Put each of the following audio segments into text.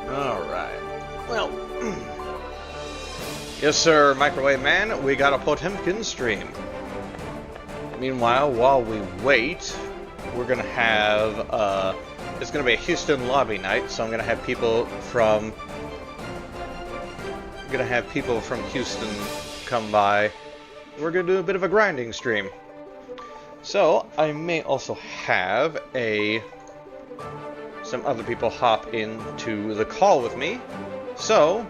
Alright. Well, yes sir, Microwave Man, we got a Potemkin stream. Meanwhile, while we wait, we're gonna have, it's gonna be a Houston lobby night, so I'm gonna have people from Houston come by. We're gonna do a bit of a grinding stream. So, I may also have some other people hop into the call with me. So,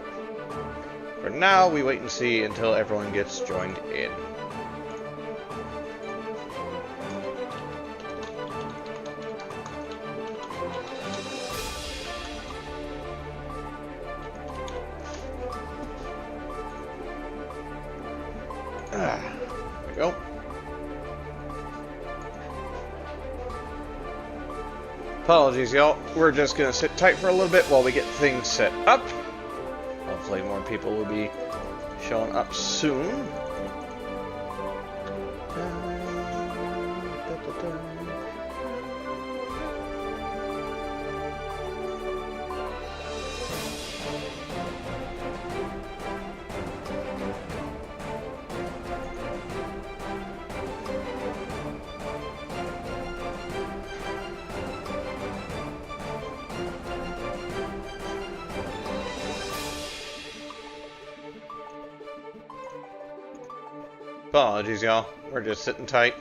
for now, we wait and see until everyone gets joined in. There we go. Apologies, y'all. We're just gonna sit tight for a little bit while we get things set up. Hopefully more people will be showing up soon. Apologies, y'all. We're just sitting tight.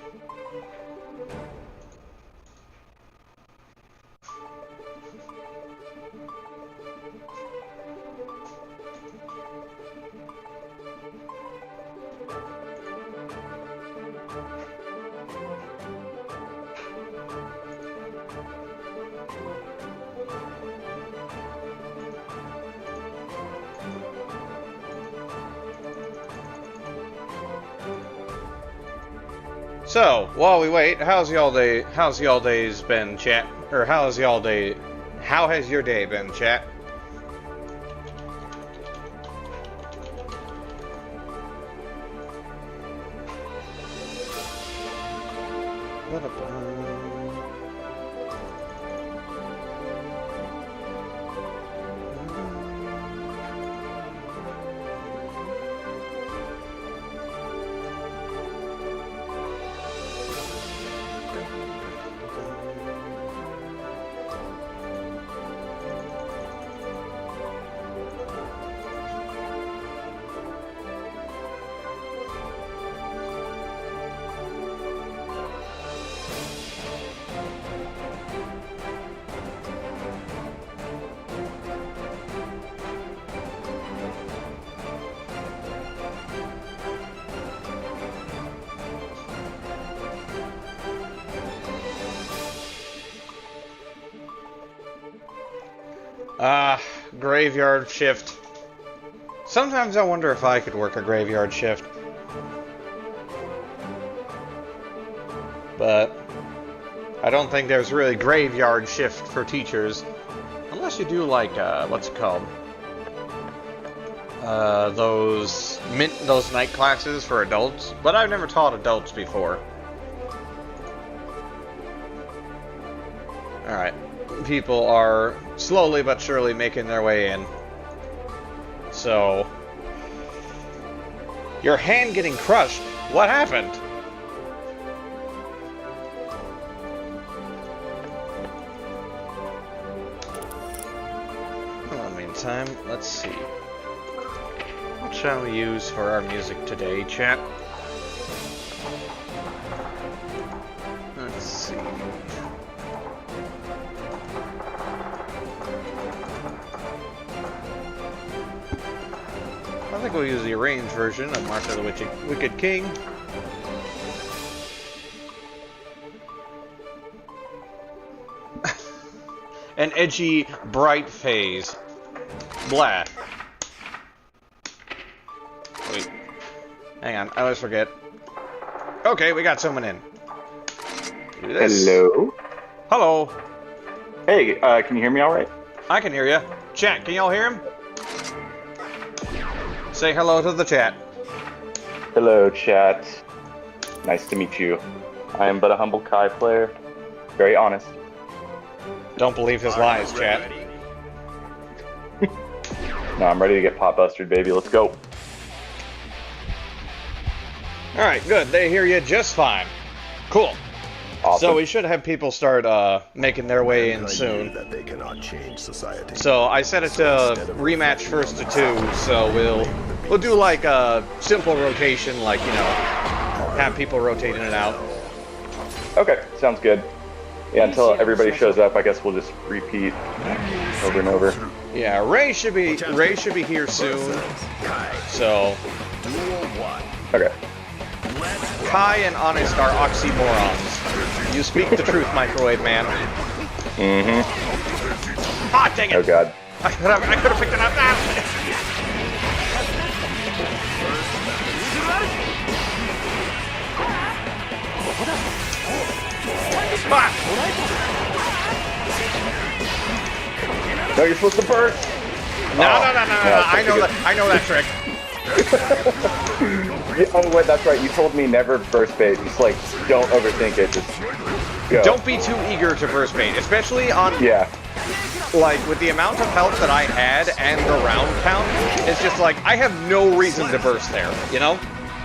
So, while we wait, how's y'all days been, chat? Or how has your day been, chat? Graveyard shift. Sometimes I wonder if I could work a graveyard shift. But I don't think there's really graveyard shift for teachers. Unless you do like, what's it called? Those night classes for adults. But I've never taught adults before. Alright. People are slowly but surely making their way in. So, your hand getting crushed? What happened? Well, in the meantime, let's see. What shall we use for our music today, chat? Let's see. I think we'll use the arranged version of March of the Wicked King. An edgy, bright phase. Blah. Wait. Hang on, I always forget. Okay, we got someone in. Do this. Hello? Hello. Hey, can you hear me alright? I can hear you. Chat, can y'all hear him? Say hello to the chat. Hello, chat. Nice to meet you. I am but a humble Kai player. Very honest. Don't believe his lies, chat. No, I'm ready to get pot busted, baby. Let's go. Alright, good. They hear you just fine. Cool. Awesome. So we should have people start making their way in soon. That they cannot change society. So I set it to rematch first to 2, so we'll do like a simple rotation, like, you know, have people rotate in and out. Okay, sounds good. Yeah, until everybody shows up, I guess we'll just repeat over and over. Yeah, Ray should be here soon. So Okay. Kai and Honest are oxymorons. You speak the truth, Microwave Man. Mm-hmm. Ah, dang it! Oh god. I could have picked it up now. Ah! No, you're supposed to burst. No. I know that trick. Yeah, oh wait, that's right. You told me never burst bait. Just like don't overthink it. Just go. Don't be too eager to burst bait, especially on Yeah. like with the amount of health that I had and the round count. It's just like I have no reason to burst there, you know?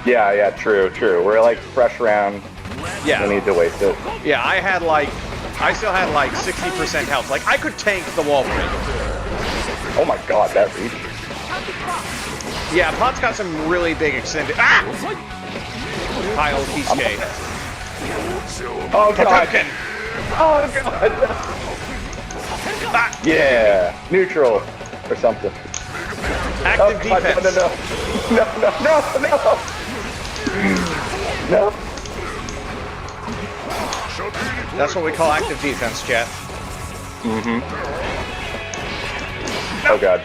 Yeah. True. We're like fresh round. Yeah. No need to waste it. Yeah, I still had like 60% health. Like I could tank the wall break. Oh my god, that reach. Yeah, Pot's got some really big extended. Ah! Kyle Kisuke. Oh god. Potemkin. Oh god. Ah! Yeah. Neutral or something. Active Oh, god, defense. No. That's what we call active defense, chat. Mm-hmm. Oh god.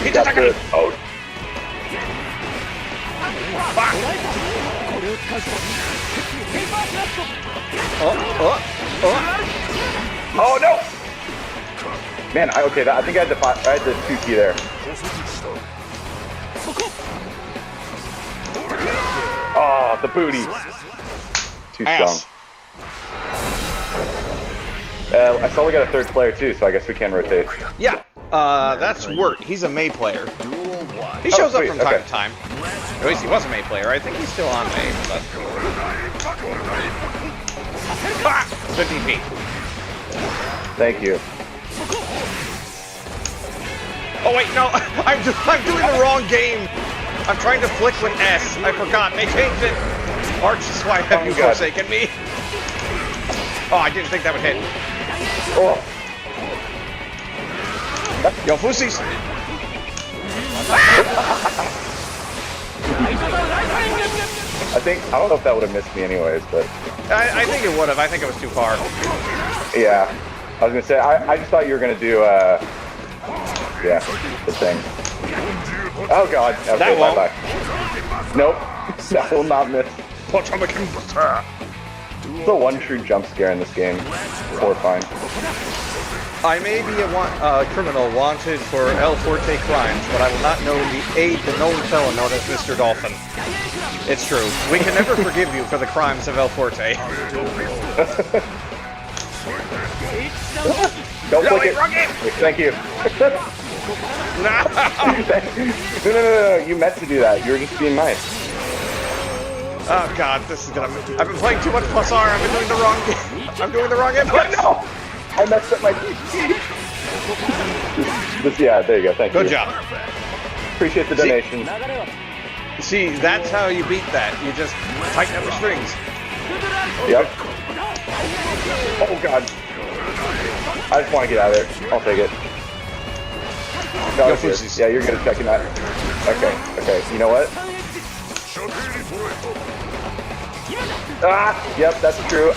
He just took it. Oh. Oh no! Man, I think I had the 2 key there. Oh, the booty. Too strong. Ass. I saw we got a 3rd player too, so I guess we can rotate. Yeah, that's Wirt. He's a May player. He shows up sweet, from time okay. to time. At least he was a May player. I think he's still on May. But... Ah! 15 feet. Thank you. Oh wait, no, I'm doing the wrong game. I'm trying to flick with S. I forgot. They changed it. Arch, is why have Oh, you God. forsaken me? Oh, I didn't think that would hit. Oh, Yo, Fusies. I don't know if that would have missed me anyways, but I think it would have. I think it was too far. yeah. I was gonna say I just thought you were gonna do yeah, the thing. Oh god. Okay, That won't. bye. Nope. That will not miss. Potemkin. It's the one true jump scare in this game. Horrifying. I may be a criminal wanted for El Forte crimes, but I will not aid the known felon known as Mr. Dolphin. It's true. We can never forgive you for the crimes of El Forte. Don't No, click wait, it. wrong game. Thank you. No. You meant to do that. You were just being nice. Oh god, this is gonna... I've been playing too much plus R. I've been doing the wrong game. I'm doing the wrong input. No! I messed up my yeah, there you go. Thank you. Good job. Appreciate the donation. See, that's how you beat that. You just tighten up the strings. Yep. Oh god. I just want to get out of there. I'll take it. No, Yo, it's good. Fusies. Yeah, you're good at checking that. Okay. You know what? Ah! Yep, that's true.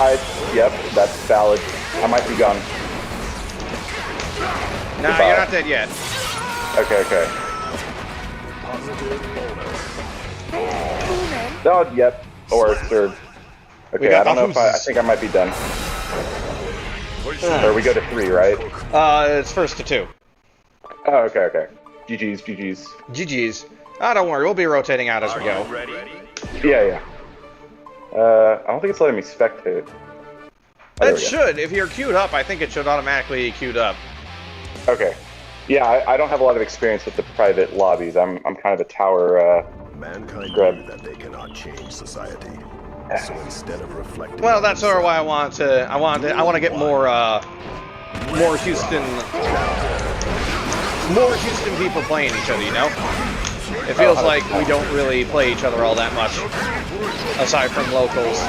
Yep, that's valid. I might be gone. Nah, Goodbye. you're not dead yet. Okay. Oh, yep. Or serve. Okay, got I don't know the if I Hoosies. think I might be done. Or we go to 3, right? It's first to 2. Oh, okay. GG's. GG's. Ah, don't worry, we'll be rotating out as we go. Yeah. I don't think it's letting me spectate. Oh, there It we go. should. If you're queued up, I think it should automatically queued up. Okay. Yeah, I don't have a lot of experience with the private lobbies. I'm kind of a tower. Mankind Grab. knew that they cannot change society. So instead of reflecting Well, on that's sort of why themselves, I want to get more Houston people playing each other, you know? It feels like we don't really play each other all that much, aside from locals.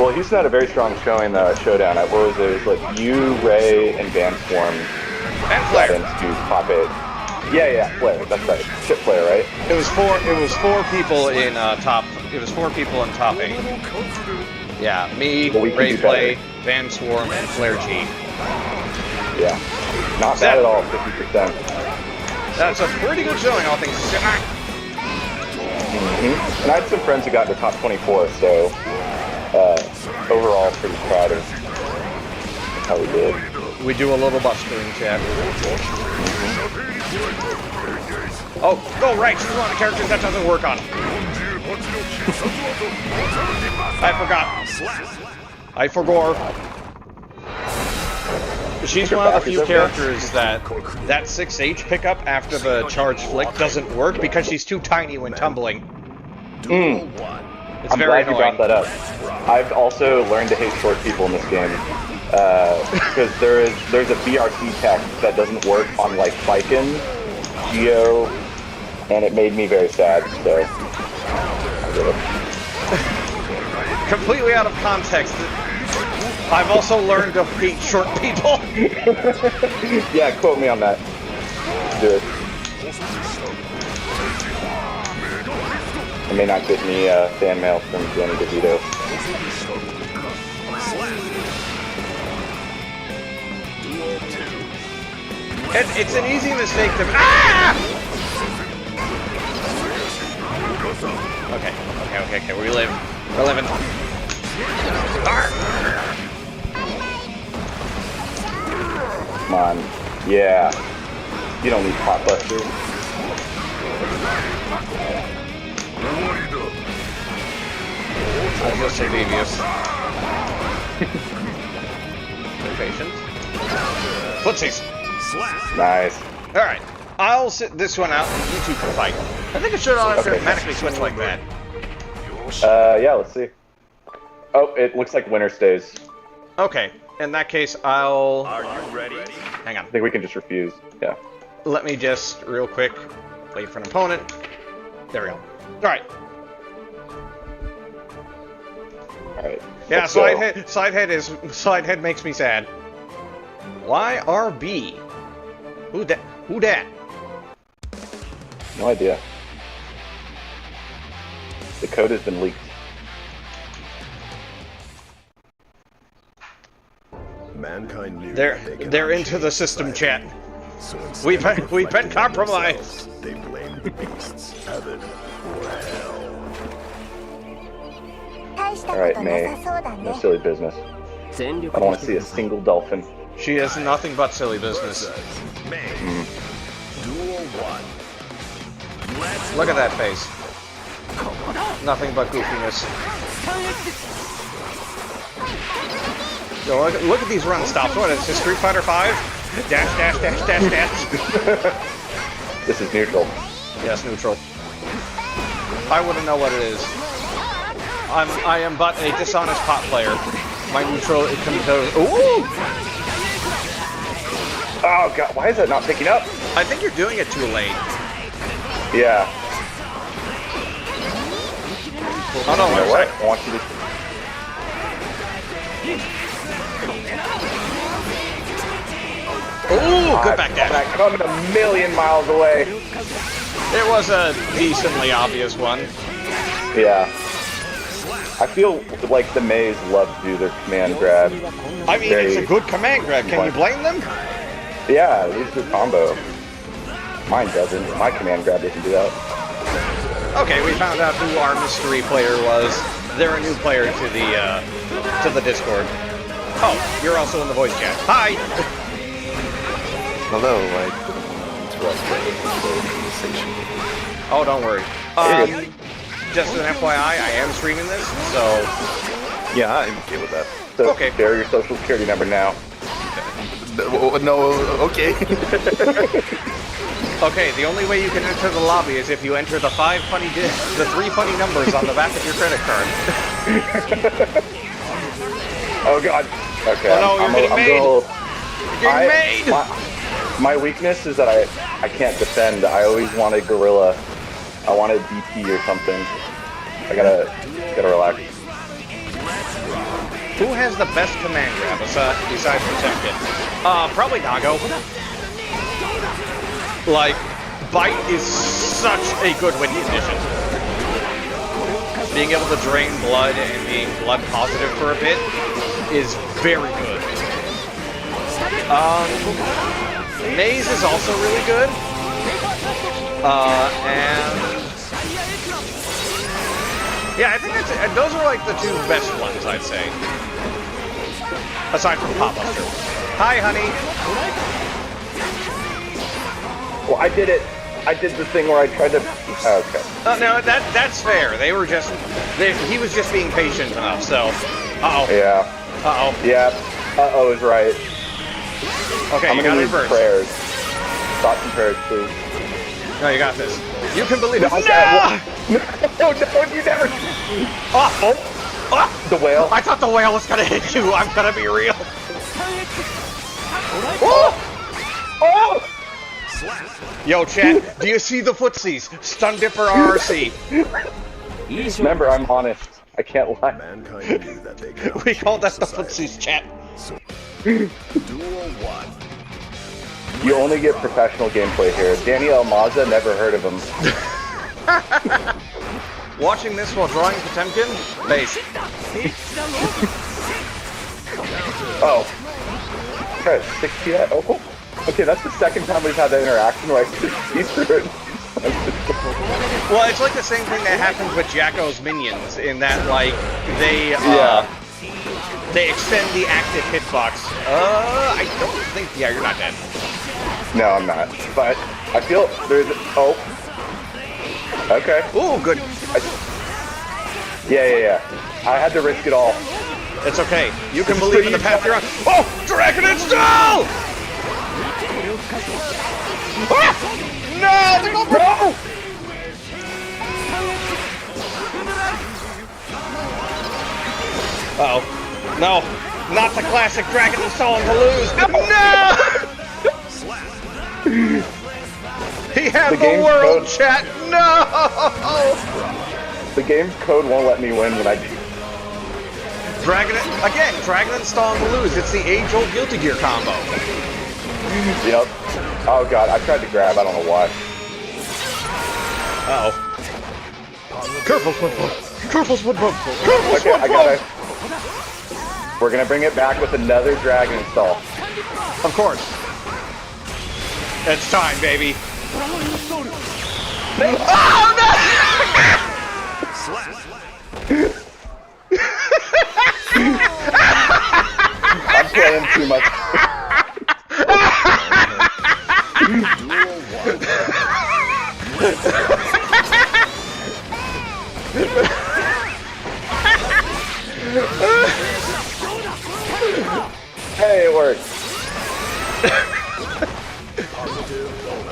Well, Houston had a very strong showdown. What was it? It was like you, Ray, and Van Swarm And got Flair. into top 8. Yeah, Flair. That's right. Chip Flair, right? It was four people in top. It was 4 people in top 8. Yeah, me, Well, we can Ray do Play, better. Van Swarm, and Flair G. Yeah. Not bad at all. 50%. That's a pretty good showing, all things considered. And I had some friends who got into top 24, so overall, pretty proud of how we did. We do a little buster in chat. Oh, right, she's one of the characters that doesn't work on. I forgot. I forgot. She's one of the few characters that 6H pickup after the charge flick doesn't work because she's too tiny when tumbling. It's I'm very glad you annoying. brought that up. I've also learned to hate short people in this game. Because there's a BRT tech that doesn't work on like Viking, Geo, and it made me very sad, so I did it. Completely out of context. I've also learned to hate short people. Yeah, quote me on that. Do it. I may not get any fan mail from Danny DeVito. It's an easy mistake to... Ah! Okay, we live. We're living. Come on. Yeah. You don't need pot busters. I'm just so devious. Be patient. Footsies. Nice. Alright. I'll sit this one out and you two can fight. I think it should automatically switch like that. Yeah, let's see. Oh, it looks like winner stays. Okay. In that case, I'll... Are you ready? Hang on. I think we can just refuse. Yeah. Let me just, real quick, wait for an opponent. There we go. Alright. Alright. Yeah, let's go. side head makes me sad. YRB. Who dat? No idea. The code has been leaked. Mankind knew that they They're cannot into change the system society. chat. So instead We've of been reflecting on compromised. themselves, they blamed the beasts, heaven, or hell. Alright, May. No silly business. I don't want to see a single dolphin. She is nothing but silly business. May. Duel 1. Let's Look at that face. Nothing but goofiness. Yo, look at these run stops. What is this, Street Fighter 5? Dash, dash, dash, dash, dash. This is neutral. Yes, neutral. I wouldn't know what it is. I am but a dishonest pot player. My neutral, it comes out. Ooh! Oh god, why is that not picking up? I think you're doing it too late. Yeah. Oh no, You know what? I want you to... Ooh, good back dash. I'm coming a million miles away. It was a decently obvious one. Yeah. I feel like the Mays love to do their command grab. I mean, it's a good command grab. Can you blame them? Yeah, it is their combo. Mine doesn't. My command grab doesn't do that. Okay, we found out who our mystery player was. They're a new player to the Discord. Oh, you're also in the voice chat. Hi. Hello, I interrupted the conversation. Oh, don't worry. Just an FYI, I am streaming this, so Yeah, I'm okay with that. So, Okay. share your social security number now. Okay. No, okay. Okay, the only way you can enter the lobby is if you enter the three funny numbers on the back of your credit card. Oh god. Okay. Oh no, you're getting made. You're getting made. My weakness is that I can't defend. I always wanted gorilla. I wanted DP or something. I gotta relax. Who has the best command grab besides Potemkin? Probably Nago. Like, Bite is such a good win condition. Being able to drain blood and being blood positive for a bit is very good. Maze is also really good. And yeah, I think those are like the two best ones, I'd say. Aside from Potbuster. Hi, honey. Well, I did it. I did the thing where I tried to. Oh, okay. No, that's fair. He was just being patient enough. So, Yeah. Yeah. Is right. Okay, I'm you gonna got need reverse. prayers. Thoughts and prayers, please. No, you got this. You can believe it. No, you never. The whale. I thought the whale was gonna hit you. I'm gonna be real. Oh! Yo, chat, do you see the footsies? Stun Dipper RRC. Remember, I'm honest. I can't lie. Mankind knew that they could We call that the society. footsies, chat. So, Duel 1. You only get professional gameplay here. Daniel Maza, never heard of him. Watching this while drawing Potemkin? Base. Oh. Okay, 60 that? Oh, cool. Okay, that's the second time we've had that interaction where I see through it. Well, it's like the same thing that happens with Jacko's minions, in that, like, they extend the active hitbox. I don't think, yeah, you're not dead. No, I'm not. But I feel there's. Oh. Okay. Ooh, good. Yeah. I had to risk it all. It's okay. You can believe in the path you're on. Oh! Dragon install! Ah! No! No! Uh-oh. No! Not the classic dragon installing to lose! No! He had the world, code. Chat! No! The game's code won't let me win when I do. Dragon installing to lose. It's the age-old Guilty Gear combo. Yep. Oh god, I tried to grab, I don't know why. Uh-oh. Careful, Swinbone! Careful, Swinbone! Careful, Okay, I Swinbone! gotta... We're gonna bring it back with another dragon install. Of course. It's time, baby. Oh, no! I'm playing too much. Hey, it worked.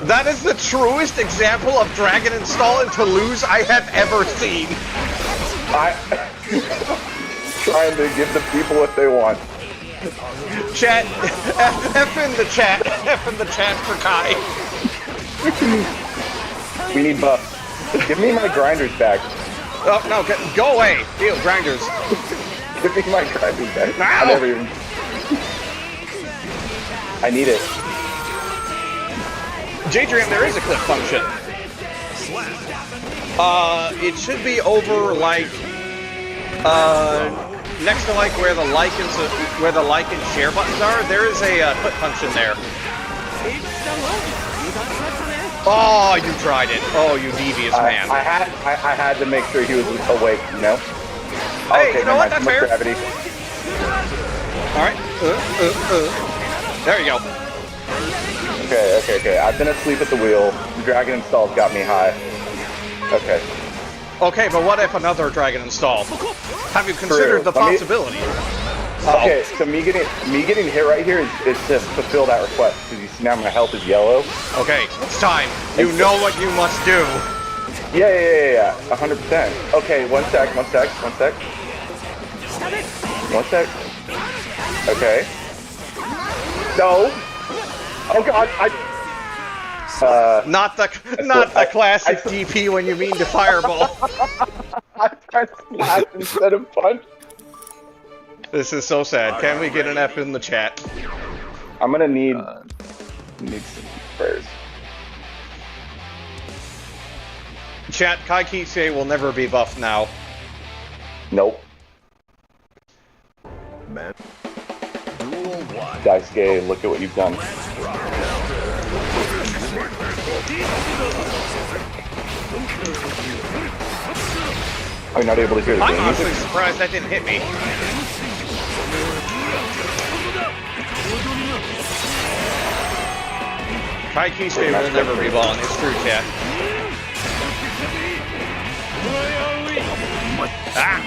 That is the truest example of Dragon Install into lose I have ever seen. Trying to give the people what they want. Chat, F in the chat. F in the chat for Kai. We need buffs. Give me my grinders back. Oh, no, go away. Deal, grinders. Give me my grinders back. Ow! I never even... I need it. JDRAM, there is a clip function. It should be over, like, next to, like, where the like and share buttons are. There is a clip function there. Oh, you tried it. Oh, you devious man. I had to make sure he was awake, you know? Hey, Okay, you know what? That's fair. gravity. Alright. There you go. Okay. I've been asleep at the wheel. The dragon install's got me high. Okay. Okay, but what if another dragon install? Have you considered the possibility? Okay, so me getting hit right here is to fulfill that request, because you see now my health is yellow. Okay, it's time. You know what you must do. Yeah, 100%. Okay, one sec. Okay. No. Oh god, Not the classic DP when you mean to fireball. I pressed slash instead of punch. This is so sad. Can we get an F in the chat? I'm gonna need some prayers. Chat, Kai Kisei will never be buffed now. Nope. Man. Duel 1. Daisuke, look at what you've done. Are you not able to hear the I'm game honestly music? surprised that didn't hit me. Kai Kisei will never be balling. It's true, chat. Ah!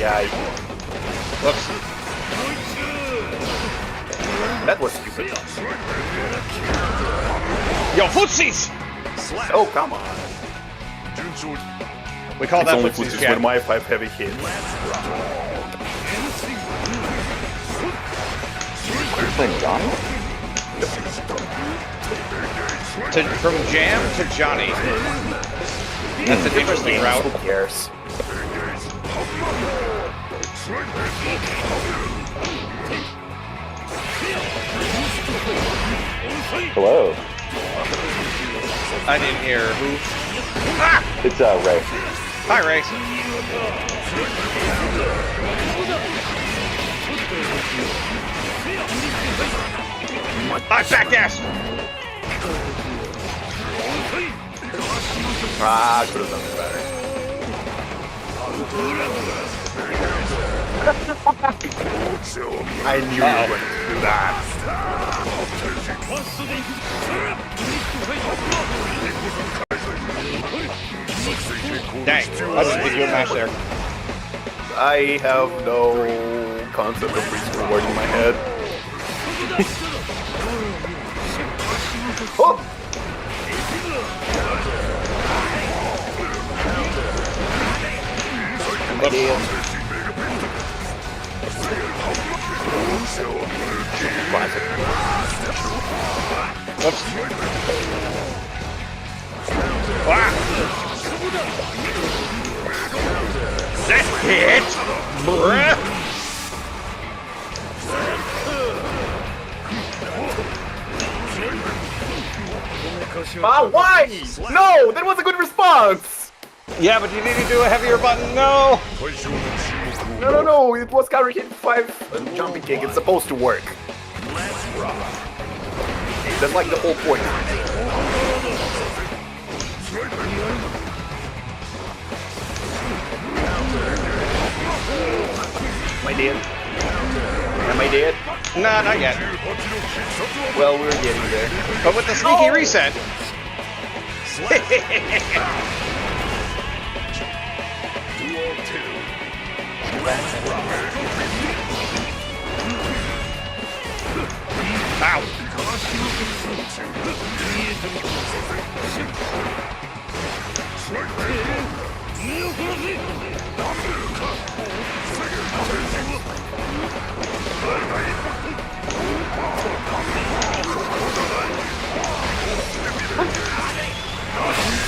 Ay. Whoops. That was stupid. Yo, footsies! Oh, come on. We call It's that only footsies, footsies chat. with my 5 heavy hits. Are you playing Johnny? From Jam to Johnny. That's an interesting route. Who cares? Hello. I didn't hear who. Ah! It's Ray. Hi, Ray. I backdash! Ah, I could have done it better. I knew you were going to do that. Dang, that was a good match there. I have no concept of reach forward in my head. Oh! Classic. Whoops. Ah! That hit! Bruh! Ah, why? No, that was a good response. Yeah, but you need to do a heavier button. No! No, it was counter hit 5 and jumping kick. It's supposed to work. That's like the whole point. Am I dead? Am I dead? Nah, not yet. Well, we're getting there. But with the sneaky reset. Duel 2. Ow!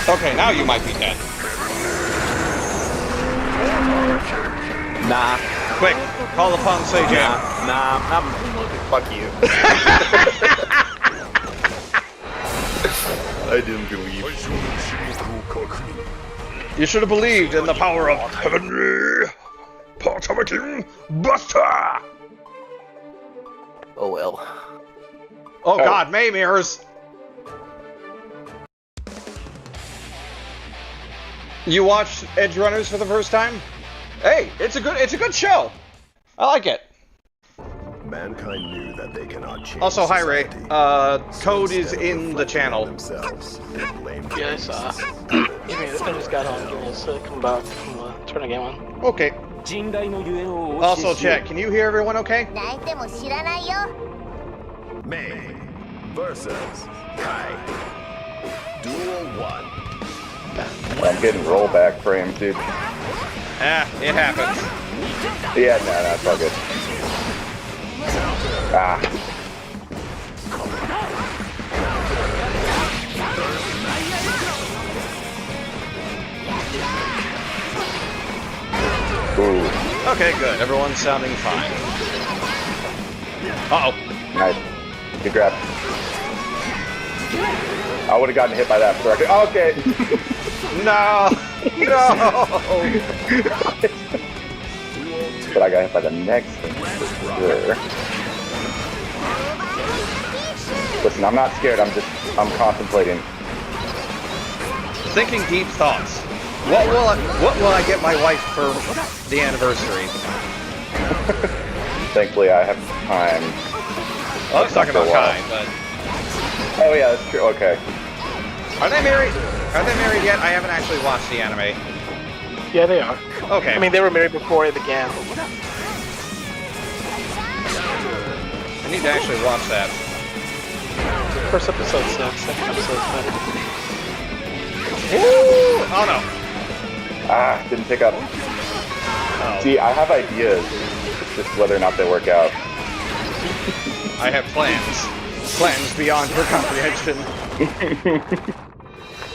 Okay, now you might be dead. Nah. Quick, call upon Say Jam. Nah, fuck you. I didn't believe. You should have believed in the power of Heavenly Potemkin Buster! Oh well. Oh god, May mirrors! You watched Edge Runners for the first time? Hey, it's a good show. I like it. Mankind knew that they cannot change Also, hi Ray. society. Code So is instead of in the reflecting on channel. themselves, they blamed Yeah, I saw. I just got home. Give me a sec. Come back. Turn the game on. Okay. Also, chat, can you hear everyone okay? 泣いても知らないよ May versus Kai. Duel 1. I'm getting rollback frames, dude. Ah, it happens. Yeah, no, it's all good. Ah. Ooh, Okay, good. Everyone's sounding fine. Uh-oh. nice. Good grab. I would have gotten hit by that for the record. Okay. No! No! But I got hit by the next thing for sure. Listen, I'm not scared. I'm contemplating. Thinking deep thoughts. What will I get my wife for the anniversary? Thankfully, I have time. I was talking about For a while. Kai, but Oh yeah, that's true. Okay. are they married? Are they married yet? I haven't actually watched the anime. Yeah, they are. Okay. I mean, they were married before it began. I need to actually watch that. First episode sucks. Second episode's better. Ooh! Oh no. Ah, didn't pick up. Oh. See, I have ideas. It's just whether or not they work out. I have plans. Plans beyond your comprehension.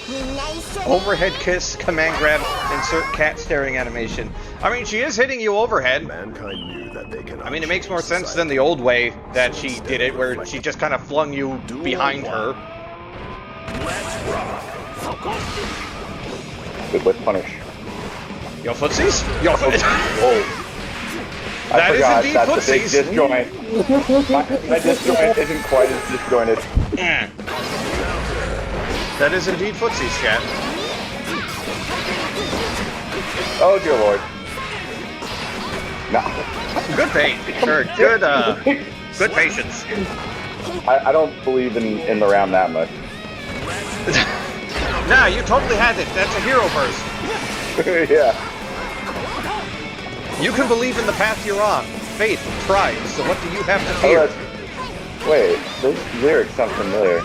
みんな一緒に Overhead kiss, command grab, insert cat staring animation. I mean, she is hitting you overhead. Mankind knew that they cannot I mean, it makes more change sense than society. the old way that she did it, where she just kind of flung you behind her. Good with punish. Yo, footsies? Yo, footsies? Oh. I That is forgot indeed that's a big footsies. disjoint. My disjoint isn't quite as disjointed. That is indeed footsies, chat. Oh dear lord. No. Good bait. Sure, good patience. I don't believe in the round that much. Nah, you totally had it. That's a hero burst. Yeah. You can believe in the path you're on. Faith, pride. So what do you have to Oh, fear? wait, those lyrics sound familiar.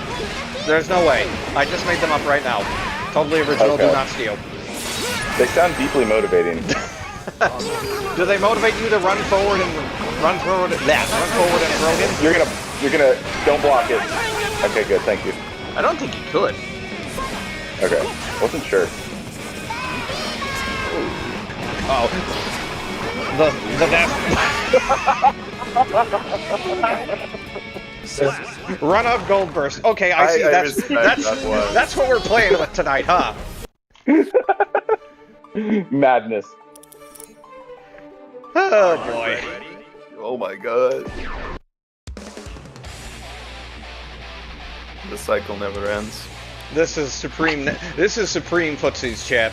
There's no way. I just made them up right now. Totally original, do Okay. not steal. They sound deeply motivating. Do they motivate you to run forward and run forward and throw him? You're gonna, don't block it. Okay, good, thank you. I don't think you could. Okay, wasn't sure. Oh. The death. Run up gold burst. Okay, I see. I That's respect that one. that's what we're playing with tonight, huh? Madness. Oh boy. Oh my god. The cycle never ends. This is supreme. This is supreme footsies, chat.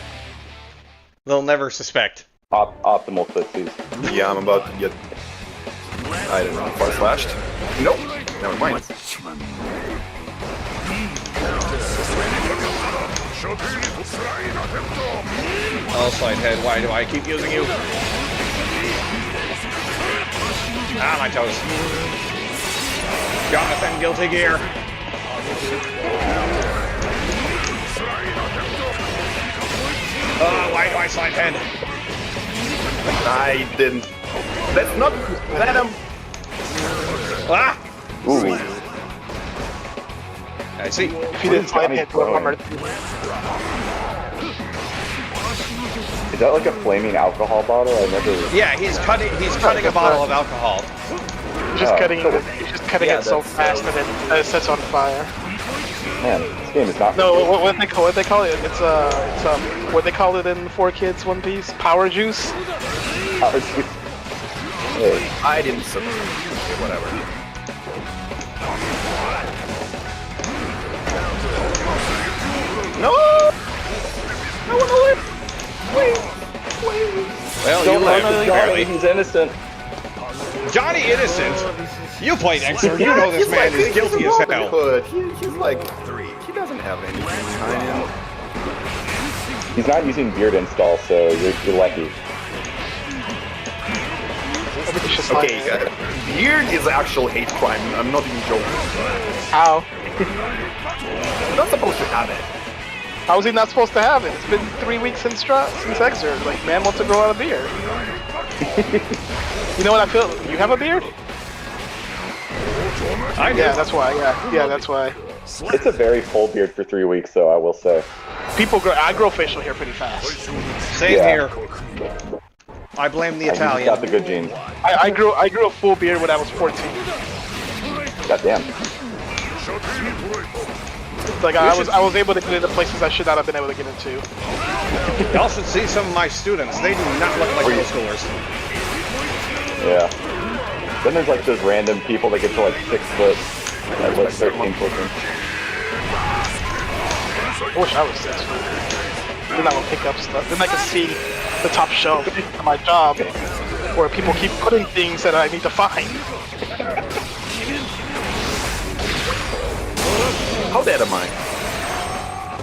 They'll never suspect. Optimal footsies. Yeah, I'm about to get... I don't know, far slashed? Nope. Never mind. All side head. Why do I keep using you? Ah, my toes. Jonathan, guilty gear. Oh, why do I slide head? I didn't. That's not Venom. Ah! Ooh. I see. If you didn't slide Johnny hit, throwing? armor. Is that like a flaming alcohol bottle? I never. Yeah, he's cutting a bottle of alcohol. Just Oh. cutting it so fast that it sets on fire. Man, this game is not. No, what they call it? It's what they call it in 4Kids One Piece? Power juice. Hey, I didn't. Okay, whatever. No! I want to live! Well, Don't you let lived, him apparently. He's innocent. Johnny Innocent! You played Exer, you know this man is guilty as hell. Hood. He's like 3. He doesn't have anything shiny. He's not using beard install, so you're lucky. Everything's just Okay, fine. beard is actual hate crime. I'm not even joking. How? You're not supposed to have it. How is he not supposed to have it? It's been 3 weeks since Exer. Like, man wants to grow out a beard. You know what I feel? You have a beard? I do. Yeah, that's why. Yeah, that's why. It's a very full beard for 3 weeks, though, I will say. I grow facial hair pretty fast. Same Yeah. here. I blame the He's got Italian. the good genes. I grew a full beard when I was 14. Goddamn. Like I was able to get into places I should not have been able to get into. Y'all should see some of my students. They do not look like middle schoolers. Yeah. Then there's like those random people that get to like 6 foot at like 13, 14. I wish I was 6 foot. Then I would pick up stuff. Then I could see the top shelf of my job where people keep putting things that I need to find. How dead am I?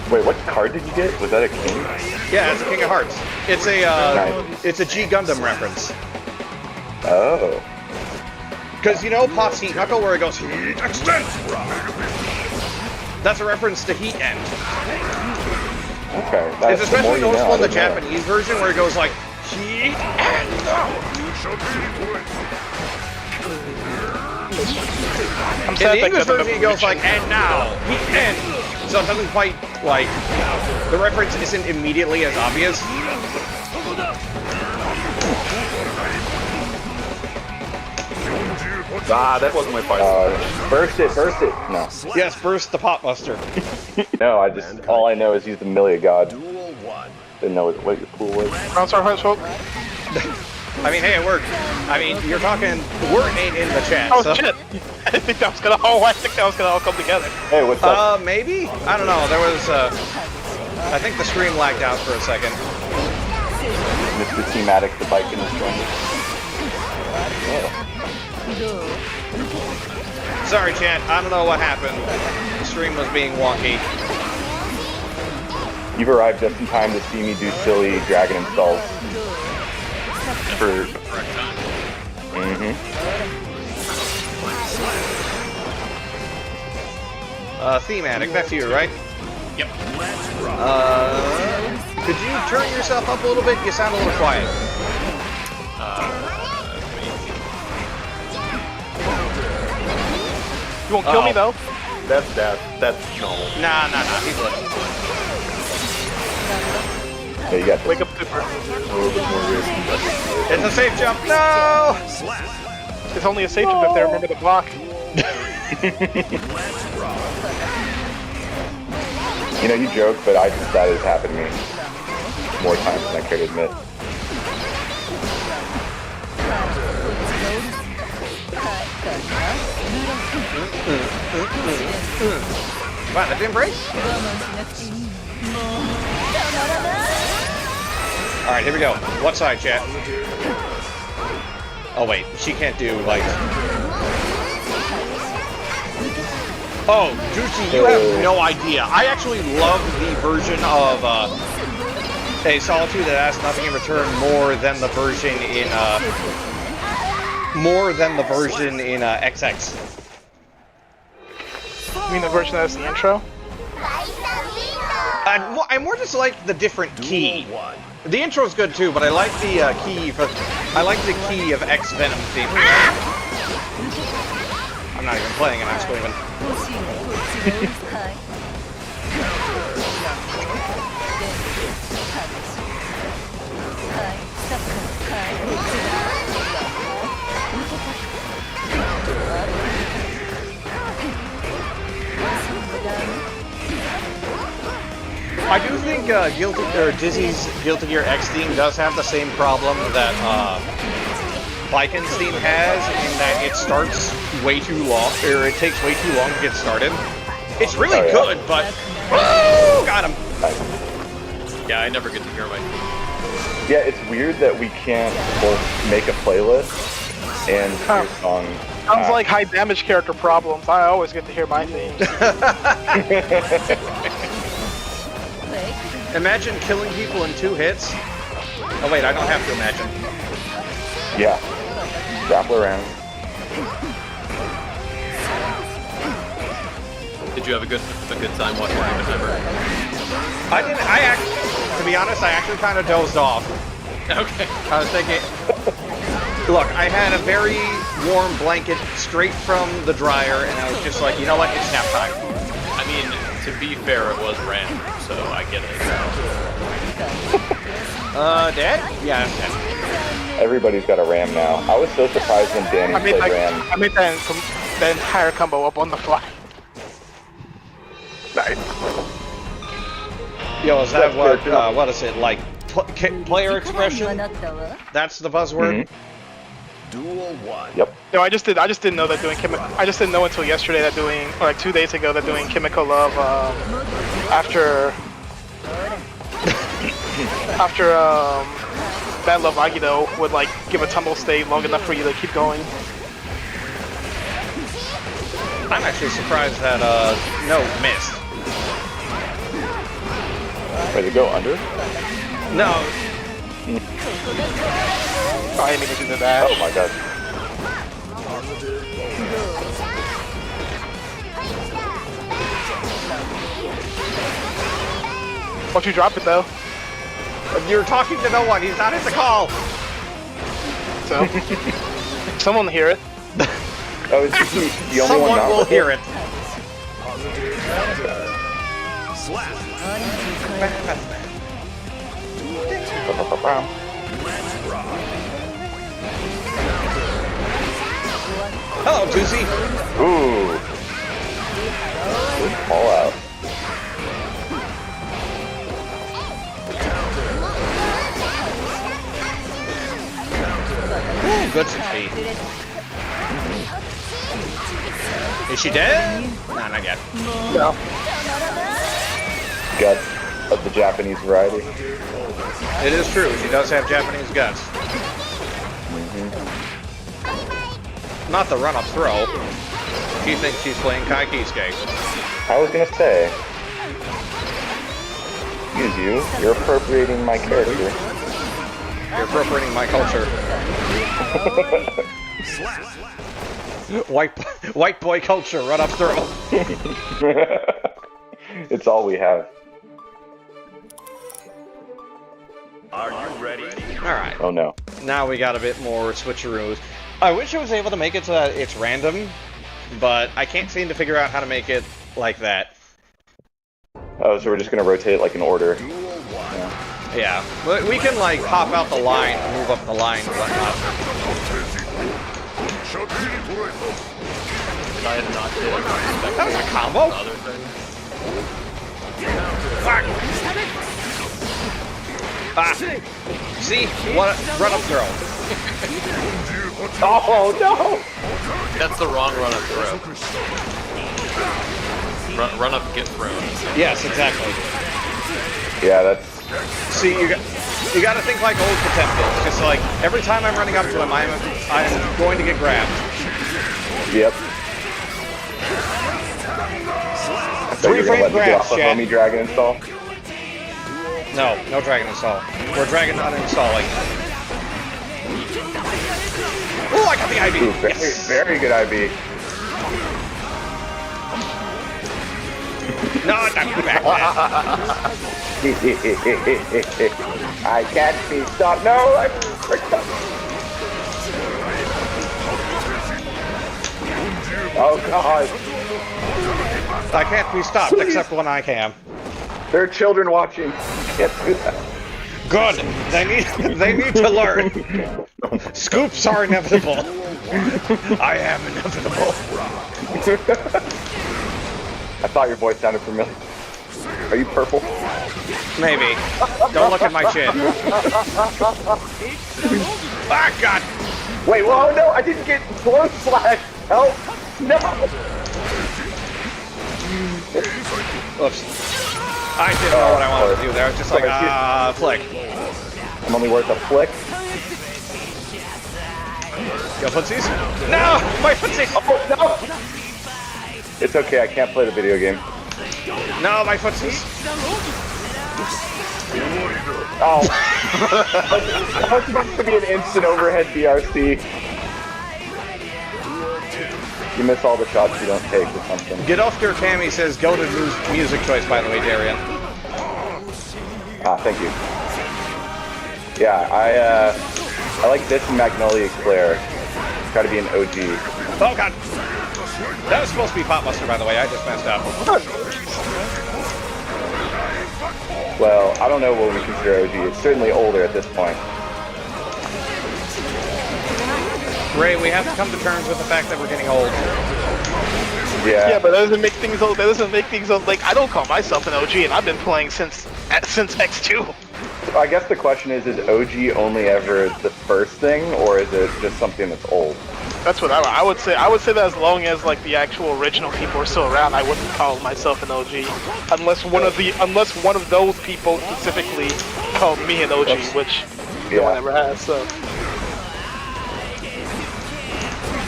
Wait, what card did you get? Was that a king? Yeah, it's a King of Hearts. It's a Nice. it's a G Gundam reference. Oh. Because you know Pop's Heat Knuckle where it goes Heat Extent? That's a reference to Heat End. Okay. It's That's the more especially you know, noticeable in the I didn't know. Japanese version where it goes like Heat End. I'm In sad the that English Gundam version it goes like evolution- and now Heat End. So it doesn't quite like the reference isn't immediately as obvious. Ah, that wasn't my fight. Burst it. No. Yes, Burst the Pot Buster. No, all I know is he's the Millia God. Didn't know what your pool was. Bounce our hearts, folk. I mean, hey, it worked. I mean, you're talking word ain't in the chat. Oh so. shit! I think that was gonna all come together. Hey, what's up? Maybe? I don't know. There was, I think the stream lagged out for a second. Mr. Thematic, the bike in the stream. Sorry, chat. I don't know what happened. The stream was being wonky. You've arrived just in time to see me do silly dragon installs. For... Thematic, that's you, right? Yep. Could you turn yourself up a little bit? You sound a little quiet. You won't kill me though. That's no. Nah, he's listening. Yeah, you got this. Wake up, Cooper. A little bit more risky. It's a safe jump. No! It's only a safe jump if they remember the block. You know, you joke, but that has happened to me more times than I care to admit. Wow, that didn't break? Alright, here we go. What side, chat? Oh, wait. She can't do, like... Oh, Juicy, you have no idea. I actually love the version of, a Solitude that asks nothing in return more than the version in, XX. You mean the version that's the intro? I more just like the different key. The intro's good too, but I like the key of X Venom theme. Ah! I'm not even playing and I'm screaming. I do think Dizzy's Guilty Gear X theme does have the same problem that Viken's theme has, in that it starts way too long, or it takes way too long to get started. It's really good, but got him. Yeah, I never get to hear my theme. Yeah, it's weird that we can't both make a playlist and hear songs. Sounds like high damage character problems. I always get to hear my themes. Imagine killing people in 2 hits. Oh wait, I don't have to imagine. Yeah. Wrap around. Did you have a good time watching Oppenheimer? To be honest, I actually kind of dozed off. Okay. I was thinking, look, I had a very warm blanket straight from the dryer, and I was just like, you know what, it's nap time. I mean, to be fair, it was random, so I get it. Dad? Yeah, I'm dead. Everybody's got a ram now. I was so surprised when Danny I made said ram. that entire combo up on the fly. Nice. Yo, is that what is it, like, player expression? That's the buzzword? Duel 1. Yep. No, I just didn't know that doing I just didn't know until yesterday that doing, or like 2 days ago, that doing Chemical Love after Bad Love Agido would like give a tumble state long enough for you to keep going. I'm actually surprised that no missed. Wait, to go under? No. Oh, I didn't mean to do that. Oh my god. Won't you drop it though? You're talking to no one. He's not at the call. So someone will hear it. Oh, it's just me, the only Someone one not will with hear it. it. Slap. Hello, Tusi. Ooh. Good call out. Ooh, good succeed. Is she dead? Nah, not yet. No. Guts of the Japanese variety. It is true. She does have Japanese guts. Not the run-up throw. She thinks she's playing Kai Kisuke. I was gonna say. Excuse you. You're appropriating my character. You're appropriating my culture. White boy culture, run-up throw. It's all we have. Are you ready? Alright. Oh no. Now we got a bit more switcheroos. I wish I was able to make it so that it's random, but I can't seem to figure out how to make it like that. Oh, so we're just gonna rotate it like an order. Duel 1. Yeah. But we can, like, hop out the line and move up the line and whatnot. If I had not hit, I would expect That was a combo? other thing. Fuck! Ah! See? What? Run-up throw. Oh no! That's the wrong run-up throw. Run up, get thrown. Yes, exactly. Yeah, that's. See, you got to think like old Potemkin. Just like every time I'm running up to him, I'm going to get grabbed. Yep. I thought you were gonna let me get off the Chad. homie dragon install. No, no dragon install. We're dragon not installing. Oh, I got the IB. Ooh, very, Yes. very good IB. No, not back. I can't be stopped. No, I'm. Oh god. I can't be stopped except when I can. There are children watching. Can't do that. Good. They need to learn. Scoops are inevitable. I am inevitable. I thought your voice sounded familiar. Are you purple? Maybe. Don't look at my chin. Ah, God. Wait, whoa, no, I didn't get blow slash. Help! No! Oops. I didn't know what I wanted to do there. I was just like, flick. I'm only worth a flick. Go footsies. No! My footsies! Oh, no! It's okay, I can't play the video game. No, my footsies! Oh. That was supposed to be an instant overhead BRC. You miss all the shots you don't take or something. Get off your Cammy says go to music choice, by the way, Darian. Ah, thank you. Yeah, I like this and Magnolia Eclair. Try to be an OG. Oh god! That was supposed to be Potbuster, by the way, I just messed up. Well, I don't know what we consider OG. It's certainly older at this point. Ray, we have to come to terms with the fact that we're getting old. Yeah, but that doesn't make things old. That doesn't make things old. Like, I don't call myself an OG, and I've been playing since X2. I guess the question is OG only ever the first thing, or is it just something that's old? That's what I would say. I would say that as long as like the actual original people are still around, I wouldn't call myself an OG, unless one of those people specifically called me an OG, which no one ever has. So,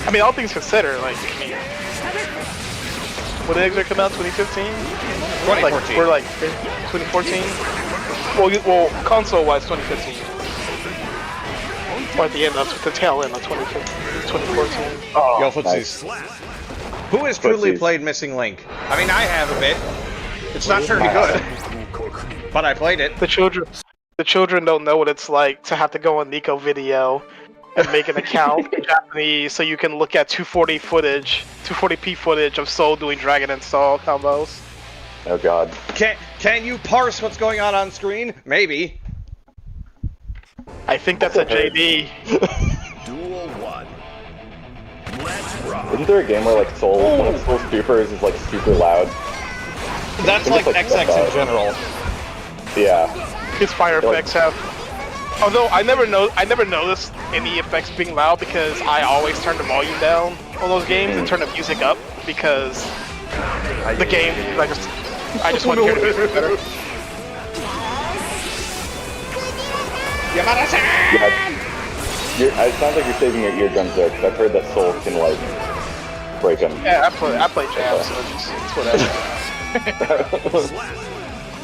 I mean, all things considered, like, when did Exer come out? 2015. 2014. Like, we're like 2014. Well, console-wise, 2015. Or at the end, that's the tail end of 2014. Oh, Yo, footsies. nice. Who has truly Footsies. played Missing Link? I mean, I have a bit. It's not very good, but I played it. The children don't know what it's like to have to go on Nico Video and make an account in Japanese so you can look at 240p footage of Soul doing Dragon and Soul combos. Oh god. Can you parse what's going on screen? Maybe. I think that's a JD. Duel 1. Let's rock. Isn't there a game where like one of Soul's supers is like super loud? That's I like think it's XX in general. Yeah. His fire effects have. Although I never noticed any effects being loud because I always turn the volume down on those games and turn the music up because the game I just want to hear the music better. Yeah. It sounds like you're saving your eardrums there, because I've heard that Soul can like break them. Yeah, I play jams, so it's whatever.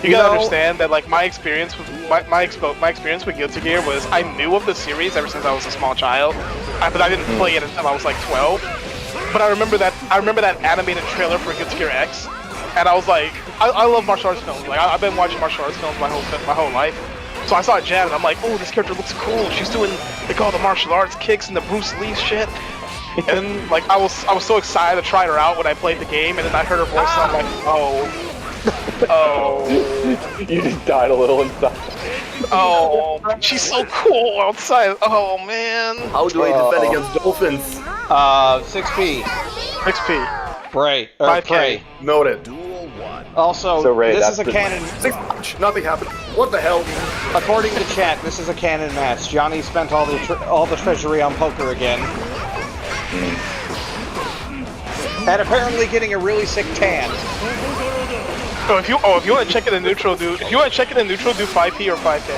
You gotta understand that like my experience with my experience with Guilty Gear was I knew of the series ever since I was a small child, but I didn't play it until I was like 12. But I remember that animated trailer for Guilty Gear X, and I was like, I love martial arts films. Like I've been watching martial arts films my whole life. So I saw Jan and I'm like, oh, this character looks cool. She's doing like all the martial arts kicks and the Bruce Lee shit. And then like I was so excited to try her out when I played the game, and then I heard her voice and I'm like, oh. You just died a little inside. Oh, she's so cool outside. Oh man. How do I defend against dolphins? 6P. 6P. Bray. 5K. Pray. Noted. Duel 1. Also, So, Ray, this that's is a the- canon. Nothing happened. What the hell? According to chat, this is a canon match. Johnny spent all the treasury on poker again, and apparently getting a really sick tan. Oh, if you want to check it in neutral, do 5P or 5K.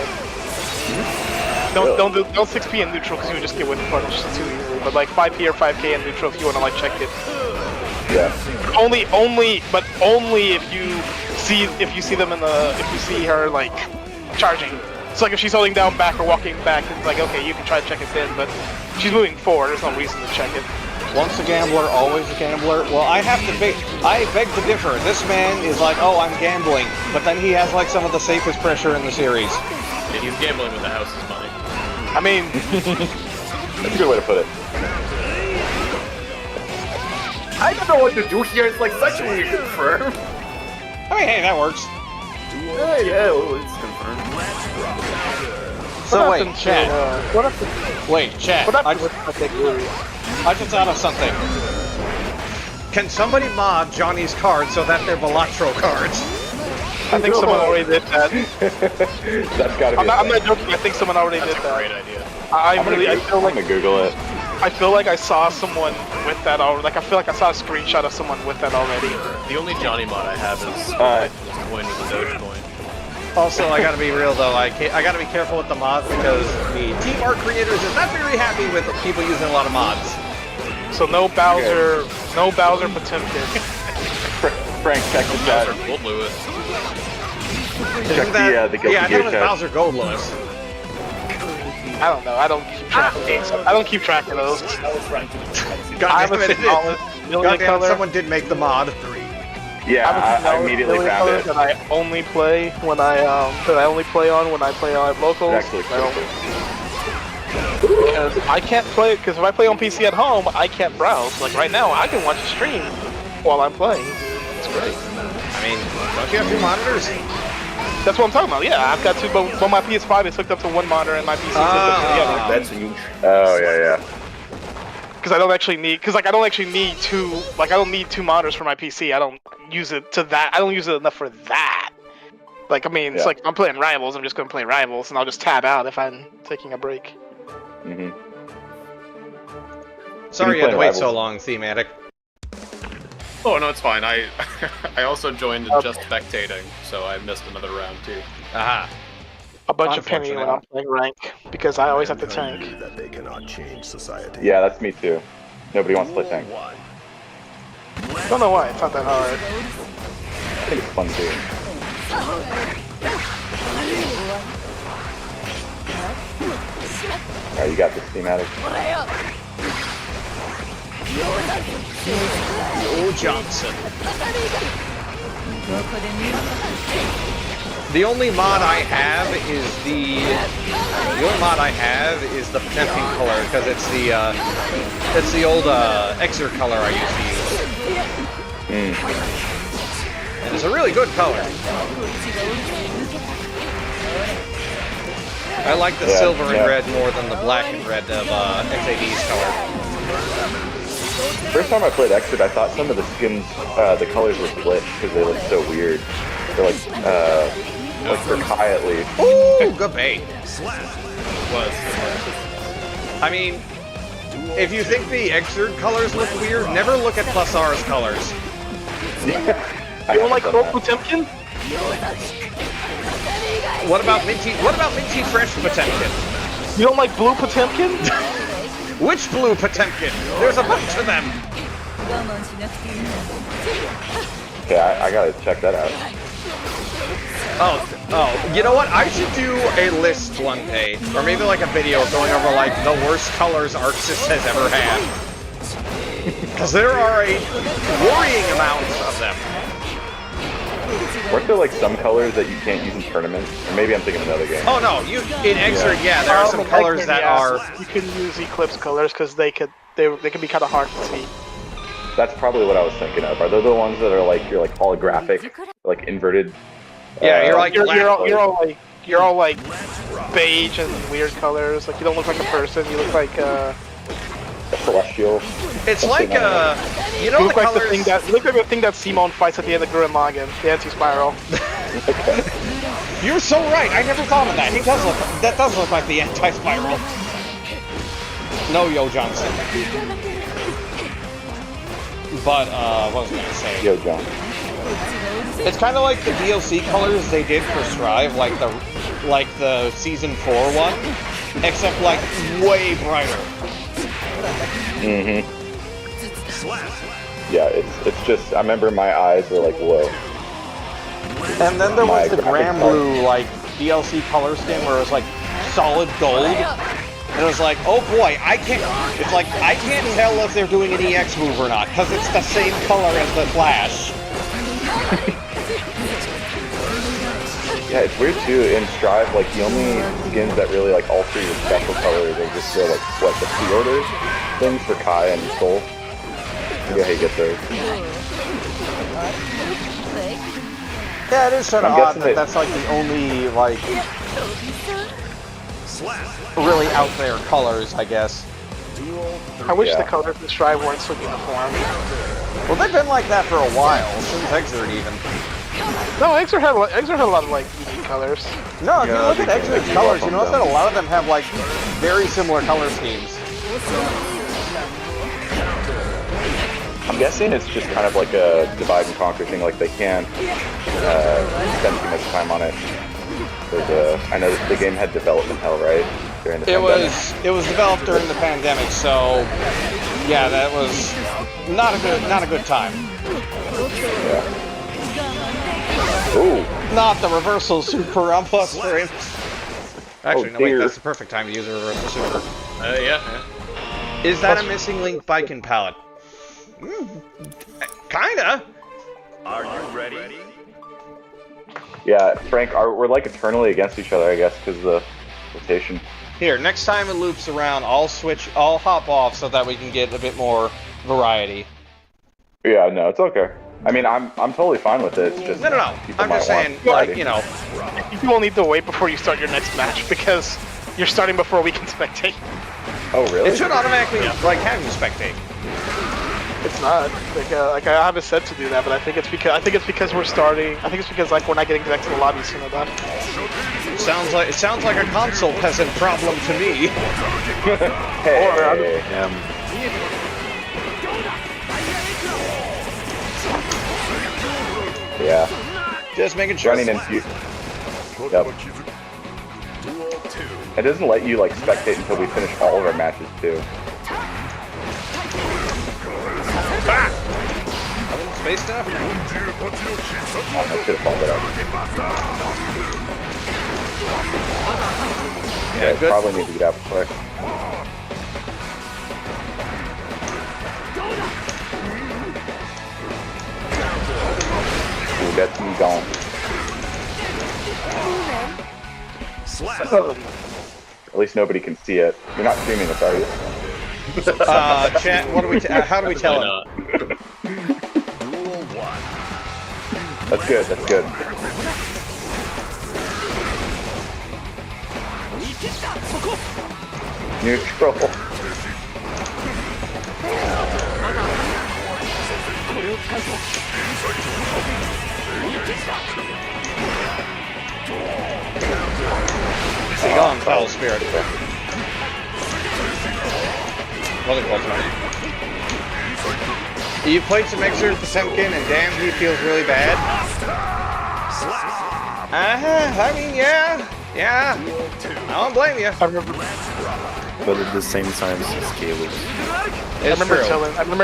Don't 6P in neutral because you would just get whip punished too easily. But like 5P or 5K in neutral if you want to like check it. Yeah. Only if you see them if you see her like charging. So like if she's holding down back or walking back, it's like okay, you can try to check it then. But if she's moving forward, there's no reason to check it. Once a gambler, always a gambler. Well, I beg to differ. This man is like, oh, I'm gambling, but then he has like some of the safest pressure in the series. Yeah, he's gambling with the house's money. I mean, That's a good way to put it. I don't know what to do here. It's like sexually confirmed. I mean, hey, that works. Yeah, well, it's confirmed. So wait, chat. what happened? Wait, chat. What I happened with I just thought of something. Can somebody mod Johnny's cards so that they're Balatro cards? I think someone already did that. That's gotta be. I'm not joking. I think someone already That's did a that. great idea. I I'm feel like gonna Google it. I feel like I saw someone with that already. Like I feel like I saw a screenshot of someone with that already. The only Johnny mod I have is Alright. this coin with a Dogecoin. Also, I gotta be real though. I gotta be careful with the mods because the team art creators is not very happy with people using a lot of mods. So no Bowser, no Bowser Potemkin. Frank, check the chat. Bowser Gold Lewis. Check the Guilty yeah, I Gear thought it was chat. Bowser Gold Lewis. I don't know. I don't keep track of those. I don't keep track of those. God I'm damn a it, it solid is. million God damn it, color. someone did make the mod. Yeah, I immediately million found color it. that I only play when I only play on when I play on locals. Actually, Because I can't play it. Because if I play on PC at home, I can't browse. Like right now, I can watch a stream while I'm playing. It's great. I mean, don't you have two monitors? That's what I'm talking about. Yeah, I've got two, but my PS5 is hooked up to one monitor and my PC is hooked up to the other. That's huge. Oh yeah. Because I don't actually need, I don't actually need two, I don't need two monitors for my PC. I don't use it to that. I don't use it enough for that. Like, I mean, it's Yeah. like I'm playing Rivals. I'm just gonna play Rivals, and I'll just tab out if I'm taking a break. Mm-hmm. Sorry you had to playing wait so Rivals? long, Thematic. Oh no, it's fine. I also joined just spectating, so I missed another round too. Aha. A bunch of penny when I'm playing rank because I always have to Mankind tank. knew that they cannot change society. Yeah, that's me too. Nobody wants to play tank. Don't know why. It's not that hard. I think it's fun too. Alright, you got this, thematic. Oh, Johnson. The only mod I have is the Potemkin color because it's the old Exer color I used to use. And it's a really good color. I like the silver and red more than the black and red of XAD's color. First time I played Exit, I thought some of the skins, the colors were split because they look so weird. They're like for Kai at least. Ooh, good bait. Was I mean, if you think the Exert colors look weird, never look at Plus R's colors. I You don't like haven't done Gold that. Potemkin? What about Minty Fresh Potemkin? You don't like Blue Potemkin? Which blue Potemkin? There's a bunch of them. Okay, I gotta check that out. Oh, you know what? I should do a list one day, or maybe like a video going over like the worst colors Arxis has ever had. Because there are a worrying amount of them. Weren't there like some colors that you can't use in tournaments? Or maybe I'm thinking of another game. Oh no, in Exert, yeah, there are some colors that are. You can use Eclipse colors because they can be kind of hard to see. That's probably what I was thinking of. Are those the ones that are like you're like holographic, like inverted? Yeah, you're like You're all like beige and weird colors. Like you don't look like a person. You look like a celestial. It's like you know you the look like colors. you look like the thing that Simon fights at the end of Gurren Lagann, the anti-spiral. You're so right. I never thought of that. That does look like the anti-spiral. No, Yo Johnson. But what was I gonna say? Yo, John. It's kind of like the DLC colors they did for Strive, like the season 4 one, except like way brighter. Mm-hmm. Yeah, it's just I remember my eyes were like whoa. And then there was the graphics Grand card. Blue like DLC color scheme where it was like solid gold. And it was like, oh boy, I can't tell if they're doing an EX move or not, because it's the same color as the Flash. Yeah, it's weird too. In Strive, like the only skins that really like alter your special colors are just the the pre-order things for Kai and Soul. Yeah, how you get those. Yeah, it is sort of I'm odd guessing that's like the only like really out there colors, I guess. I wish Yeah. the colors in Strive weren't so uniform. Well, they've been like that for a while, since Exert even. No, Exer had a lot of like unique colors. No, if you Yeah, look at they Exert's can colors, you bump notice them. that a lot of them have like very similar color schemes. I'm guessing it's just kind of like a divide and conquer thing. Like they can't spend too much time on it. I know the game had development hell, right? During the It pandemic. was developed during the pandemic, so yeah, that was not a good time. Ooh. Not the reversal super on plus frames. Actually, no, wait, dear. that's the perfect time to use a reversal super. Yeah. Is that a missing link Viking palette? Kinda. Are you ready? Yeah, Frank, we're like eternally against each other, I guess, because of the rotation. Here, next time it loops around, I'll hop off so that we can get a bit more variety. Yeah, no, it's okay. I mean, I'm totally fine with it. It's just No. people I'm might just want saying, variety. like, you know. You will need to wait before you start your next match because you're starting before we can spectate. Oh, really? It should automatically, like, have you spectate. It's not. Like I haven't said to do that, but I think it's because we're starting. I think it's because like we're not getting back to the lobby soon enough. It sounds like a console peasant problem to me. Hey. Yeah. Just making sure. Running into you. Yep. It doesn't let you like spectate until we finish all of our matches too. Ah! Space stuff? Oh, I should have followed it up. Yeah, good. Probably need to get out quick. Ooh, that's me gone. At least nobody can see it. You're not streaming this, are you? Chat, what do we how do we tell him? That's good, that's good. Neutral. Be gone, foul spirit. Wasn't close enough. You played some Exer Potemkin and damn, he feels really bad. I mean, yeah. I don't blame you. But at the same time, scale is. I remember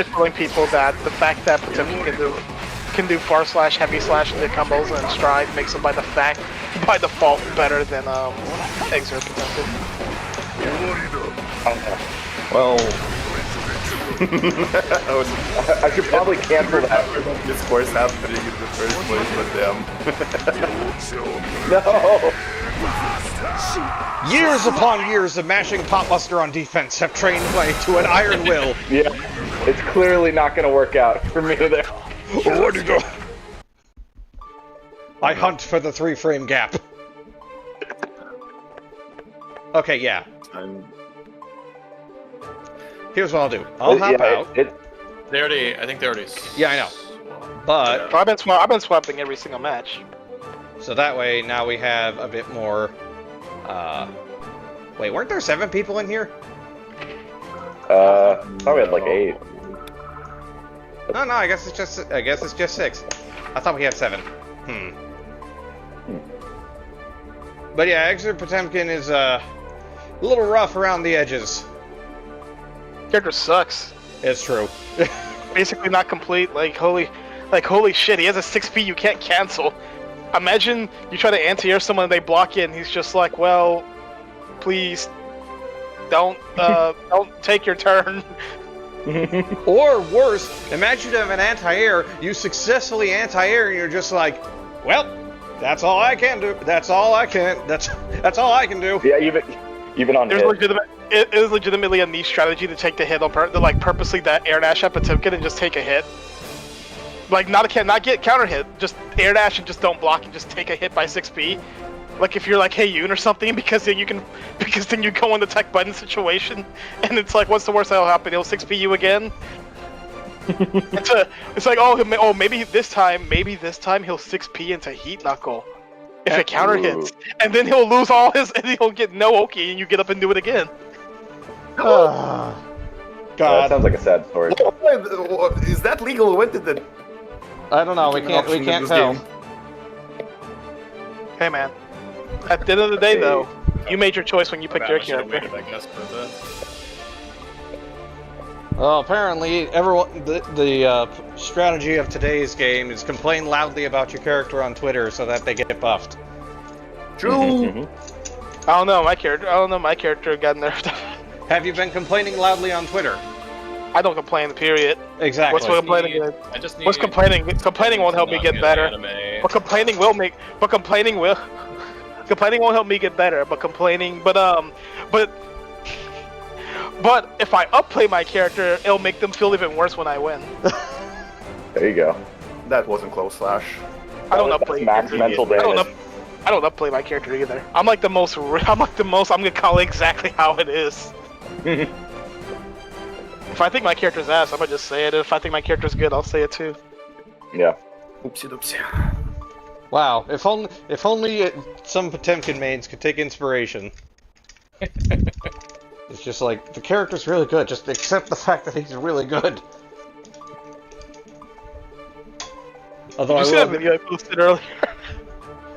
telling people that the fact that Potemkin can do far slash, heavy slash, the combos and stride makes him by default better than Exer Potemkin. Well. I should probably cancel that. This course happening in the first place, but No! Years upon years of mashing Potbuster on defense have trained play to an iron will. Yeah, it's clearly not going to work out for me there. Where'd you go? I hunt for the 3-frame gap. Okay, yeah. Here's what I'll do. I'll hop out. I think they already. Yeah, I know. But I've been swapping every single match. so that way now we have a bit more. Wait, weren't there 7 people in here? Thought we had like 8. No, I guess it's just 6. I thought we had 7. But yeah, Exer Potemkin is a little rough around the edges. Character sucks. It's true. Basically not complete. Like holy shit, he has a 6P you can't cancel. Imagine you try to anti-air someone and they block it and he's just like, well, please don't take your turn. Or worse, imagine you have an anti-air, you successfully anti-air and you're just like, well, that's all I can do. That's all I can do. Yeah, even on hit. It is legitimately a niche strategy to take the hit on like purposely that air dash at Potemkin and just take a hit. Like not get counter hit, just air dash and just don't block and just take a hit by 6P. Like if you're like Hey Yoon or something, because then you go in the tech button situation and it's like what's the worst that'll happen? He'll 6P you again. It's like maybe this time he'll 6P into heat knuckle if it counter hits, and then he'll lose all his and he'll get no Oki and you get up and do it again. God. That sounds like a sad story. Is that legal? When did the? I don't know. We can't tell. Hey man, At the end of the day, though, you made your choice when you picked your I should've character. waited, I guess, for this. Well, apparently, everyone the strategy of today's game is complain loudly about your character on Twitter so that they get buffed. True. I don't know, my character got nerfed. Have you been complaining loudly on Twitter? I don't complain, period. Exactly. What's complaining? I just need What's complaining? Complaining won't help me get better. But complaining will make. But complaining will. Complaining won't help me get better. But complaining. But if I upplay my character, it'll make them feel even worse when I win. There you go. That wasn't close, Slash. I don't That's upplay. max mental damage. I don't upplay my character either. I'm like the most. I'm gonna call it exactly how it is. If I think my character's ass, I'm gonna just say it. If I think my character's good, I'll say it too. Yeah. Oopsie doopsie. Wow, if only some Potemkin mains could take inspiration. It's just like, the character's really good, just accept the fact that he's really good. Although Did you see that video I posted earlier?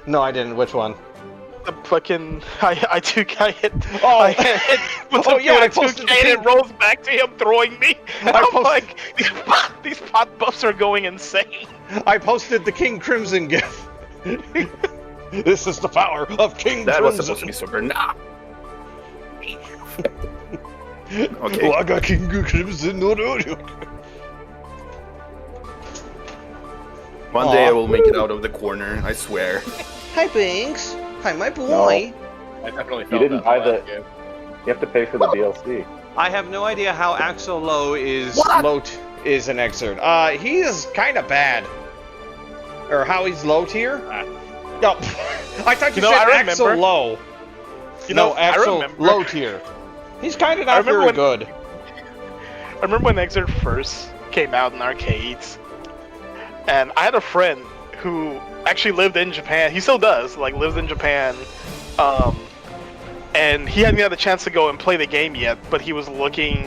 No, I didn't. Which one? The fucking I hit. Oh, I hit oh yeah, I 2K posted and it rolls back to him throwing me. And I I'm posted- like, these pot buffs are going insane. I posted the King Crimson gif. This is the power of King That was Crimson. supposed to be super. Nah. Okay. Oh, I got King Crimson. No. One day I will make it out of the corner. I swear. Hi, Binks. Hi, my boy. I definitely felt You didn't that buy last the. game. You have to pay for the DLC. I have no idea how Axel Low is is an excerpt. He is kind of bad. Or how he's low tier? No, I thought you know, said I Axel remember. Low. I Axel remember. low tier. He's kind of I not remember very when- good. I remember when Exert first came out in arcades, and I had a friend who actually lived in Japan. He still does, like lives in Japan. And he hadn't had the chance to go and play the game yet, but he was looking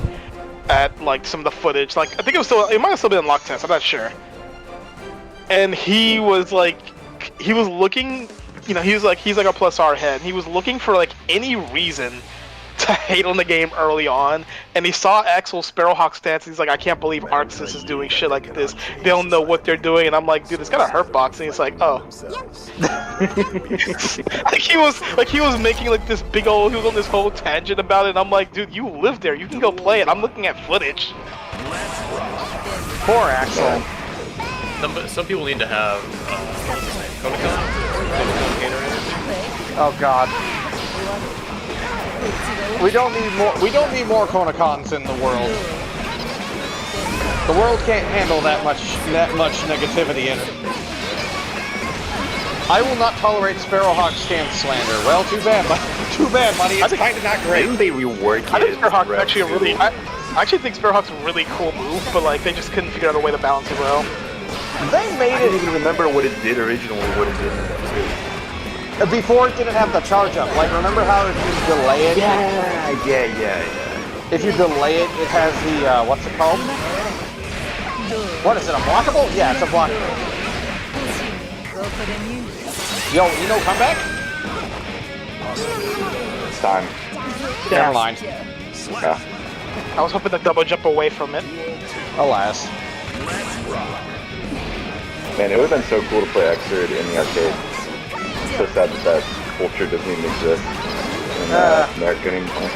at like some of the footage. Like I think it might have still been unlocked test. I'm not sure. And he was looking, he's like a plus R head. He was looking for like any reason to hate on the game early on, and he saw Axel's Sparrowhawk stance. And he's like, I can't believe Arxis is doing shit like this. They don't know what they're doing, and I'm like, dude, it's kind of hurt boxing. He's like, oh. he was making like this big old. He was on this whole tangent about it. And I'm like, dude, you live there. You can go play it. I'm looking at footage. Poor Axel. Some people need to have what's his name? Konicon Gatorade. Oh God. We don't need more Konicons in the world. The world can't handle that much negativity in it. I will not tolerate Sparrowhawk stance slander. Well, too bad, buddy. It's kind of not great. Didn't they rework it? I think Sparrowhawk's Rev actually a really. 2? I actually think Sparrowhawk's a really cool move, but like they just couldn't figure out a way to balance it well. They made I it didn't even remember what it did originally, what it did in Rev 2. before it didn't have the charge up. Like, remember how if you delay it? Yeah. If you delay it, it has the what's it called? What is it? Unblockable? Yeah, it's unblockable. Yo, comeback? It's time. Never mind. Yeah. I was hoping to double jump away from it. Alas. Man, it would have been so cool to play Xrd in the arcade. So sad that culture doesn't even exist in America anymore.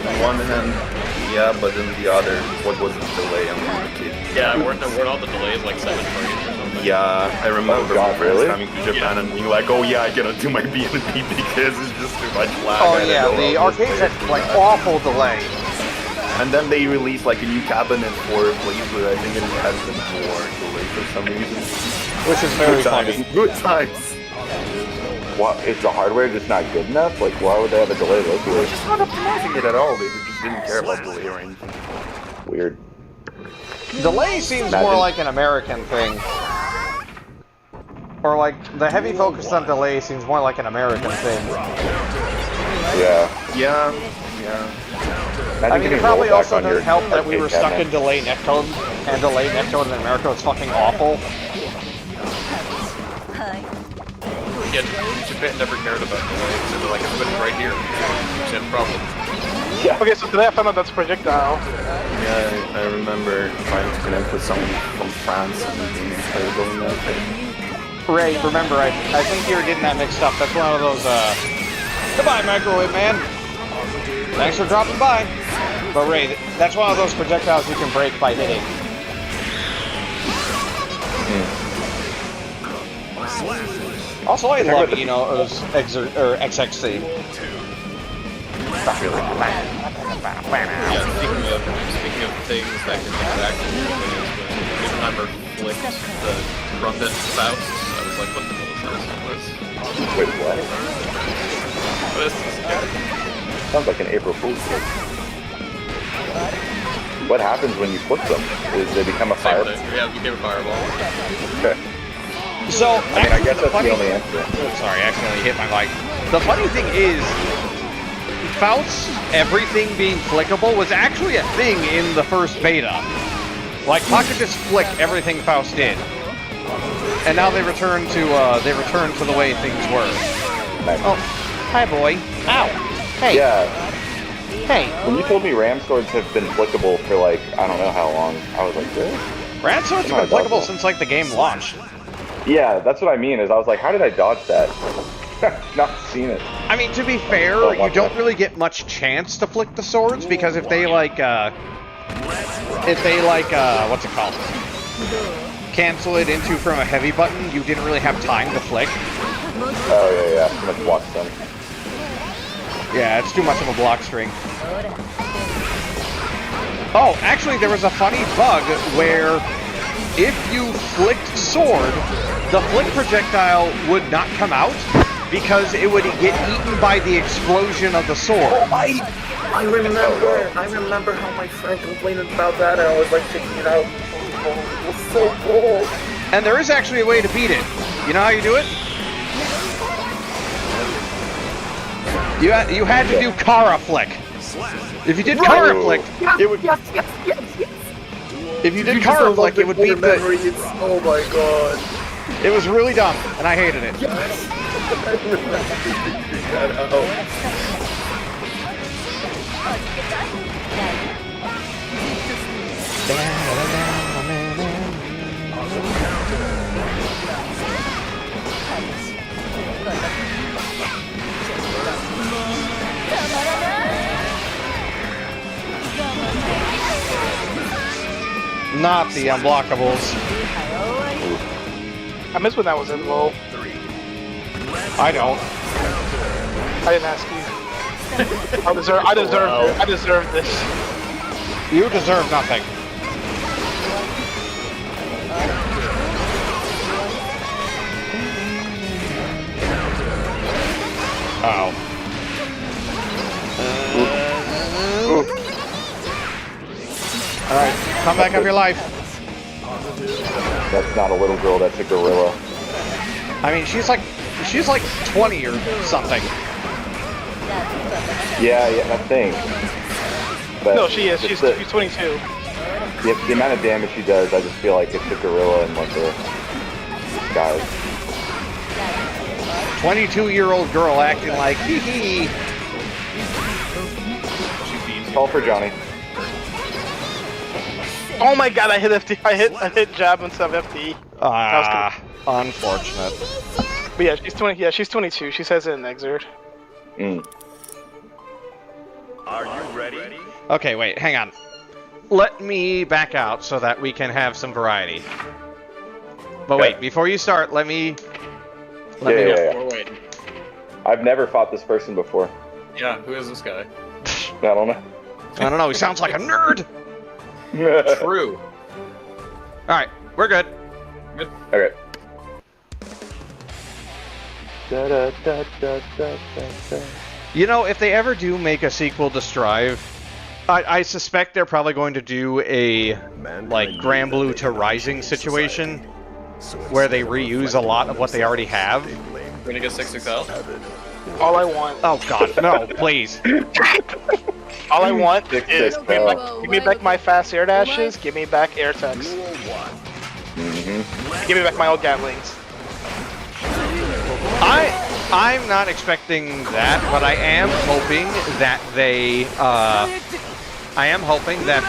On one hand, yeah, but then the other, what was the delay on the arcade? Yeah, weren't all the delays like 7 frames or something? Yeah, I remember Oh, God, my friends really? coming to Japan and being like, oh yeah, I cannot do my BNP because it's just too much lag. Oh I don't yeah, know the how this arcades had plays. like awful delay. And then they released like a new cabinet for place where I think it has been more delay for some reason. Which is very Good times. funny. Good times. What, is the hardware just not good enough? Like, why would they have a delay They're locally? just not optimizing it at all. They just didn't care about delay or anything. Weird. Delay seems more like an American thing. Or like, the heavy focus on delay seems more like an American thing. Yeah. Yeah. I mean, it probably also doesn't help that we arcade were stuck cabinet. in delay netcode, and delay netcode in America was fucking awful. Yeah, Japan never cared about delay, so they're like, everybody's right here. Same problem. Yeah. Okay, so today I found out that's projectile. Yeah, I remember trying to connect with someone from France and they were going that way. Ray, remember, I think you're getting that mixed up. That's one of those, Goodbye, Microwave Man. Thanks for dropping by. But Ray, that's one of those projectiles you can break by hitting. Also, I love, you know, it was XXC. Yeah, speaking of things that can interact with you, when I remember flicked the Rundit Faust, I was like, what the hell is this? Wait, what? What is this? Sounds like an April Fool's joke. What happens when you flick them? They become a Same fireball? thing. Yeah, it became a fireball. Okay. So, I mean, I guess that's the only answer. Sorry, I accidentally hit my mic. The funny thing is, Faust's everything being flickable was actually a thing in the first beta. Like, Puck could just flick everything Faust did. And now they return to the way things were. Nice. Oh, hi boy. Ow. Hey. Yeah. Hey. When you told me ram swords have been flickable for like, I don't know how long, I was like, really? Rat swords have been flickable since like the game launched. Yeah, that's what I mean, is I was like, how did I dodge that? Not seen it. I mean, to be fair, you don't really get much chance to flick the swords, because if they what's it called? Cancel it into from a heavy button, you didn't really have time to flick. Oh, yeah, too much block stun. Yeah, it's too much of a block string. Oh, actually, there was a funny bug where if you flicked sword, the flick projectile would not come out because it would get eaten by the explosion of the sword. Oh, I remember how my friend complained about that, and I was like checking it out. Oh, it was so cool. And there is actually a way to beat it. You know how you do it? You had to do Kara Flick. If you did Kara Flick, it would... Yes. If you did Kara Flick, it would beat the... Oh my god. It was really dumb, and I hated it. Yes. Not the unblockables. I miss when that was in low. I don't. I didn't ask you. I deserve this. You deserve nothing. Oh. Alright, come back of your life. That's not a little girl, that's a gorilla. I mean, she's like 20 or something. Yeah, that thing. But No, she is. She's 22. The amount of damage she does, I just feel like it's a gorilla in like a disguise. 22-year-old girl acting like, hee hee. Call for Johnny. Oh my god, I hit FD. I hit jab instead of FD. Ah, unfortunate. But yeah, she's 20. Yeah, she's 22. She says it in Exert. Are you ready? Okay, wait, hang on. Let me back out so that we can have some variety. But wait, before you start, let me... Yeah. We're waiting. I've never fought this person before. Yeah, who is this guy? I don't know. I don't know, he sounds like a nerd! True. Alright, we're good. Good. Okay. You know, if they ever do make a sequel to Strive, I suspect they're probably going to do a, like, Grand Blue to Rising situation, where they reuse a lot of what they already have. We're gonna get 6XL? All I want. Oh god, no, please. All I want is XXL. give me back my fast air dashes. Give me back air techs. Give me back my old Gatlings. I'm not expecting that, but I am hoping that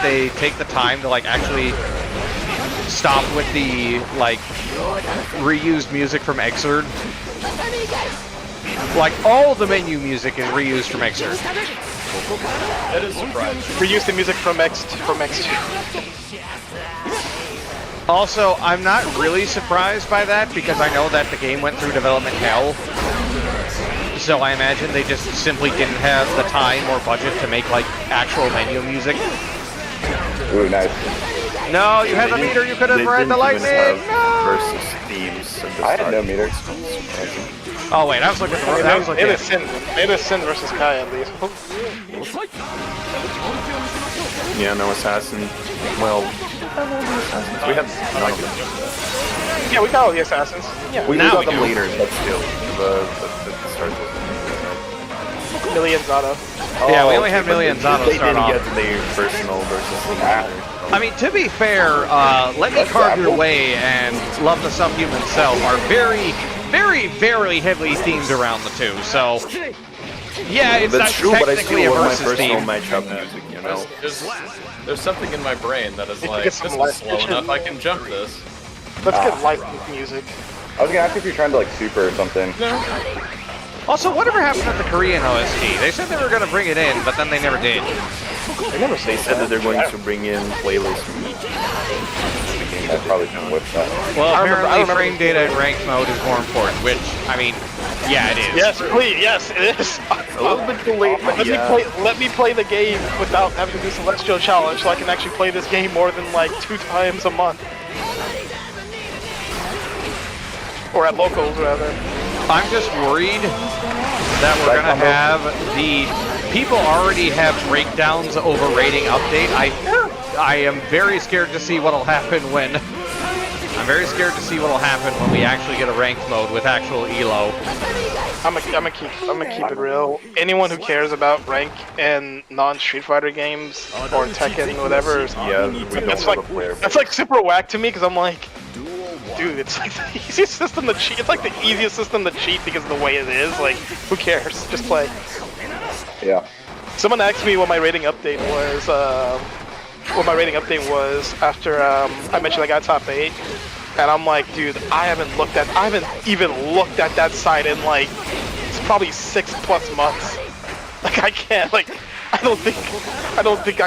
they take the time to like actually stop with the like reused music from Xrd. Like all the menu music is reused from Xrd. That is surprising. Reuse the music from X2. Also, I'm not really surprised by that because I know that the game went through development hell. So I imagine they just simply didn't have the time or budget to make like actual menu music. Ooh, nice. No, you had the meter, you could have read the lightning! No! Versus themes. I had no meter. Oh wait, I was looking for I was looking It at is Sin versus Kai at least. Yeah, no assassin. Well, we had none of them. Yeah, we got all the assassins. Yeah. We Now got we them do. later, but still. The start. Millions auto. Yeah, we only had millions on to They start didn't off. get their personal versus the matter. I mean, to be fair, Let Me Carve Your Way and Love the Subhuman Self are very, very, very heavily themed around the two, so... Yeah, it's That's not true, but I technically still a want my versus personal theme. matchup music, you know? There's something in my brain that is like, get this some is slow light- enough, I can jump this. Let's get light music. I was gonna ask if you're trying to like super or something. Also, whatever happened with the Korean OST? They said they were going to bring it in, but then they never did. They never say said that they're going to bring in playlists. I probably shouldn't whip that. Well, I apparently remember- frame data in ranked mode is more important, which, I mean, yeah, it is. Yes, please. Yes, it is. A little bit too late, but Let me play the game without having to do Celestial Challenge, so I can actually play this game more than like 2 times a month. Or at locals, rather. I'm just worried that we're going to have the... People already have breakdowns over rating update. I am very scared to see what'll happen when... I'm very scared to see what'll happen when we actually get a ranked mode with actual ELO. I'm gonna keep it real. Anyone who cares about rank and non-Street Fighter games or Tekken, whatever, Yeah, we don't that's have like a player. that's like super whack to me because I'm like, dude, it's like the easiest system to cheat. It's like the easiest system to cheat because of the way it is. Like, who cares? Just play. Yeah. Someone asked me what my rating update was. After I mentioned I got top 8, and I'm like, dude, I haven't even looked at that site in like it's probably 6+ months. Like I can't. Like I don't think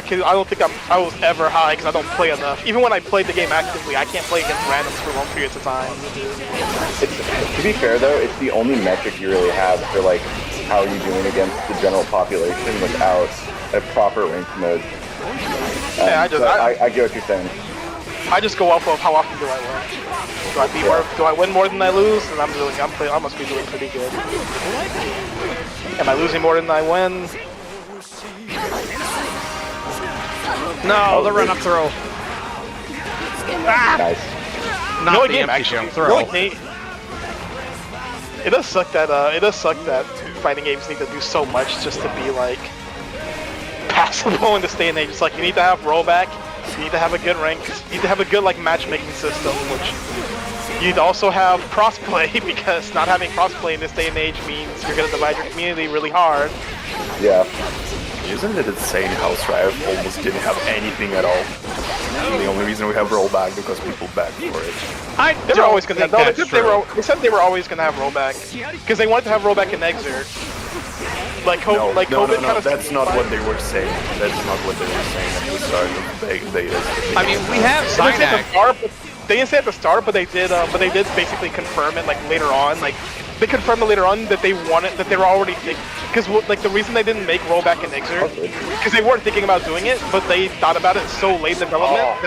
I was ever high because I don't play enough. Even when I played the game actively, I can't play against randoms for long periods of time. To be fair though, it's the only metric you really have for like how you're doing against the general population without a proper ranked mode. Yeah, so I get what you're saying. I just go off of how often do I win. Do I win more than I lose? And I must be doing pretty good. Am I losing more than I win? No, the run-up throw. Nice. Not the empty jump throw. It does suck that fighting games need to do so much just to be like passable in this day and age. It's like you need to have rollback, you need to have a good rank, you need to have a good like matchmaking system, which you need to also have crossplay because not having crossplay in this day and age means you're gonna divide your community really hard. Yeah. Isn't it insane how Strive almost didn't have anything at all? And the only reason we have rollback because people beg for it. They were always gonna have. No, that's they said they were always gonna have rollback because they wanted to have rollback in Xrd. Like No, COVID kind of. that's not what they were saying. That's not what they were saying at the start of the I mean, we have Cynac. They didn't say at the start, but they did basically confirm it like later on. Like they confirmed it later on that they wanted that they were already because like the reason they didn't make rollback in Xrd because they weren't thinking about doing it, but they thought about it so late in development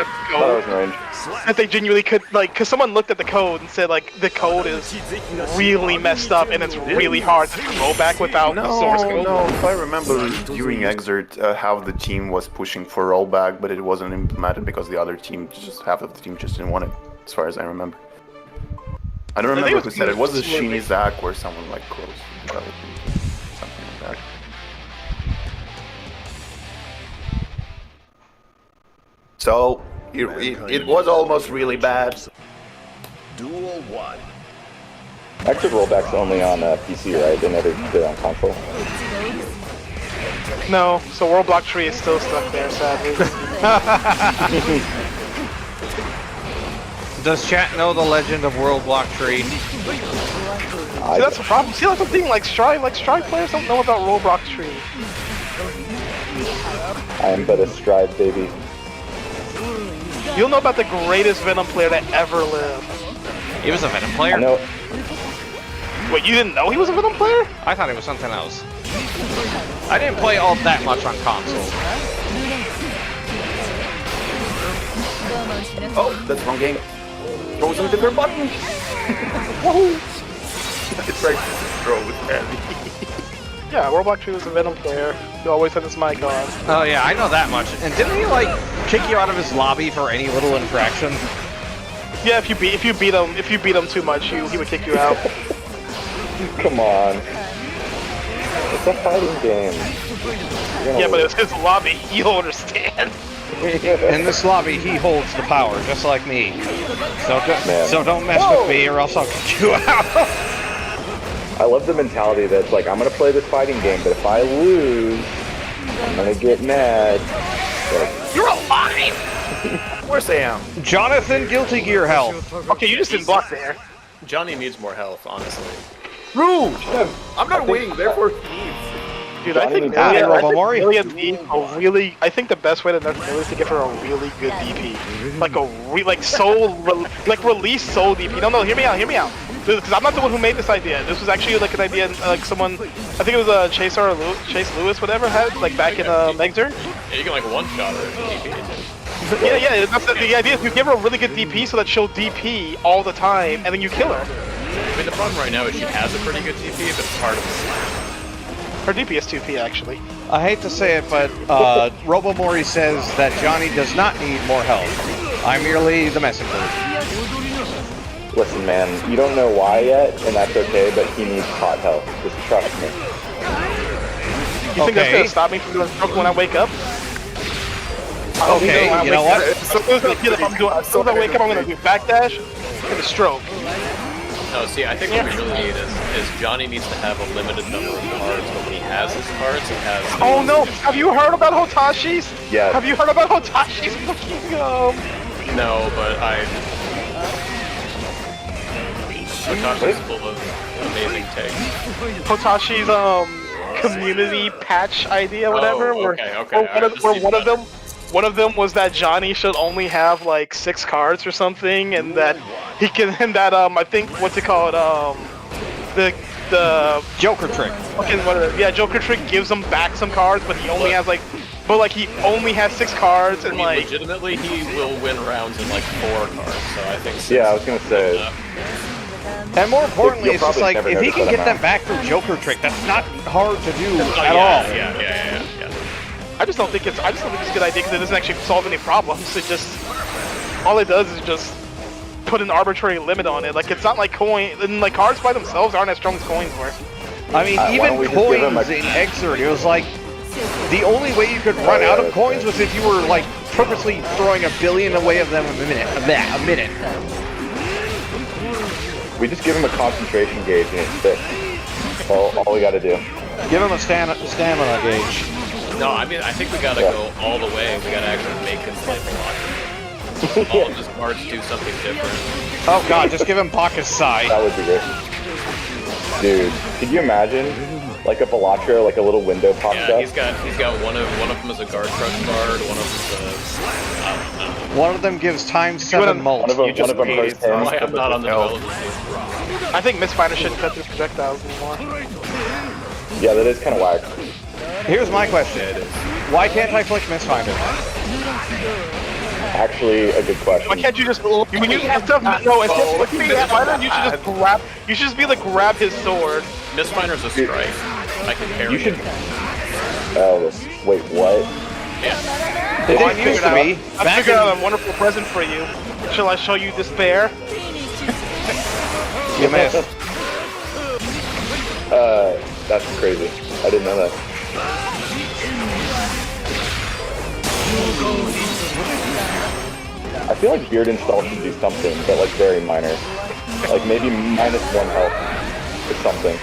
that they genuinely could like because someone looked at the code and said like the code is really messed up and it's really hard to roll back without the source code. No, if I remember during Xrd, half the team was pushing for rollback, but it wasn't implemented because the other team, half of the team just didn't want it, as far as I remember. I don't remember who said it. Was it Shinny, Zach, or someone like close? Something like that. So, it was almost really bad. Duel 1. Exit rollback's only on PC, right? They never did it on console. No, so World Block Tree is still stuck there, sadly. Does chat know the legend of World Block Tree? See, that's the problem. See, that's the thing. Like Strive players don't know about World Block Tree. I am but a Strive baby. You'll know about the greatest Venom player that ever lived. He was a Venom player? I know. Wait, you didn't know he was a Venom player? I thought it was something else. I didn't play all that much on console. Oh, that's the wrong game. Throws a different button. Woohoo! It's like throw with heavy. Yeah, World Block Tree was a Venom player. He always had his mic on. Oh yeah, I know that much. And didn't he like kick you out of his lobby for any little infraction? Yeah, if you beat him too much, he would kick you out. Come on. It's a fighting game. Yeah, but it's his lobby. You'll understand. In this lobby, he holds the power, just like me. So don't mess with me, or else I'll kick you out. I love the mentality that's like, I'm gonna play this fighting game, but if I lose, I'm gonna get mad. Like, You're alive! Where's Sam? Jonathan, Guilty Gear health. Okay, you just didn't block there. Johnny needs more health, honestly. Rude! I'm not winning, therefore he needs. Dude, I think Hey, Robomori. I think the best way to nerf Millie is to give her a really good DP. Like release soul DP. No, hear me out. Because I'm not the one who made this idea. This was actually like an idea, like someone, I think it was Chase Lewis, whatever, had like back in Megzer. Yeah, you can like one-shot her if DP. Yeah. That's the idea. Is you give her a really good DP so that she'll DP all the time, and then you kill her. I mean, the problem right now is she has a pretty good DP, but it's hard to slap. Her DP is 2P actually. I hate to say it, but Robomori says that Johnny does not need more help. I'm merely the messenger. listen, man, you don't know why yet, and that's okay, but he needs hot help. Just trust me. You think that's gonna stop me from doing stroke when I wake up? Okay, you know what? So as soon as I wake up, I'm gonna do backdash and a stroke. No, see, I think what we really need is Johnny needs to have a limited number of cards, but when he has his cards, he has... Oh no! Have you heard about Hotashi's? Yeah. Have you heard about Hotashi's fucking, No, but Hotashi's full of amazing takes. Hotashi's, community patch idea, whatever. Oh, okay. Where one of them was that Johnny should only have like 6 cards or something, and that he can, and that I think what's it called, the Joker trick. Fucking Joker trick gives him back some cards, but he only has like, he only has 6 cards, and like legitimately he will win rounds in like 4 cards. So I think. Yeah, I was gonna say. And more importantly, You'll it's just probably like, never if he notice can that get them amount. back through Joker trick, that's not hard to do at Yeah. all. I just don't think it's a good idea because it doesn't actually solve any problems. It just, all it does is just put an arbitrary limit on it. Like, it's not like and like cards by themselves aren't as strong as coins were. I mean, why don't we even just give him coins in Exert, it was like, the only way you could run out of coins was if you were like purposely throwing a billion away of them a minute. We just give him a concentration gauge and it's fixed. All we gotta do. Give him a stamina gauge. No, I mean I think we gotta go all the way. We gotta actually make him play Blocker. All of his cards do something different. Oh god, just give him Bacchus Sai. That would be great. Dude, could you imagine? Like a Balatro, like a little window pops Yeah, up. he's got one of them is a guard crush card. One of them's One of them gives times 7 mult. One of them hurts him. why I'm not on the development team. I think Mistfinder shouldn't cut through projectiles anymore. Yeah, that is kind of whack. Here's my question. Why can't I flick Mistfinder? Actually, a good question. Why can't you just? When you instead of flicking Mistfinder, you should just grab. You should just be like grab his sword. Mistfinder's a strike. I can parry You should. it. Oh, wait, what? Yeah. It didn't used to be. I figured out a wonderful present for you. Shall I show you this bear? You missed. That's crazy. I didn't know that. I feel like Beard install should do something, but like very minor. Like maybe -1 health or something.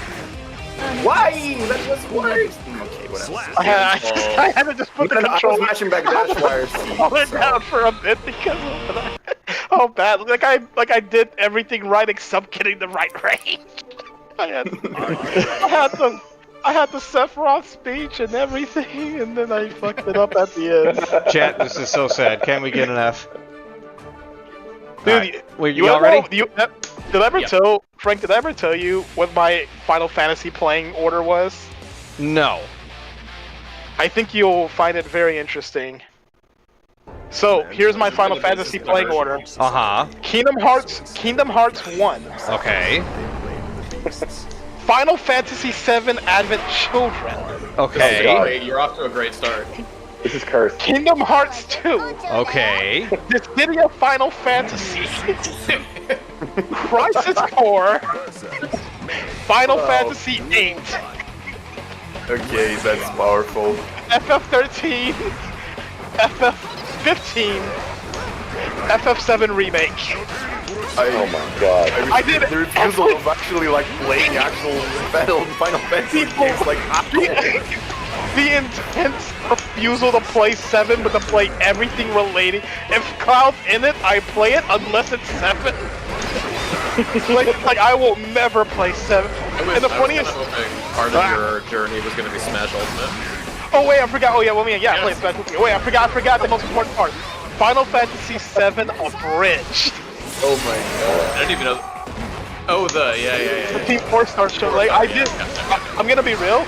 Why? That was worse. Okay, whatever. I had to just put the Man, I was control mashing back dash wires. it down for a bit because of that. Oh bad. Like I did everything right except getting the right range. I had the Sephiroth speech and everything, and then I fucked it up at the end. Chat, this is so sad. Can we get an F? Dude, Alright. Wait, you all ready? Did I ever tell Frank? Did I ever tell you what my Final Fantasy playing order was? No. I think you'll find it very interesting. So here's my Final Fantasy playing order: Uh-huh. Kingdom Hearts 1, Okay. Final Fantasy 7 Advent Children, Okay. Wait, you're off to a great start. This is cursed. Kingdom Hearts 2, Okay. Dissidia Final Fantasy, Crisis Core, Final Fantasy 8, Okay, that's powerful. FF13, FF15, FF7 Remake. Oh my god. I did The refusal of actually like playing actual Final Fantasy games like The intense refusal to play 7, but to play everything related. If Cloud's in it, I play it unless it's 7. like I will never play 7. And the funniest. I was kind of hoping part of your journey was going to be Smash Ultimate. Oh wait, I forgot. Oh yeah, well, yeah, I played Smash Ultimate. Wait, I forgot the most important part. Final Fantasy 7 Abridged. Oh my god. I didn't even know. Oh, the The Team 4-star show. Like I'm gonna be real.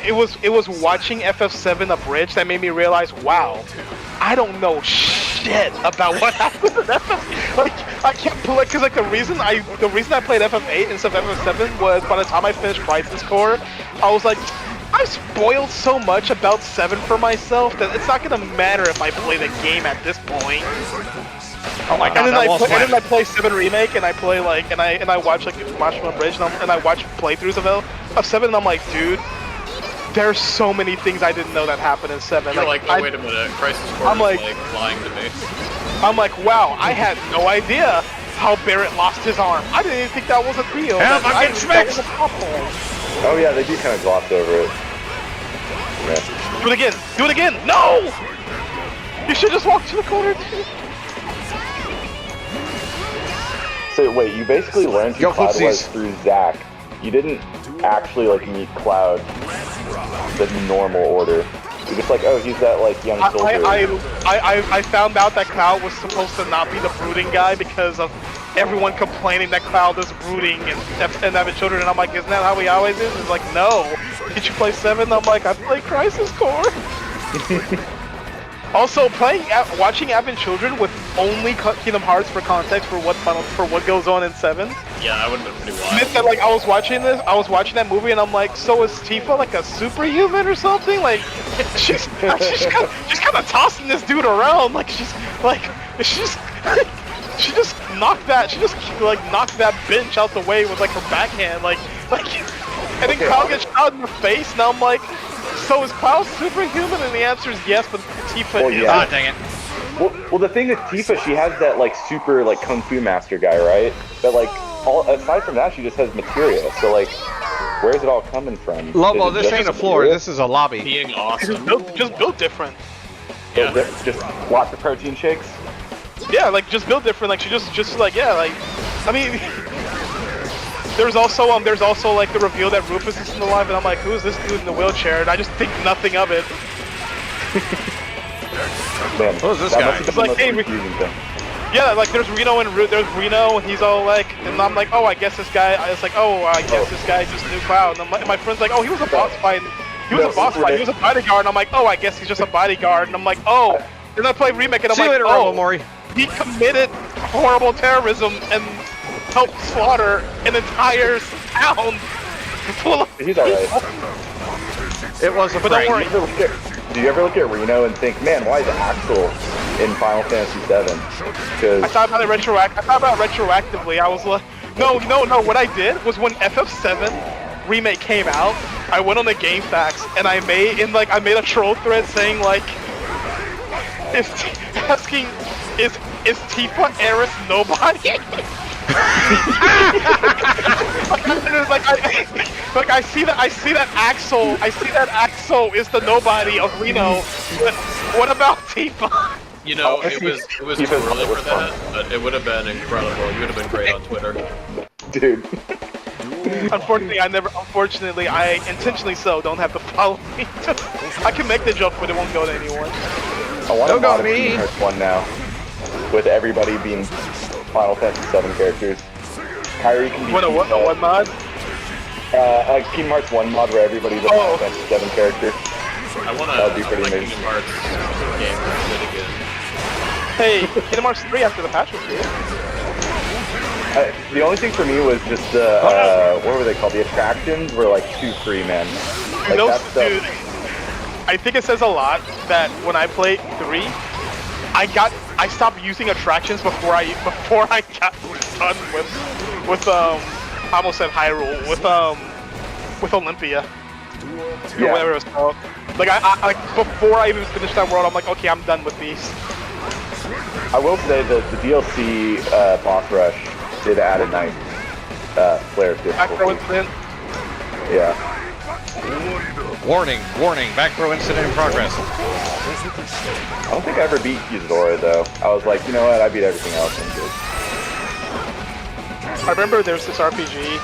It was watching FF7 Abridged that made me realize, wow, I don't know shit about what happened in FF. Like I can't play because like the reason I played FF8 instead of FF7 was by the time I finished Crisis Core, I was like, I've spoiled so much about 7 for myself that it's not gonna matter if I play the game at this point. Oh my god, And then, that wall's and then I flat. play 7 Remake, and I play like, and I watch like Smash Bridge, and I watch playthroughs of 7, and I'm like, dude, there's so many things I didn't know that happened in 7. You're like, oh wait a minute, Crisis Core I'm is like- lying to me. I'm like, wow, I had no idea how Barrett lost his arm. I didn't even think that was a deal. Help, I'm I getting didn't think that was schmicked. a problem. Oh yeah, they do kind of gloss over it. Yeah. Do it again. Do it again. No! You should just walk to the corner. So wait, you basically learned who Yo, Cloud was footsies. through Zack. You didn't actually like meet Cloud the normal order. You're just like, oh, he's that like young soldier. I found out that Cloud was supposed to not be the brooding guy because of everyone complaining that Cloud is brooding and having children, and I'm like, isn't that how he always is? He's like, no. Did you play 7? I'm like, I played Crisis Core. Also, watching Advent Children with only Kingdom Hearts for context for what goes on in 7. Yeah, that would have been pretty Meant wild. that like I was watching that movie and I'm like, so is Tifa like a superhuman or something? Like she's kind of tossing this dude around like she just knocked that bench out the way with like her backhand and then Cloud gets shot in the face and I'm like, so is Cloud superhuman? And the answer is yes, but Tifa Well, is. yeah. Ah, dang it. Well, the thing with Tifa, she has that like super like kung fu master guy, right? But like, aside from that, she just has materia. So like, where's it all coming from? Lobo, Is it this just ain't a floor, materia? this is a lobby. Being awesome. Just build different. Is there just lots of protein shakes. Yeah, like just build different. Like she just like yeah, like I mean. There's also like the reveal that Rufus is still alive, and I'm like, who's this dude in the wheelchair? And I just think nothing of it. Man, Who's this that guy? must have been the Like, most hey, confusing thing. Yeah, like there's Reno and he's all like, and I'm like, oh, I guess this guy. I was like, oh, I guess this guy just knew Cloud. And my friend's like, oh, he was a boss fight. He was a boss fight. He was a bodyguard. And I'm like, oh, I guess he's just a bodyguard. And I'm like, oh. Then I play Remake, and I'm See you like, later, oh, Robo Mori. he committed horrible terrorism and helped slaughter an entire town full of He's alright. It was a But don't prank. worry. Do you ever look at Reno and think, man, why is Axel in Final Fantasy VII? I Because thought about it retroactively. I was like, no. What I did was when FF7 Remake came out, I went on the Game Facts and I made a troll thread saying like, asking is Tifa Eris nobody? I see that Axel is the nobody of Reno. But what about Tifa? You know, it was too early for that, but it would have been incredible. You would have been great on Twitter. Dude. Unfortunately, I intentionally so don't have to follow me. I can make the joke, but it won't go to anyone. I want to Don't go mod to me. Kingdom Hearts 1 now, with everybody being Final Fantasy 7 characters. Kyrie can be. What mod? A Kingdom Hearts 1 mod where everybody's a Final Fantasy 7 character. I want That would be pretty to amazing. Kingdom Hearts game good again. Hey, Kingdom Hearts 3 after the patch was good. The only thing for me was just the, what were they called? The attractions were like too free, man. Like No, that stuff. dude, I think it says a lot that when I played 3, I stopped using attractions before I got done with I almost said Hyrule, with Olympia. Or whatever it was called. Like like before I even finished that world, I'm like, okay, I'm done with these. I will say that the DLC boss rush did add a nice flare to Back row it. incident. Yeah. Warning, warning, back row incident in progress. I don't think I ever beat Yuzora though. I was like, you know what? I beat everything else. I'm good. I remember there's this RPG,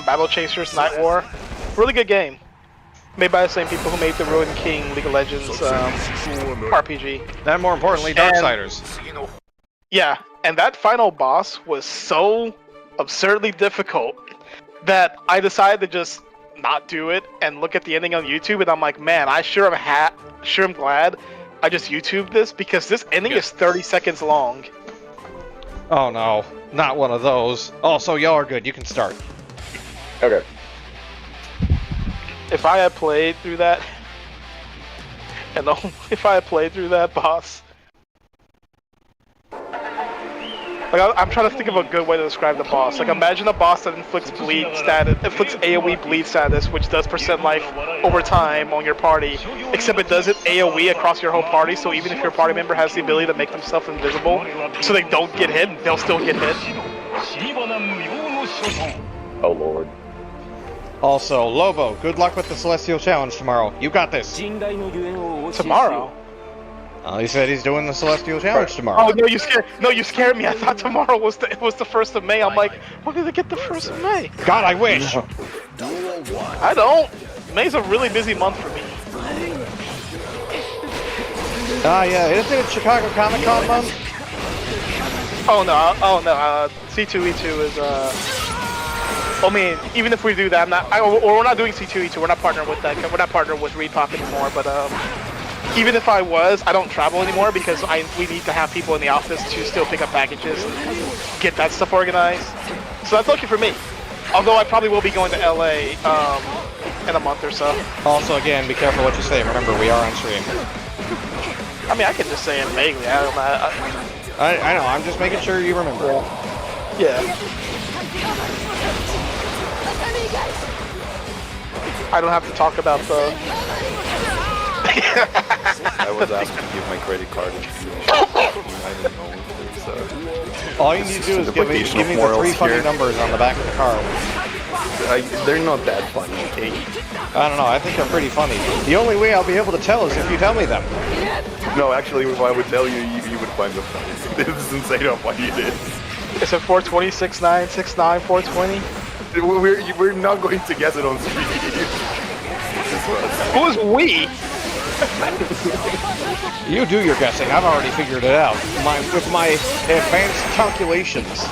Battle Chasers Night War. Really good game. Made by the same people who made the Ruined King League of Legends RPG. And more importantly, Darksiders. Yeah, and that final boss was so absurdly difficult that I decided to just not do it and look at the ending on YouTube, and I'm like, man, I sure am glad I just YouTubed this, because this ending is 30 seconds long. Oh no, not one of those. Also, y'all are good. You can start. Okay. If I had played through that, and if I had played through that boss, like I'm trying to think of a good way to describe the boss. Like imagine a boss that inflicts bleed status, inflicts AOE bleed status, which does % life over time on your party, except it does it AOE across your whole party. So even if your party member has the ability to make themselves invisible, so they don't get hit, they'll still get hit. Oh lord. Also, Lobo, good luck with the Celestial Challenge tomorrow. You got this. Tomorrow. He said he's doing the Celestial Challenge tomorrow. Oh no, you scared me. I thought tomorrow was the 1st of May. I'm like, when did they get the 1st of May? God, I wish. I don't. May's a really busy month for me. Yeah, isn't it Chicago Comic Con month? Oh no, C2E2 is I mean, even if we do that, we're not doing C2E2. We're not partnering with that. We're not partnering with Repop anymore. But even if I was, I don't travel anymore because we need to have people in the office to still pick up packages and get that stuff organized. So that's lucky for me. Although I probably will be going to LA in a month or so. Also, again, be careful what you say. Remember, we are on stream. I mean, I can just say it vaguely. I don't know. I know. I'm just making sure you remember. Yeah. I don't have to talk about the. I was asked to give my credit card and I didn't know. All you need to do is give me the 3 funny numbers on the back of the card. They're not that funny, okay? I don't know. I think they're pretty funny. The only way I'll be able to tell is if you tell me them. No, actually, if I would tell you, you would find them funny. This is insane how funny it is. Is it 420, 69, 69, 420? We're not going to guess it on stream. Who's we? You do your guessing. I've already figured it out. With my advanced calculations.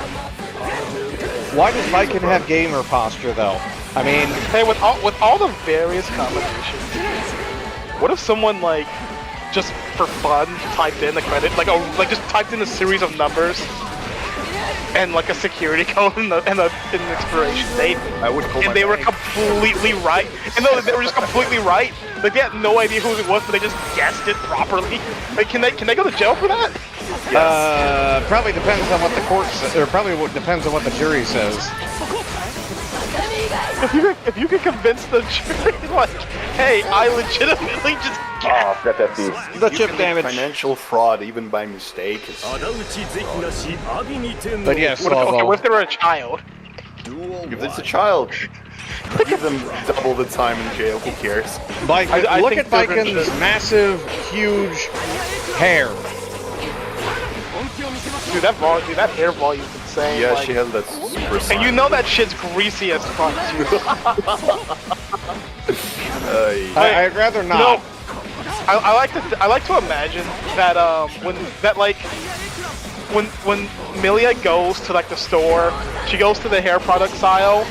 Why does Viking have gamer posture, though? I mean... Hey, with all the various combinations, what if someone, like, just for fun, typed in the credit, just typed in a series of numbers, and, like, a security code and an expiration date, I would call and they were completely right, and they were just completely right? Like, they had no idea who it was, but they just guessed it properly. Like, can they go to jail for that? Probably depends on what the court says, or probably depends on what the jury says. If you could convince the jury, like, hey, I legitimately just Oh, FFD. The chip damage. Financial fraud, even by mistake. But yes, What if they were a child? If it's a child, give them double the time in jail. Who cares? Like, I look think at children Viking's should- massive, huge hair. Dude, that hair volume's insane. Yeah, like, she has that super. and you know that shit's greasy as fuck too. I'd rather You not. know, I like to imagine that when Milia goes to like the store, she goes to the hair products aisle,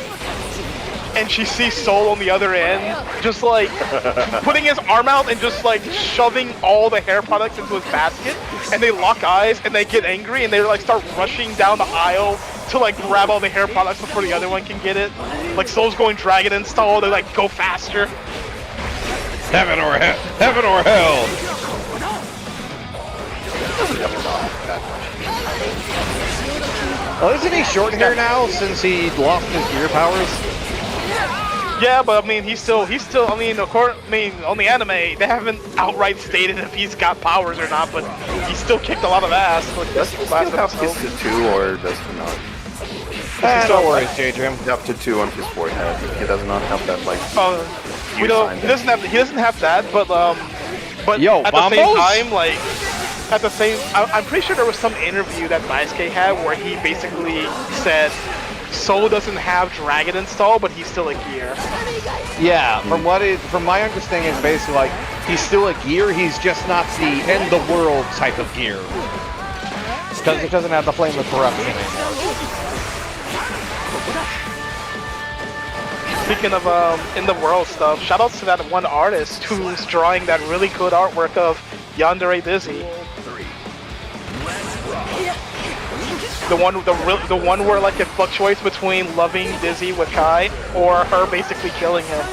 and she sees Soul on the other end, just like putting his arm out and just like shoving all the hair products into his basket, and they lock eyes and they get angry and they like start rushing down the aisle to like grab all the hair products before the other one can get it. Like Soul's going Dragon Install, they like go faster. Heaven or hell. Heaven or hell. Oh, isn't he short hair now since he lost his gear powers? Yeah, but I mean, he's still. I mean, on the anime, they haven't outright stated if he's got powers or not, but he still kicked a lot of ass. Like, Does he still have Kiss 2 or does he not? Don't worry, J-Drim. Up to 2 on his forehead. He does not have that like. We don't. He doesn't have that, but Yo, at the same Bombos? time, like. At the same, I'm pretty sure there was some interview that Daisuke had where he basically said Soul doesn't have Dragon Install, but he's still a gear. Yeah, from my understanding, it's basically like he's still a gear. He's just not the end the world type of gear because it doesn't have the flame of corruption anymore. Speaking of in the world stuff, shoutouts to that one artist who's drawing that really good artwork of Yandere Dizzy. The one where like it fluctuates between loving Dizzy with Kai or her basically killing him.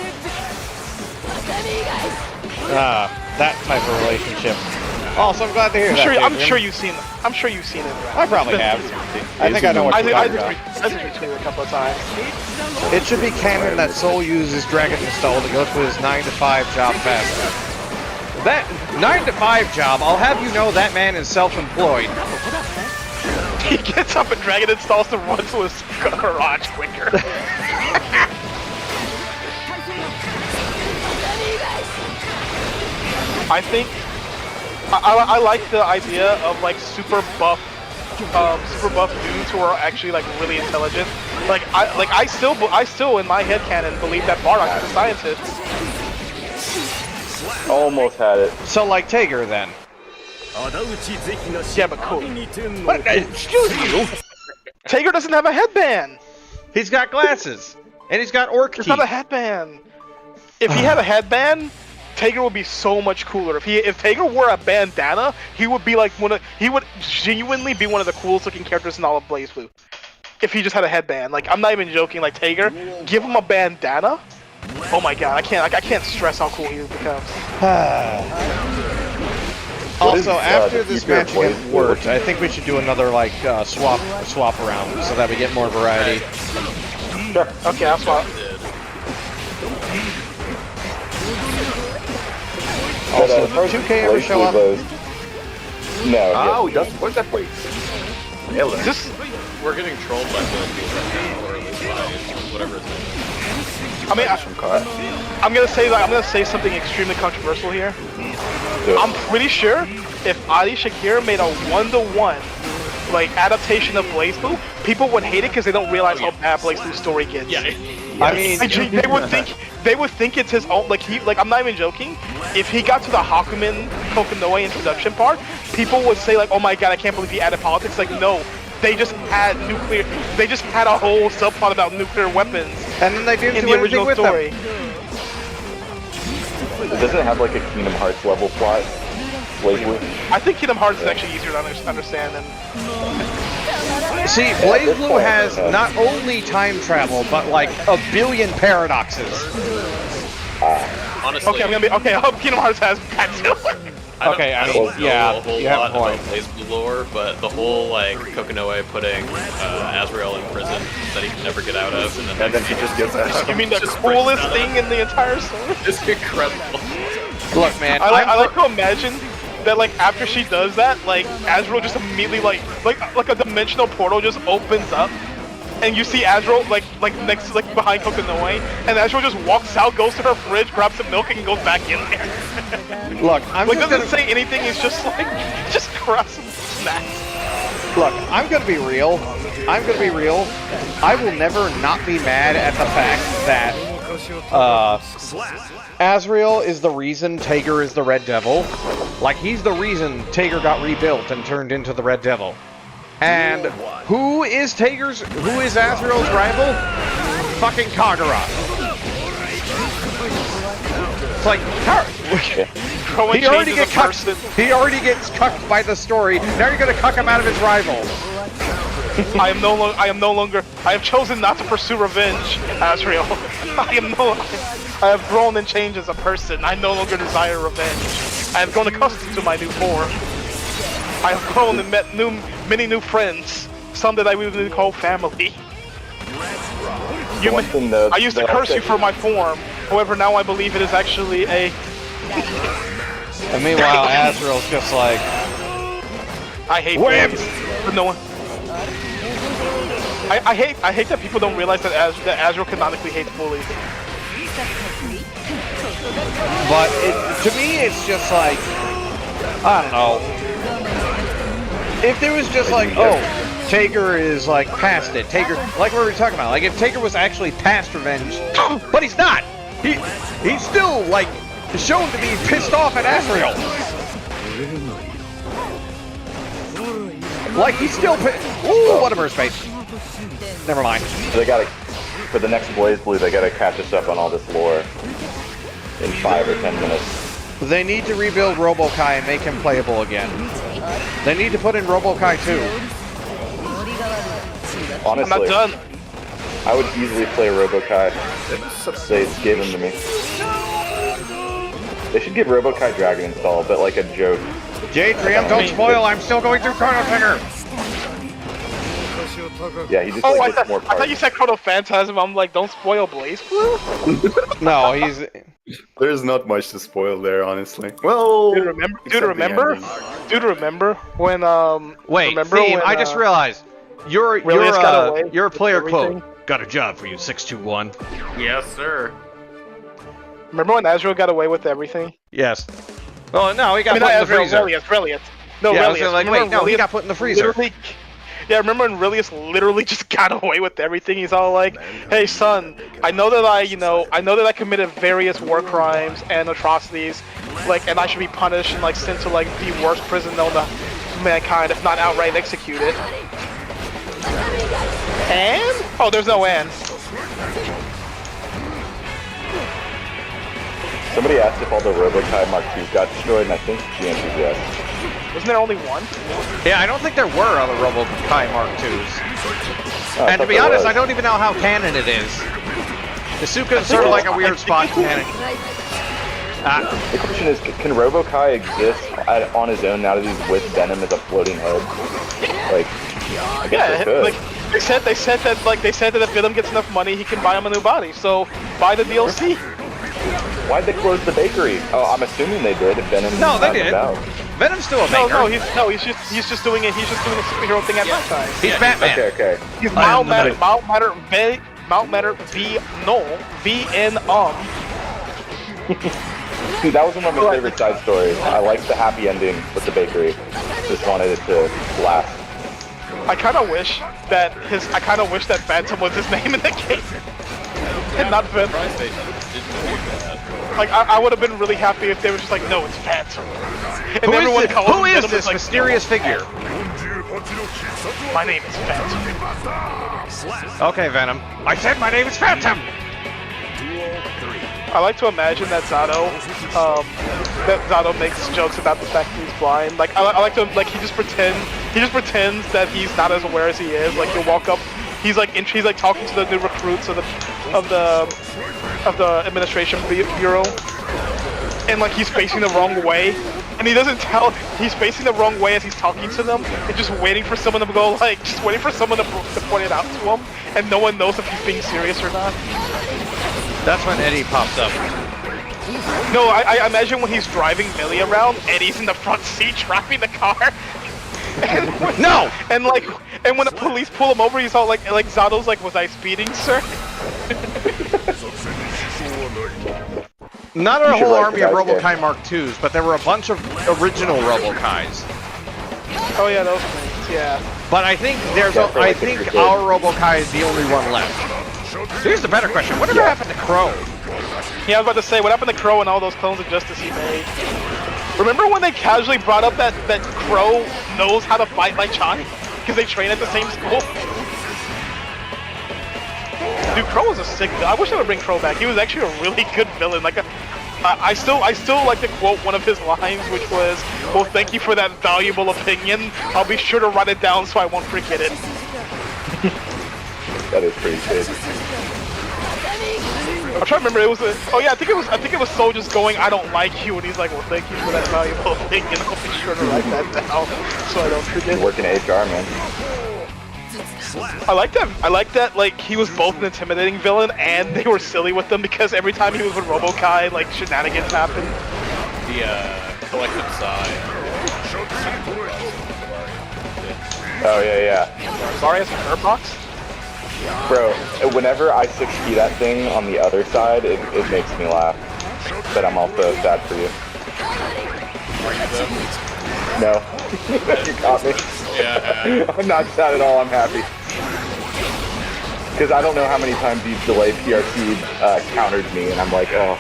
That type of relationship. Oh, so I'm glad to hear that. I'm J-Drim. sure you've seen it. I probably have. I think I know what you're talking about. I just retweeted a couple of times. It should be canon that Soul uses Dragon Install to go through his 9-to-5 job faster. That 9-to-5 job, I'll have you know that man is self-employed. He gets up and Dragon installs to run to his garage quicker. I think I like the idea of like super buff dudes who are actually like really intelligent. I still in my headcanon believe that Bardock is a scientist. Almost had it. So like Tager then. Yeah, but cool. But, excuse you. Tager doesn't have a headband. He's got glasses. And he's got orc It's teeth. not a headband. If he had a headband, Tager would be so much cooler. If Tager wore a bandana, he would be like he would genuinely be one of the coolest looking characters in all of BlazBlue. If he just had a headband. Like, I'm not even joking, like Tager, give him a bandana. Oh my god, I can't stress how cool he becomes. Also, after the this future of match gets BlazBlue worked, I think we should do another like swap around so that we get more variety. Sure. Okay, I'll swap. Also, did 2K ever show up? No. Oh, he doesn't. What's that place? Hello. We're getting trolled by Potemkin right now, or at least by whatever his name is. I mean, I'm gonna say something extremely controversial here. I'm pretty sure if Adi Shakir made a 1-to-1 like adaptation of BlazBlue, people would hate it because they don't realize how bad BlazBlue's story gets. Yeah. I mean, they would think it's his own. Like I'm not even joking. If he got to the Hakumen Kokonoe introduction part, people would say like, "Oh my god, I can't believe he added politics." Like, no, they just had nuclear. They just had a whole subplot about nuclear weapons. and then they didn't In do the anything original with story. them. Does it have like a Kingdom Hearts level plot? BlazBlue? I think Kingdom Hearts is actually easier to understand than. See, BlazBlue has not only time travel, but like a billion paradoxes. Honestly, Okay, I hope Kingdom Hearts has that too. Okay, I mean, yeah, a whole you have lot a point. about BlazBlue lore, but the whole like Kokonoe putting Azrael in prison that he can never get out of, and then He just gets out. You mean the Just coolest breaks thing in the entire story? It's incredible. Look, man, I like to imagine that like after she does that, like Azrael just immediately like a dimensional portal just opens up, and you see Azrael like next to like behind Kokonoi, and Azrael just walks out, goes to her fridge, grabs some milk, and goes back in there. Look, I'm like just doesn't gonna say anything. He's just like just grabs some snacks. look. I'm gonna be real. I'm gonna be real. I will never not be mad at the fact that Azrael is the reason Tager is the Red Devil. Like, he's the reason Tager got rebuilt and turned into the Red Devil. And who is Azrael's rival? Fucking Kagura. It's like, he already gets cucked by the story. Now you're gonna cuck him out of his rival. I have chosen not to pursue revenge, Azrael. I have grown and changed as a person. I no longer desire revenge. I have grown accustomed to my new form. I have grown and met many new friends. Some that I would even call family. I used to curse you for my form. However, now I believe it is actually a... And meanwhile, Azrael's just like... I hate worms, but no one... I hate that people don't realize that Azrael canonically hates bullies. But to me, it's just like, I don't know. If there was just like, oh, Tager is like past it. Tager, like what we were talking about. Like if Tager was actually past revenge, but he's not. He's still like shown to be pissed off at Azrael. Like he's still ooh, what a burst bait. Never mind. They gotta, for the next Blaze Blue, they gotta catch us up on all this lore in 5 or 10 minutes. They need to rebuild Robo-Kai and make him playable again. They need to put in Robo-Kai 2. Honestly, I'm not done. I would easily play Robo-Kai if they gave him to me. They should give Robo-Kai Dragon Install, but like a joke. J3M, don't spoil, I'm still going through Chrono Trigger! Yeah, he just Oh, like, I gets more thought you said Chrono Phantasm. I'm like, don't spoil Blaze Blue. No, he's... There's not much to spoil there, honestly. Well, Dude, remember when Wait, remember Theme, when, I just realized. You're a player everything? quote. Got a job for you, 621. Yes, sir. Remember when Azrael got away with everything? Yes. Well, no, he got I mean, put in not the freezer. Relius. No, Yeah, I Relius. was like, wait, no, he got put in the freezer. Yeah, remember when Relius literally just got away with everything? He's all like, "Hey, son, I know that I committed various war crimes and atrocities, like, and I should be punished and like sent to like the worst prison known to mankind, if not outright executed." And oh, there's no and. Somebody asked if all the Robo-Kai Mark IIs got destroyed, and I think the answer is yes. Wasn't there only one? Yeah, I don't think there were other Robo-Kai Mark IIs. Oh, And to be honest, I don't even know how canon it is. Isuka's sort of like a weird spot in canon. The question is, can Robo-Kai exist on his own now that he's with Venom as a floating head? Like, I guess Yeah, they could. like they said that if Venom gets enough money, he can buy him a new body. So buy the DLC. Why'd they close the bakery? Oh, I'm assuming they did. If Venom No, they hasn't didn't. out. Venom's still a No, baker. he's just doing it. He's just doing a superhero thing at that time. He's Batman. Okay. He's I am Mount Matter V N Dude, that was one of my favorite side stories. I liked the happy ending with the bakery. Just wanted it to last. I kind of wish that Phantom was his name in the game, and not Venom. Surprised they didn't do that. Like I would have been really happy if they were just like, no, it's Phantom. And Who everyone is calls this, him who is Venom, this it's like, mysterious figure? My name is Phantom. Okay, Venom. I said my name is Phantom! I like to imagine that Zato makes jokes about the fact that he's blind. Like I like to he just pretends that he's not as aware as he is. Like he'll walk up, he's like talking to the new recruits of the administration bureau, and like he's facing the wrong way, and he doesn't tell he's facing the wrong way as he's talking to them, and just waiting for someone to go just waiting for someone to point it out to him, and no one knows if he's being serious or not. That's when Eddie pops up. No, I imagine when he's driving Millie around and he's in the front seat driving the car. No! And when the police pull him over, he's all like Zato's like, was I speeding, sir? Not a You should whole write army of the guy's Robokai Mark IIs, but there were a bunch of original Robokais. Oh yeah, those things, yeah. But I think I think our Robokai is the only one left. Here's the better question: whatever happened to Crow? Yeah, I was about to say, what happened to Crow and all those clones of Justice he made? Remember when they casually brought up that Crow knows how to fight like Chani? Because they train at the same school? Dude, Crow was a sick villain. I wish they would bring Crow back. He was actually a really good villain. Like, I still like to quote one of his lines, which was, "Well, thank you for that valuable opinion. I'll be sure to write it down so I won't forget it." That is pretty good. I'm trying to remember. It was I think it was So just going, "I don't like you," and he's like, "Well, thank you for that valuable opinion. I'll be sure to write that down so I don't forget." You work in HR, man. I like that, like, he was both an intimidating villain and they were silly with them because every time he was with Robokai, like, shenanigans happened. The collective side. Oh yeah. Sorry, has a curb box? Bro, whenever I 6P that thing on the other side, it makes me laugh. But I'm also sad for you. No. You caught me. Yeah. I'm not sad at all, I'm happy. Because I don't know how many times you've delayed PRC countered me, and I'm like, oh.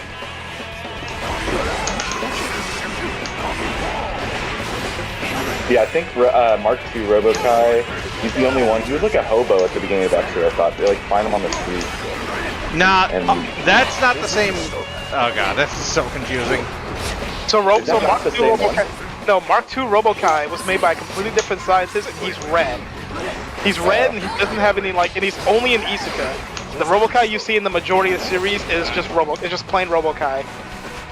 Yeah, I think Mark II Robokai, he's the only one. He was like a hobo at the beginning of Extra, I thought. They like find him on the street. Nah, And- that's not the same. Oh god, that's so confusing. So Is that Mark not the II same one? Robokai... No, Mark II Robokai was made by a completely different scientist and he's red. He's red and he doesn't have any, like, and he's only in Isekai. The Robokai you see in the majority of the series is just plain Robokai.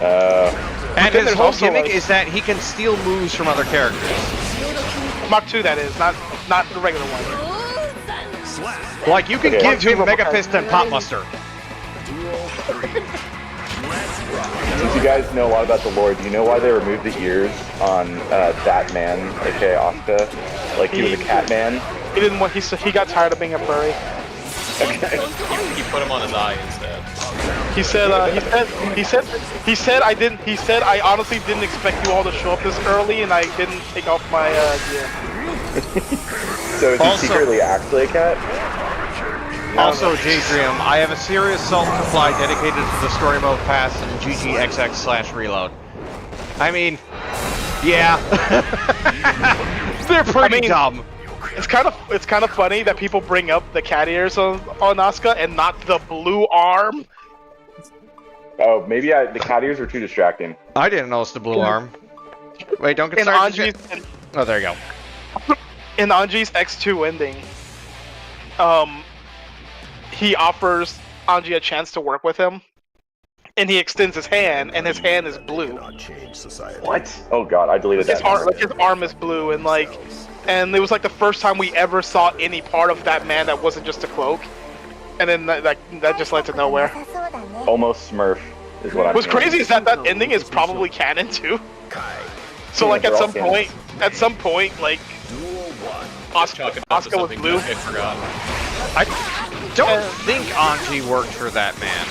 And then his there's whole also, gimmick like- is that he can steal moves from other characters. Mark II, that is, not the regular one. Like, you can Okay. give him Mark II Mega Robokai. Fist and Pop Muster. Since you guys know a lot about the lore, do you know why they removed the ears on that man, aka Asuka? Like, he was a cat man? He didn't want. He got tired of being a furry. He put him on his eye instead. He said. He said I honestly didn't expect you all to show up this early, and I didn't take off my gear. So is he Also- secretly actually a cat? Also, J-Dream, I have a serious salt supply dedicated to the story mode pass and GGXX/reload. I mean, yeah. They're pretty dumb. It's kind of funny that people bring up the cat ears on Asuka and not the blue arm. Oh, maybe the cat ears were too distracting. I didn't notice the blue arm. Wait, don't get In started. Anji's, Oh, there you go. in Anji's X2 ending, he offers Anji a chance to work with him, and he extends his hand, and his hand is blue. Cannot change society. What? Oh god, I deleted that. His arm is blue, and and it was like the first time we ever saw any part of that man that wasn't just a cloak. And then that just led to nowhere. Almost Smurf is what I'm What's hearing. crazy is that ending is probably canon too. So like Yeah, at they're some point, like Talking about Asuka was something blue. that I forgot. I don't think Anji worked for that man.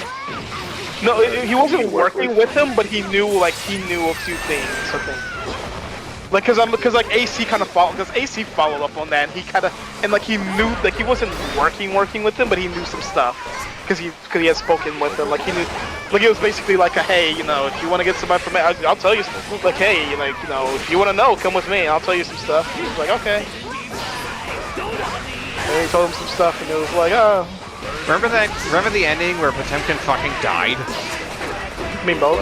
No, he wasn't working with him, but he knew a few things. I think. Like, because AC kind of followed, because AC followed up on that, and he knew, like, he wasn't working with him, but he knew some stuff, because he had spoken with him, like, he knew, like, it was basically like a, hey, you know, if you want to get some information, I'll tell you, like, hey, you know, if you want to know, come with me, I'll tell you some stuff. He was like, okay. And he told him some stuff, and it was like, oh. Remember the ending where Potemkin fucking died? I mean, both.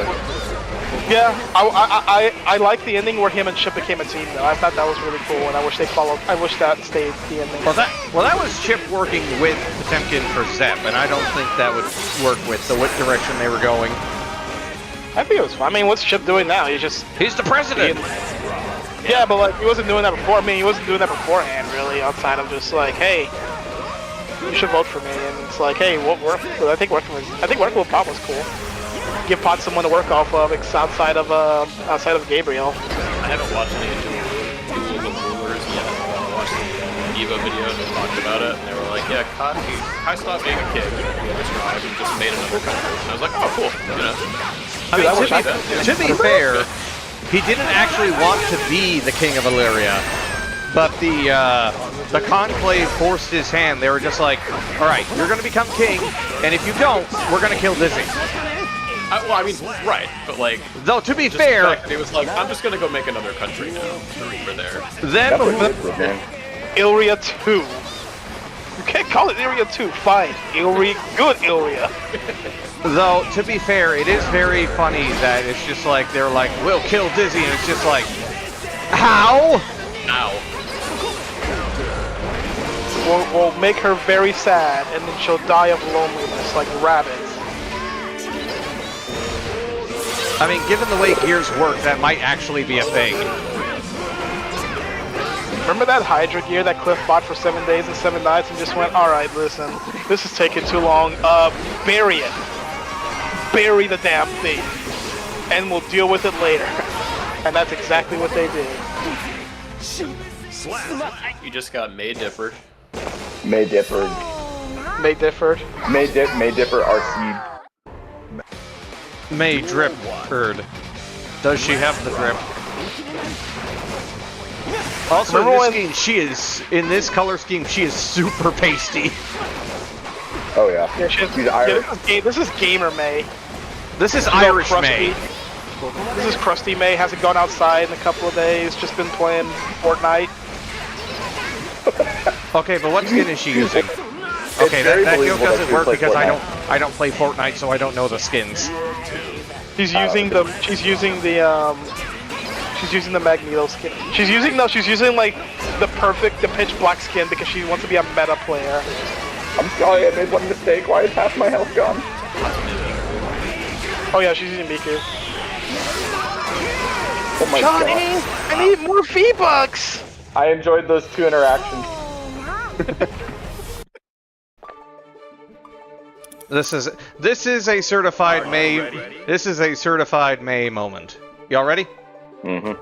Yeah, I like the ending where him and Chip became a team though. I thought that was really cool, and I wish that stayed the ending. Well, that was Chip working with Potemkin for Zep, and I don't think that would work with the direction they were going. I think it was fun. I mean, what's Chip doing now? He's the president. Yeah, but like he wasn't doing that before. I mean, he wasn't doing that beforehand, really. Outside of just like, hey, you should vote for me, and it's like, hey, what work? I think working with Bob was cool. give Pot someone to work off of outside of Gabriel. I haven't watched any Duel of Rulers yet. I watched the Evo video and they talked about it, and they were like, yeah, Kai stopped being a kid in this tribe and just made another country. And I was like, oh, cool, you know? I mean, to be fair, he didn't actually want to be the king of Illyria, but the conclave forced his hand. They were just like, all right, you're going to become king, and if you don't, we're going to kill Dizzy. Well, I mean, right, but like... Though, to be just fair... the fact that he was like, I'm just going to go make another country now over there. Then... Illyria 2. You can't call it Illyria 2. Fine. Illyria, good Illyria. Though, to be fair, it is very funny that it's just like, they're like, we'll kill Dizzy, and it's just like, how? Ow. We'll make her very sad, and then she'll die of loneliness like rabbits. I mean, given the way gears work, that might actually be a thing. Remember that Hydra gear that Cliff bought for 7 days and 7 nights and just went, alright, listen, this is taking too long, bury it. Bury the damn thing. And we'll deal with it later. And that's exactly what they did. You just got May Differed. May Differed. May Differed. May Dipper RC. May drip bird. Does she have the drip? Also, in this game, in this color scheme, she is super pasty. Oh yeah. Yeah, She's Irish. This is Gamer May. This is Irish May. This is Krusty May. Hasn't gone outside in a couple of days. Just been playing Fortnite. Okay, but what skin is she using? Okay, that joke doesn't work because I don't play Fortnite, so I don't know the skins. She's using the Magneto skin. She's using like the pitch black skin because she wants to be a meta player. I'm sorry, I made one mistake. Why is half my health gone? Oh yeah, she's using Miku. Oh my Johnny, god. I need more V-Bucks! I enjoyed those 2 interactions. This is a certified May. This is a certified May moment. Y'all ready? Mm-hmm.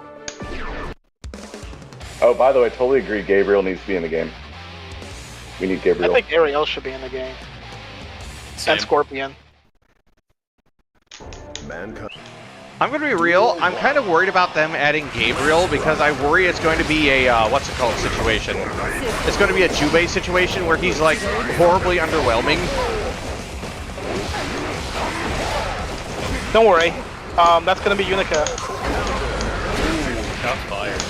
Oh, by the way, totally agree. Gabriel needs to be in the game. We need Gabriel. I think Ariel should be in the game. Same. And Scorpion. Mankind. I'm gonna be real. I'm kind of worried about them adding Gabriel because I worry it's going to be a what's it called situation. It's going to be a Jubei situation where he's like horribly underwhelming. Don't worry. That's gonna be Unica. Shots fired.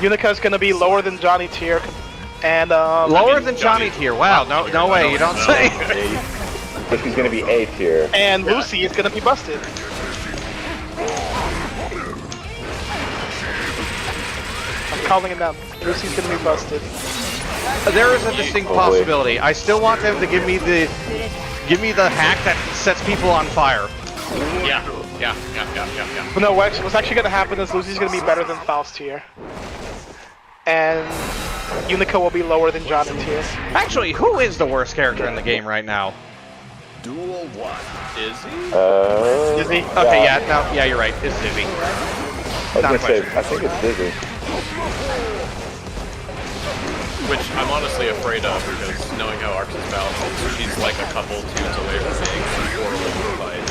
Unica's gonna be lower than Johnny tier, and Lower than Johnny tier. Wow, no way, you don't say. So she's gonna be A tier. And Lucy is gonna be busted. I'm calling it now. Lucy's gonna be busted. There is a distinct possibility. I still want them to give me the hack that sets people on fire. Yeah. But no, what's actually gonna happen is Lucy's gonna be better than Faust tier. And Unica will be lower than Johnny tier. Actually, who is the worst character in the game right now? Duel 1. Izzy? Dizzy? Okay, yeah, you're right. It's Dizzy. I was gonna say, I think it's Dizzy. Which I'm honestly afraid of because knowing how Arx is balanced, she's like a couple tunes away from being horrible to fight.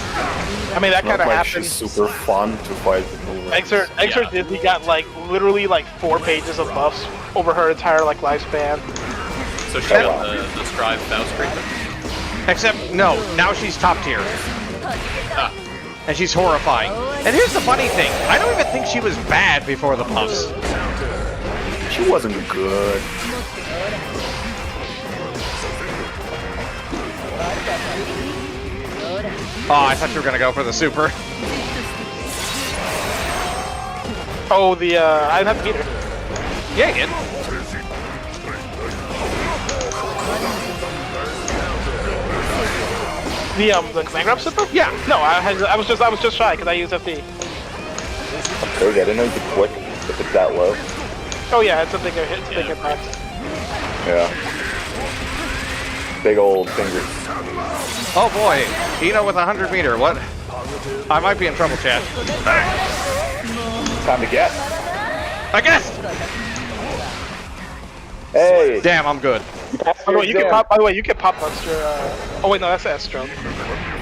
I mean, that kind of Like happens. she's super fun to fight. Exer Dizzy got like literally like 4 pages of buffs over her entire like lifespan. So she got the Scribe Faust treatment. Except, no, now she's top tier. Ah. And she's horrifying. And here's the funny thing. I don't even think she was bad before the buffs. She wasn't good. Oh, I thought you were gonna go for the super. Oh, I didn't have to beat her. Yeah, you did. The command grab super? Yeah. No, I was just shy because I used FD. Okay, I didn't know you could click if it's that low. Oh yeah, it's a big hit. It's a big impact. Yeah. Big old fingers. Oh boy, Eno with 100 meter. What Positive. I might be in trouble, chat. Time to guess. I guess. Hey. Damn, I'm good. By the way, you can pop. By the way, you can pop monster. Oh wait, no, that's Astro.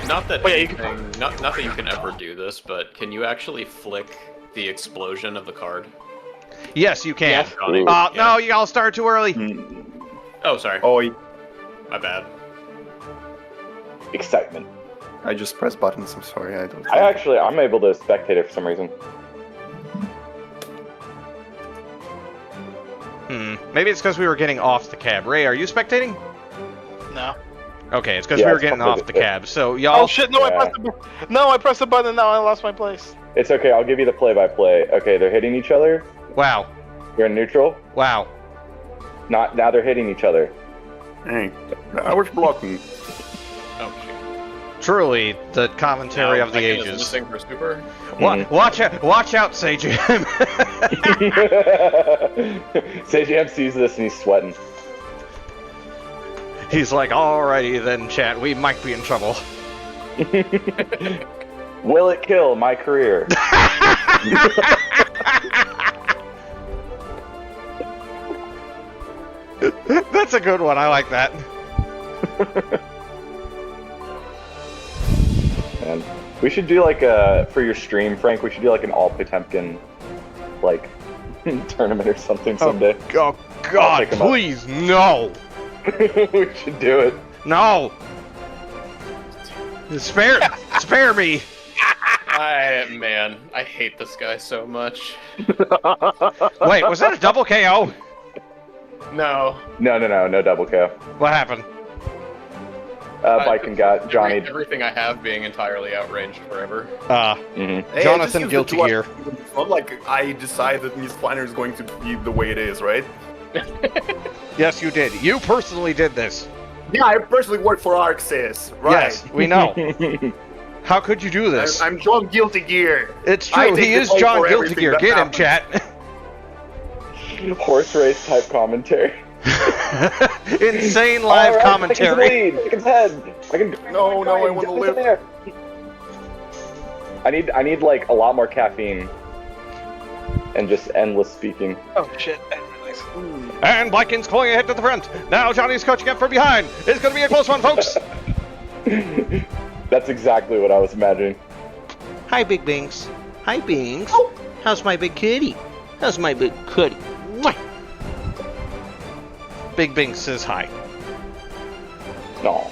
Not that Oh, yeah, you anything, not that you can ever do this, but can you actually flick the explosion of the card? Yes, you can. Yes. Johnny? No, Yeah. you all started too early. Oh, sorry. Oh, My bad. Excitement. I just press buttons. I'm sorry. I don't. I'm able to spectate it for some reason. Maybe it's because we were getting off the cab. Ray, are you spectating? No. Okay, it's because Yeah, we were it's getting probably off the the- cab. So y'all. Oh shit! No, I pressed the. No, I pressed the button. Now I lost my place. It's okay. I'll give you the play-by-play. Okay, they're hitting each other. Wow. You're in neutral. Wow. Now they're hitting each other. Hey, I was blocking. Oh, shoot. Truly, the commentary Now, of the Megan is ages. missing for super. Watch out, Sage. CJM sees this and he's sweating. He's like, alrighty then, chat. We might be in trouble. Will it kill my career? That's a good one. I like that. Man, we should do like for your stream, Frank. We should do like an all Potemkin, like tournament or something someday. Oh God, pick 'em up. please, no, We should do it. no. Spare me. Man, I hate this guy so much. Wait, was that a double KO? No. No double KO. What happened? Viking got Johnny. Everything I have being entirely outranged forever. Mhm. Hey, Jonathan it just Guilty seems Gear. It's not like I decided that Miss Planner is going to be the way it is, right? Yes, you did. You personally did this. Yeah, I personally work for ArcSys, right? Yes, we know. How could you do this? I'm John Guilty Gear. It's I true. take He the is blame John for Guilty everything Gear. that Get him, happens. chat. Horse race type commentary. Insane live Alright, commentary. Chicken's head. I can. No, I want to live. There. I need like a lot more caffeine. And just endless speaking. Oh shit! I didn't realize. And Blackins pulling ahead to the front. Now Johnny's coaching up from behind. It's going to be a close one, folks. That's exactly what I was imagining. Hi, Big Binks. Hi, Binks. How's my big kitty? How's my big kitty? Mwah. Big Bing says hi. No.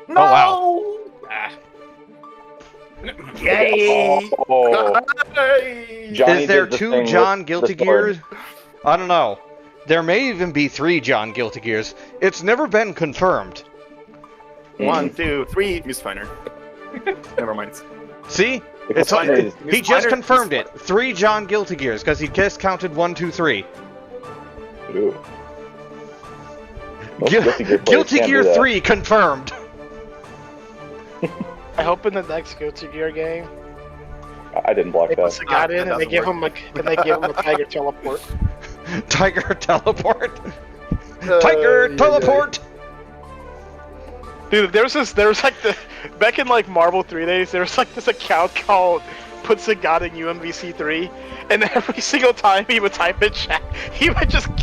Oh, wow. Ah. Yay! Oh. Johnny Is there did the two thing John with Guilty the sword. Gears? I don't know. There may even be 3 John Guilty Gears. It's never been confirmed. 1, 2, 3, Miss Planner. Never mind. See? Because It's, Planner is- he just confirmed it. 3 John Guilty Gears, because he just counted 1, 2, 3. Ooh. Most Guilty Gear players Guilty can't Gear do that. 3 confirmed. I hope in the next Guilty Gear game I didn't block they put that. Sagat in that and they doesn't give work. him a tiger teleport. Tiger teleport. Tiger teleport. Dude, there was like back in like Marvel 3 days, there was like this account called Put Sagat in UMVC 3, and every single time he would type in chat, he would just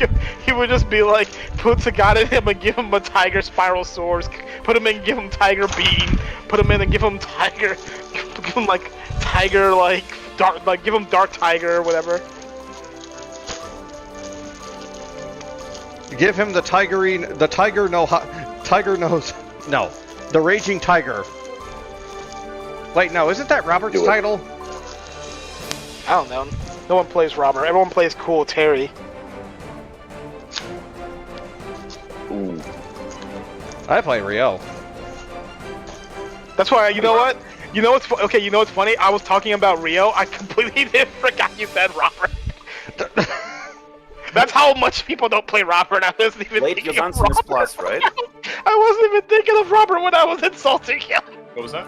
be like, put Sagat in him and give him a tiger spiral swords, put him in and give him tiger beam, put him in and give him tiger, give him like tiger like dark, like give him dark tiger or whatever. Give him the tiger nose. No, the raging tiger. Wait, no, isn't that Robert's Do it. title? I don't know. No one plays Robert. Everyone plays Cool Terry. Ooh. I play Rio. That's why, you know what? You know what's okay? You know what's funny? I was talking about Rio. I completely forgot you said Robert. That's how much people don't play Robert. I wasn't even Late thinking of Johansson is Robert. plus, right? I wasn't even thinking of Robert when I was insulting him. What was that?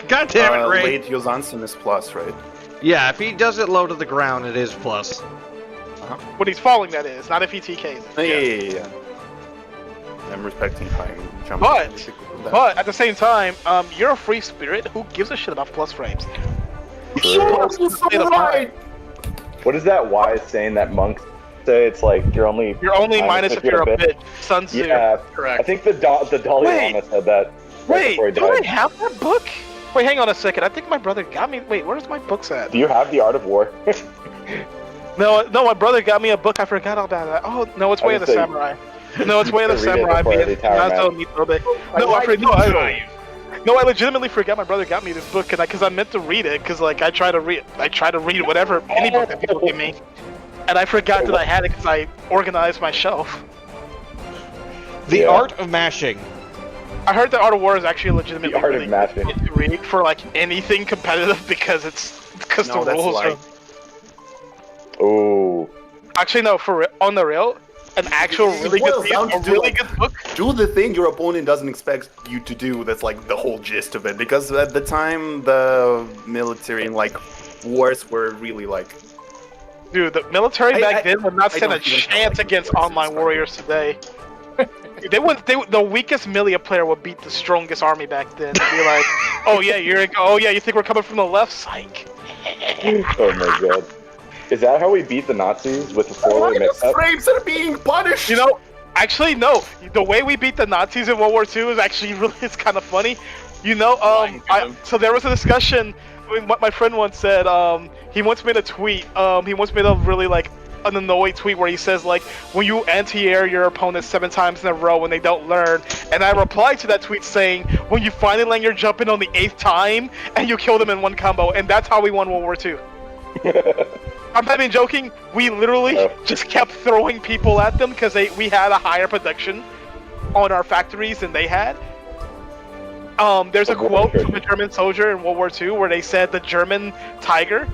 God damn it, Ray. Late Johansson is plus, right? Yeah, if he does it low to the ground, it is plus. When he's falling, that is. Not if he TKs. Yeah. I'm respecting fine jump. But But at the same time, you're a free spirit. Who gives a shit about plus frames? What is that wise saying that monks say? It's like you're only minus if you're a bitch. Sun Tzu. Yeah, Correct. I think the Dalai Lama said that. Wait, before he do I died. have that book? Wait, hang on a second. I think my brother got me. Wait, where's my books at? Do you have the Art of War? No, my brother got me a book. I forgot all about that. Oh, no, it's Way of the Samurai. No, it's Way of the Read it Samurai. before I retire, No, I legitimately forgot my brother got me this book because I meant to read it because like I try to read whatever any book that people give me, and I forgot that I had it because I organized my shelf. The Art of Mashing. I heard that Art of War is actually legitimately The Art of really Mashing. good to read for like anything competitive because No, the that's rules like- are. Ooh. Actually, no, on the real, an actual really good boils down to good book. Do the thing your opponent doesn't expect you to do. That's like the whole gist of it. Because at the time, the military and like wars were really like. Dude, the military back then would not I stand a don't even have, chance like, against resources, online but- warriors today. The weakest Milia player would beat the strongest army back then. They'd be like, oh yeah, you think we're coming from the left? Psych. Oh my god. Is that how we beat the Nazis with the four-way mix-up? Frames are being punished. You know, actually no. The way we beat the Nazis in World War II is actually it's kind of funny. You know, so there was a discussion. What my friend once said. He once made a tweet. He once made a really like an annoyed tweet where he says like, when you anti-air your opponent 7 times in a row when they don't learn, and I replied to that tweet saying, when you finally land your jump in on the 8th time and you kill them in one combo, and that's how we won World War II. I'm not even joking. We literally just kept throwing people at them because we had a higher production on our factories than they had. There's a quote from a German soldier in World War II where they said the German Tiger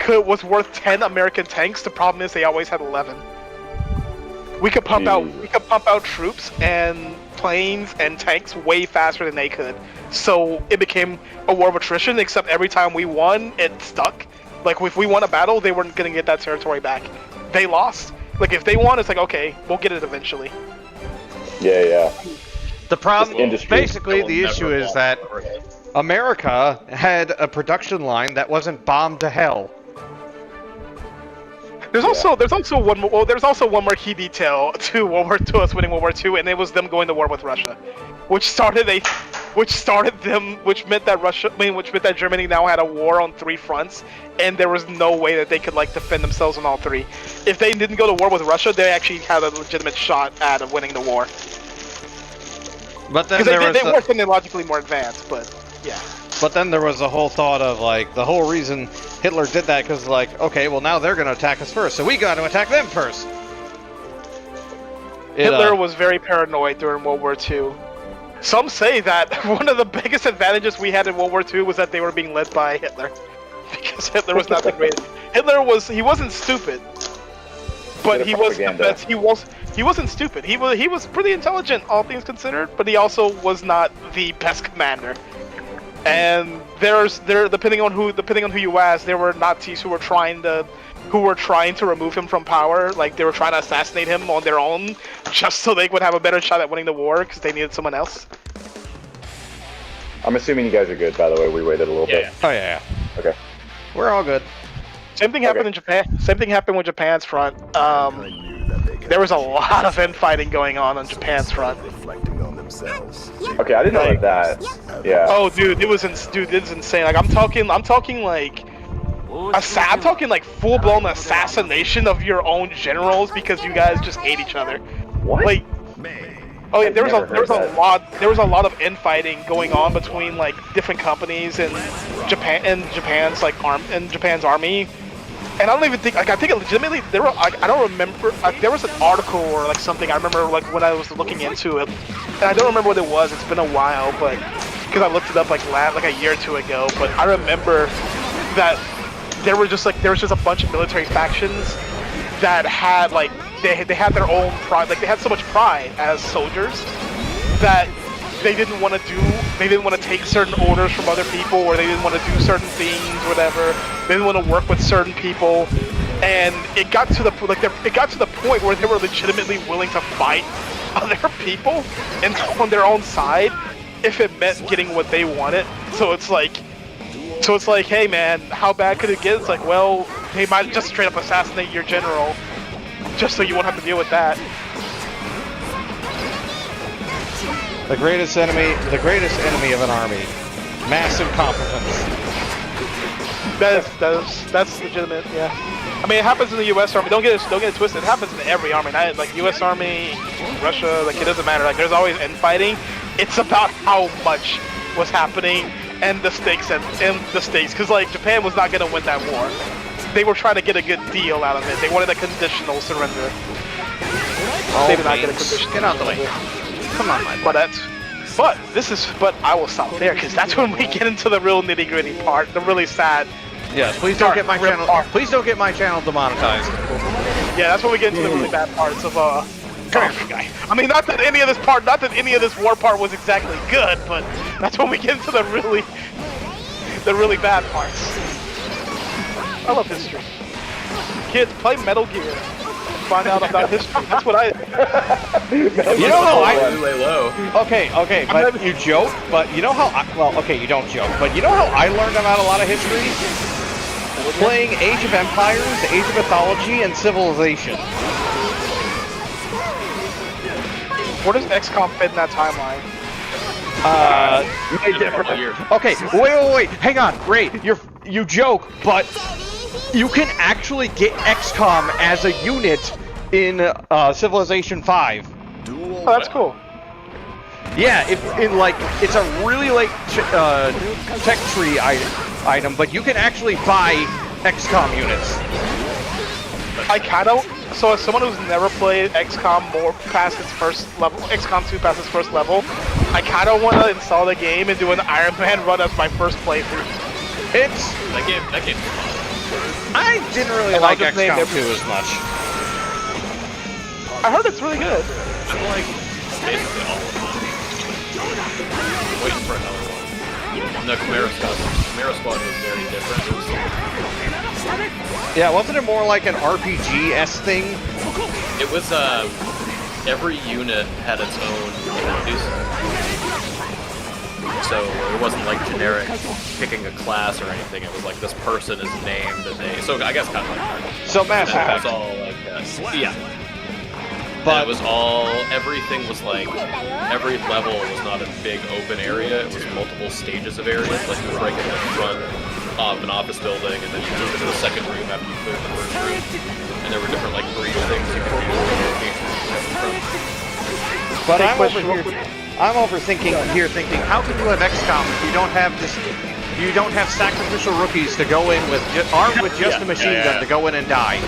was worth 10 American tanks. The problem is they always had 11. We could pump out troops and planes and tanks way faster than they could. So it became a war of attrition. Except every time we won, it stuck. Like if we won a battle, they weren't gonna get that territory back. They lost. Like if they won, it's like okay, we'll get it eventually. Yeah. The problem, industry. basically, the issue is that America had a production line that wasn't bombed to hell. There's also one more key detail to us winning World War II, and it was them going to war with Russia, which meant that Germany now had a war on 3 fronts, and there was no way that they could like defend themselves on all 3. If they didn't go to war with Russia, they actually had a legitimate shot at winning the war. But then Because they were technologically more advanced, but yeah. But then there was the whole thought of like the whole reason Hitler did that because like okay, well now they're going to attack us first, so we got to attack them first. Hitler was very paranoid during World War II. Some say that one of the biggest advantages we had in World War II was that they were being led by Hitler, because Hitler was not the greatest. He wasn't stupid, but he was the best. He wasn't stupid. He was pretty intelligent, all things considered, but he also was not the best commander. And depending on who you ask, there were Nazis who were trying to remove him from power. Like they were trying to assassinate him on their own, just so they would have a better shot at winning the war because they needed someone else. I'm assuming you guys are good. By the way, we waited a little bit. Oh yeah. Okay. We're all good. Same thing happened in Japan. Same thing happened with Japan's front. There was a lot of infighting going on Japan's front. Reflecting on themselves. Okay, I didn't know that. Yeah. Oh, dude, it's insane. Like I'm talking like full-blown assassination of your own generals because you guys just hate each other. What? Like, oh yeah, there was a lot of infighting going on between like different companies and Japan's army. And I don't even think, like, I think it legitimately, I don't remember, like, there was an article or, like, something, I remember, like, when I was looking into it, and I don't remember what it was, it's been a while, but, because I looked it up, like a year or two ago, but I remember that there was just a bunch of military factions that had, like, they had their own pride, like, they had so much pride as soldiers that they didn't want to take certain orders from other people, or they didn't want to do certain things, whatever. They didn't want to work with certain people, and it got to the point where they were legitimately willing to fight other people and on their own side, if it meant getting what they wanted. So it's like, hey man, how bad could it get? It's like, well, they might just straight up assassinate your general, just so you won't have to deal with that. The greatest enemy of an army. Massive competence. That's legitimate, yeah. I mean, it happens in the U.S. Army. Don't get it twisted. It happens in every army. Not like U.S. Army, Russia. Like it doesn't matter. Like there's always infighting. It's about how much was happening and the stakes Because like Japan was not gonna win that war. They were trying to get a good deal out of it. They wanted a conditional surrender. Oh, they did not get a conditional. Get out of the way. Come on, my boy. But I will stop there because that's when we get into the real nitty gritty part, the really sad. Yes, please don't get my channel. Please don't get my channel demonetized. Yeah, that's when we get into the really bad parts of Come here, guy. I mean, not that any of this war part was exactly good, but that's when we get into the really bad parts. I love history. Kids, play Metal Gear. Find out about history. That's what I. You know how I lay low. Okay, but you joke. But you know how you don't joke. But you know how I learned about a lot of history? Playing Age of Empires, Age of Mythology, and Civilization. Where does XCOM fit in that timeline? Okay, wait, hang on, Ray, you joke, but you can actually get XCOM as a unit in Civilization 5. Oh, that's cool. Yeah, it's a really late tech tree item, but you can actually buy XCOM units. So as someone who's never played XCOM past its first level, XCOM 2 past its first level, I kind of want to install the game and do an Iron Man run as my first playthrough. That game. I didn't really like XCOM 2 as much. I heard it's really good. I like basically all of them. Waiting for another one. No, Chimera Squad was very different. Yeah, wasn't it more like an RPG-esque thing? It was, every unit had its own abilities. So it wasn't like generic picking a class or anything. It was like this person is named and so I guess kind of like So Mass Effect. It was all like yeah. But it was all, everything was like, every level was not a big open area, it was multiple stages of areas, like you would break into the front of an office building, and then you move into the second room after you cleared the first room, and there were different like breach things you could do. But I'm overthinking here, thinking, how can you have XCOM if you don't have this? You don't have sacrificial rookies to go in with armed with just a machine gun to go in and die.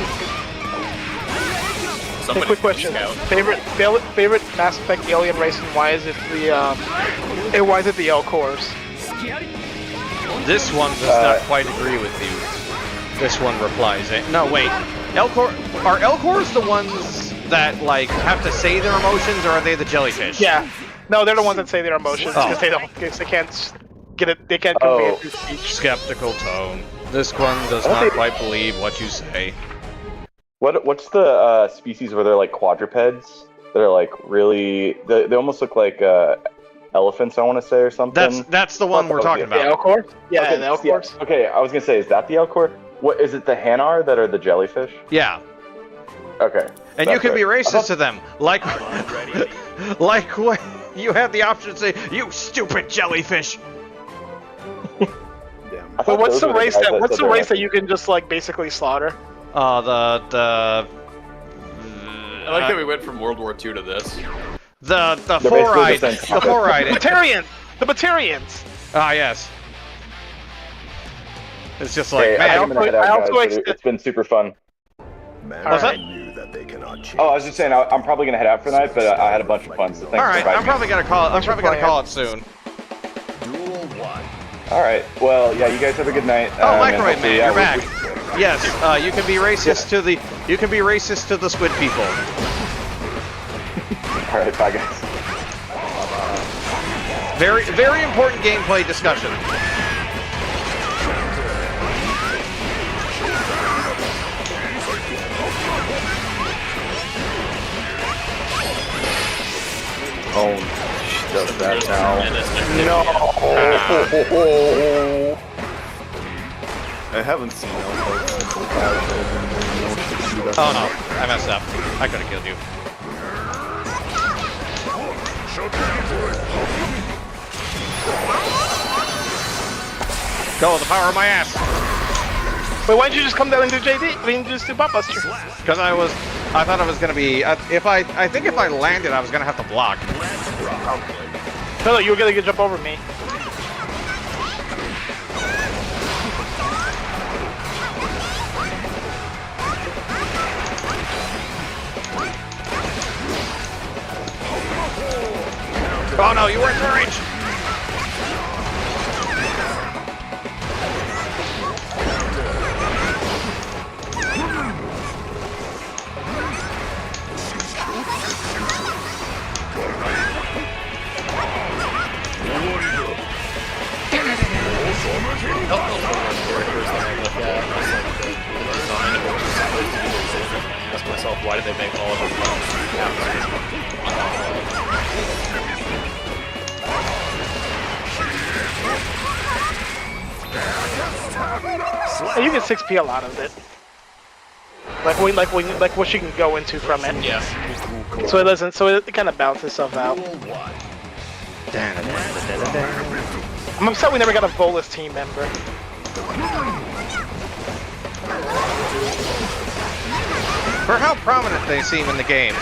Hey, quick question: favorite Mass Effect alien race, and why is it the L-Cores? This one does not quite agree with you. This one replies, no wait, are L-Cores the ones that like have to say their emotions, or are they the jellyfish? Yeah, no, they're the ones that say their emotions because they can't get it, they can't convey it through speech. Skeptical tone. This one does not quite believe what you say. What's the species where they're like quadrupeds? They're like really, they almost look like elephants, I want to say, or something. That's the one we're talking about. The L-Core? Yeah, okay, the L-Cores. Yeah. Okay, I was gonna say, is that the L-Core? What is it? The Hanar that are the jellyfish? Yeah. Okay. And you can be racist to them, like when you have the option to say, "You stupid jellyfish." But what's the race that you can just like basically slaughter? I like that we went from World War II to this. The four-eyed. The Batarians. Ah, yes. It's just like, hey, man. It's been super fun. Man, knew that they cannot change. Oh, I was just saying, I'm probably gonna head out for the night, but I had a bunch of fun. So thanks. All right, I'm probably gonna call it soon. Duel 1. All right. Well, yeah. You guys have a good night. Oh, Microwave Man, you're back. Yes. You can be racist to the. You can be racist to the squid people. All right. Bye, guys. Very, very important gameplay discussion. Oh, does that now. No. I haven't seen Elbow since the patch. Oh no, I messed up. I could have killed you. Go with the power of my ass. Wait, why didn't you just come down and do JD? I mean, just do Buttbuster. Because I thought it was gonna be. I think if I landed, I was gonna have to block. No, you were gonna jump over me. Oh no, you weren't in range. I ask myself, why did they make all of them You get 6p a lot of it. Like what you can go into from it. Yeah. So it doesn't. So it kind of balances itself out. I'm upset we never got a Volus team member. For how prominent they seem in the game.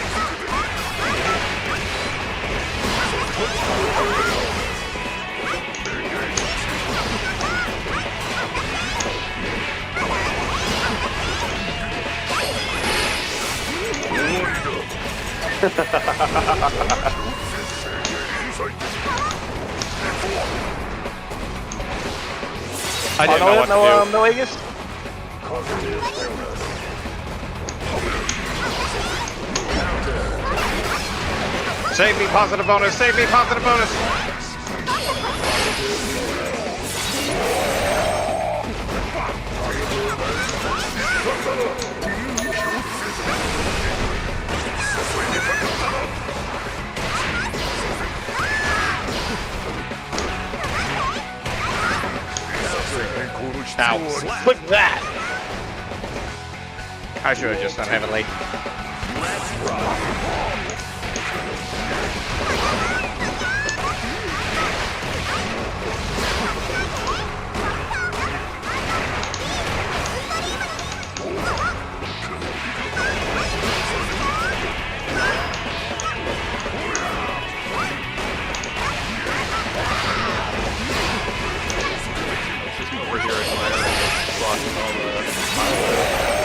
I didn't know what to do. No Aegis? Save me positive bonus, save me positive bonus! Ow. Look at that! I should have just done Heavenly.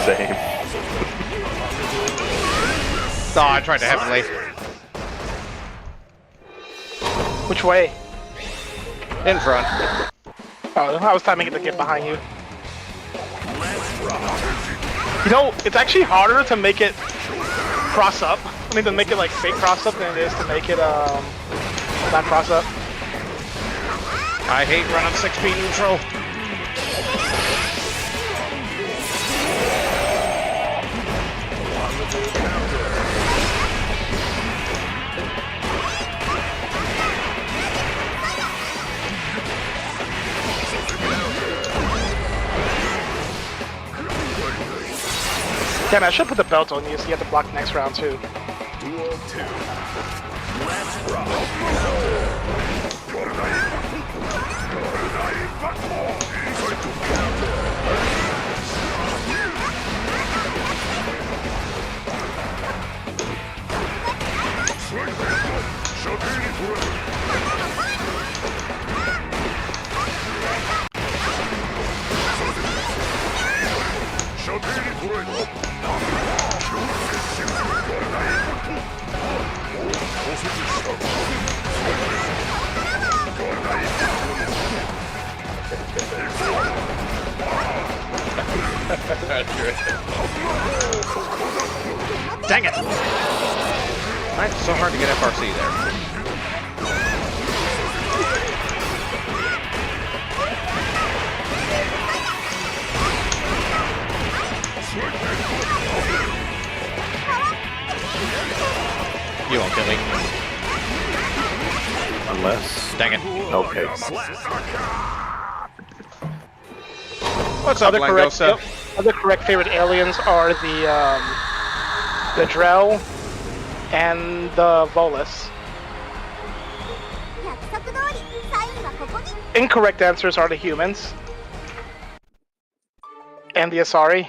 Same. Oh, I tried to Heavenly. Which way? In front. Oh, I was timing it to get behind you. You know, it's actually harder to make it cross up. I mean, to make it like fake cross up than it is to make it not cross up. I hate running 6-speed neutral. Damn, I should put the belt on you so you have to block next round too. Duel 2. Let's rock. Dang it! It's so hard to get FRC there. You won't kill me. Unless... Dang it. Okay. What's up, Langosa? Other correct favorite aliens are the Drell and the Volus. 約束通りサインはここに Incorrect answers are the humans and the Asari.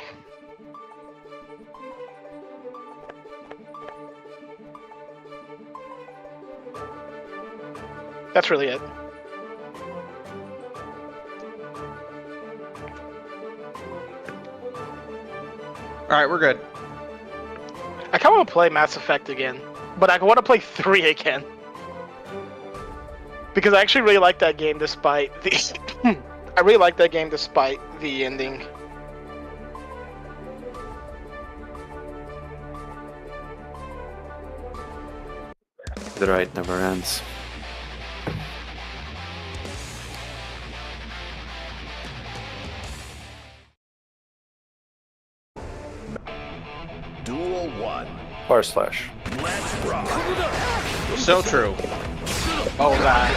That's really it. Alright, we're good. I kind of want to play Mass Effect again, but I want to play 3 again. Because I actually really like that game despite the... I really like that game despite the ending. The ride never ends. Duel 1. Fire slash. Let's rock. So true. Oh, God.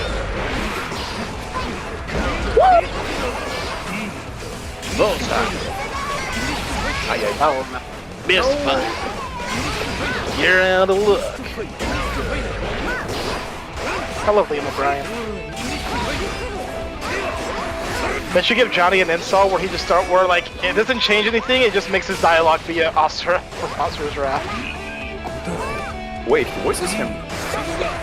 Those times. Oh, missed fun. You're out of luck. I love Liam O'Brien. They should give Johnny an insult where he just where like it doesn't change anything, it just makes his dialogue be Oscar's wrath. Wait, he voices him?